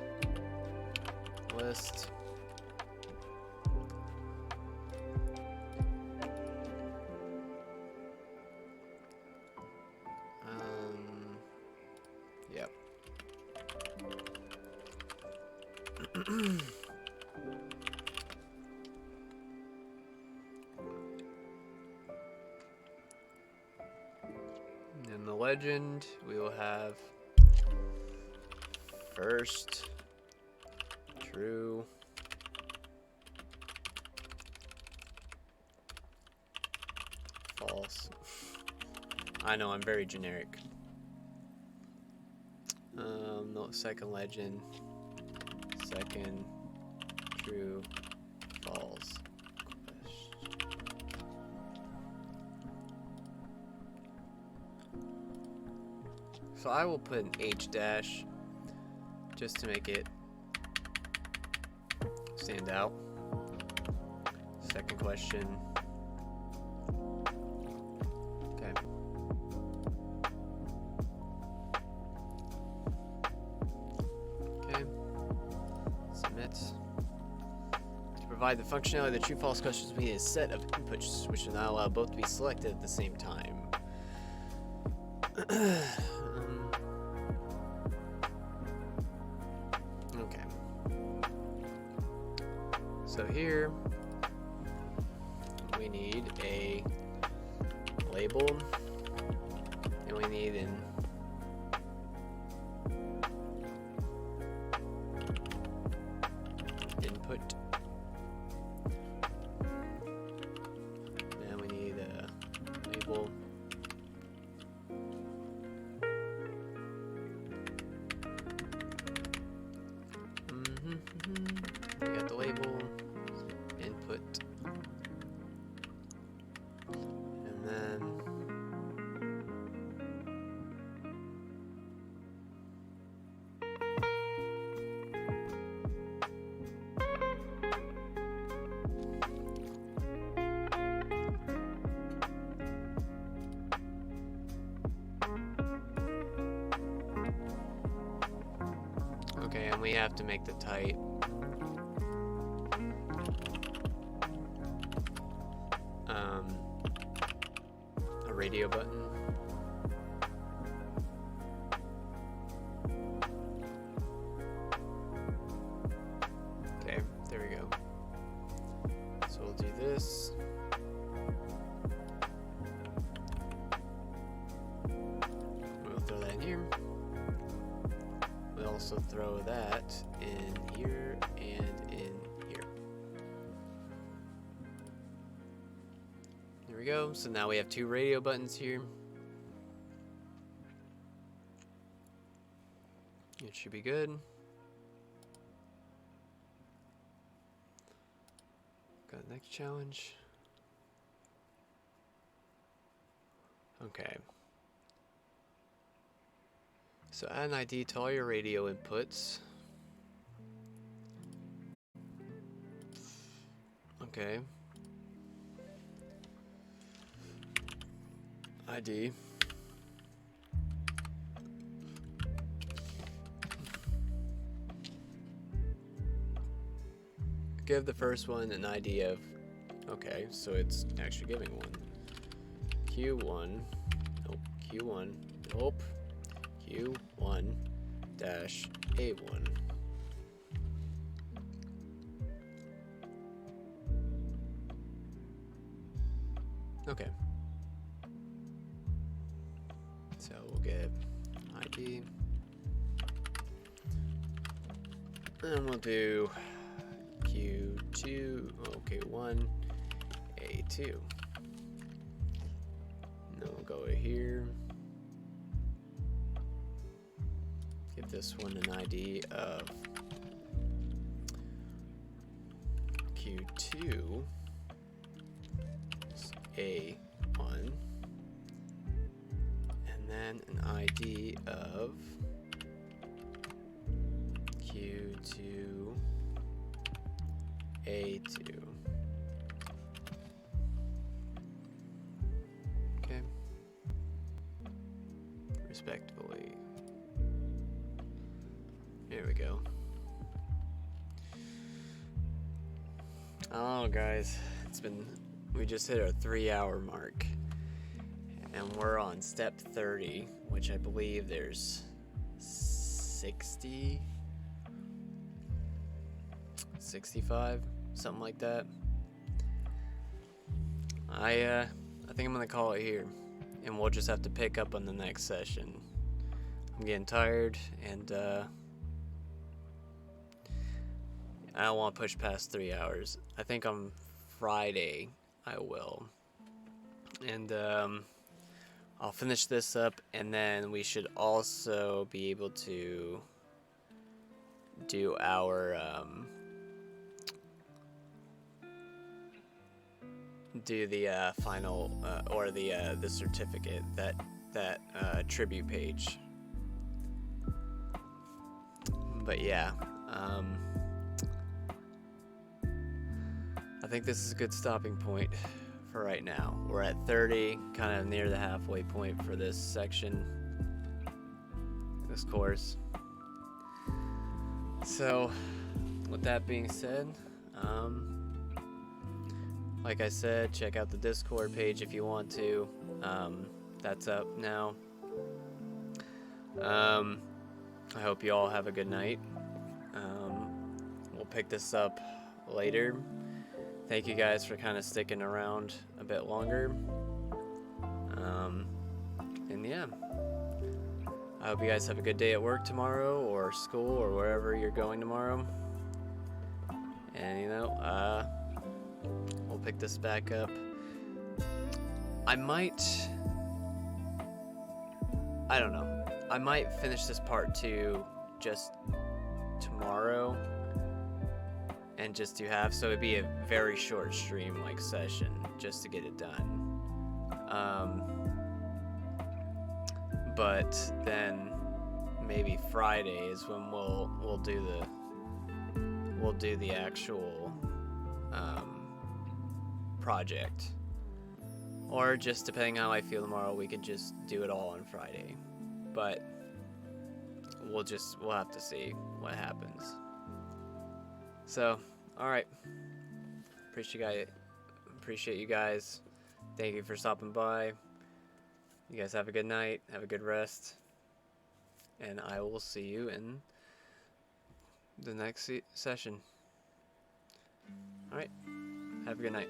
list. Yep. In the legend, we will have first, true, false. I know, I'm very generic. No, second legend, second, true, false. So I will put an H dash just to make it stand out. Second question. Okay. Okay. Submit. To provide the functionality, the true-false questions will be a set of inputs which will not allow both to be selected at the same time. Okay. So here we need a label, and we need an input, and we need a label. We got the label, input, and then okay, and we have to make the type radio button. Okay, there we go. So we'll do this. We'll throw that in here. We'll also throw that in here and in here. There we go. So now we have 2 radio buttons here. It should be good. Got the next challenge. Okay. So add an ID to all your radio inputs. Okay. ID. Give the first one an ID of, okay, so it's actually giving one. Q1, nope, Q1, nope, Q1 dash A1. Okay. So we'll get ID. And we'll do Q2, okay, 1, A2. And then we'll go to here. Give this one an ID of Q2 A1. And then an ID of Q2 A2. Okay. Respectively. Here we go. Oh, guys, we just hit our 3-hour mark. And we're on step 30, which I believe there's 60, 65, something like that. I think I'm gonna call it here, and we'll just have to pick up on the next session. I'm getting tired, and I don't want to push past 3 hours. I think on Friday I will, and I'll finish this up, and then we should also be able to do our the final or the certificate, that tribute page. But yeah, I think this is a good stopping point for right now. We're at 30, kind of near the halfway point for this section, this course. So with that being said, like I said, check out the Discord page if you want to. That's up now. I hope you all have a good night. We'll pick this up later. Thank you guys for kind of sticking around a bit longer. And yeah, I hope you guys have a good day at work tomorrow, or school, or wherever you're going tomorrow. And you know, we'll pick this back up. I don't know. I might finish this part 2 just tomorrow and just do half, so it'd be a very short stream like session just to get it done. But then maybe Friday is when we'll do the actual project, or just depending on how I feel tomorrow, we could just do it all on Friday. But we'll have to see what happens. So, all right. Appreciate you guys. Thank you for stopping by. You guys have a good night, have a good rest, and I will see you in the next session. Alright, have a good night.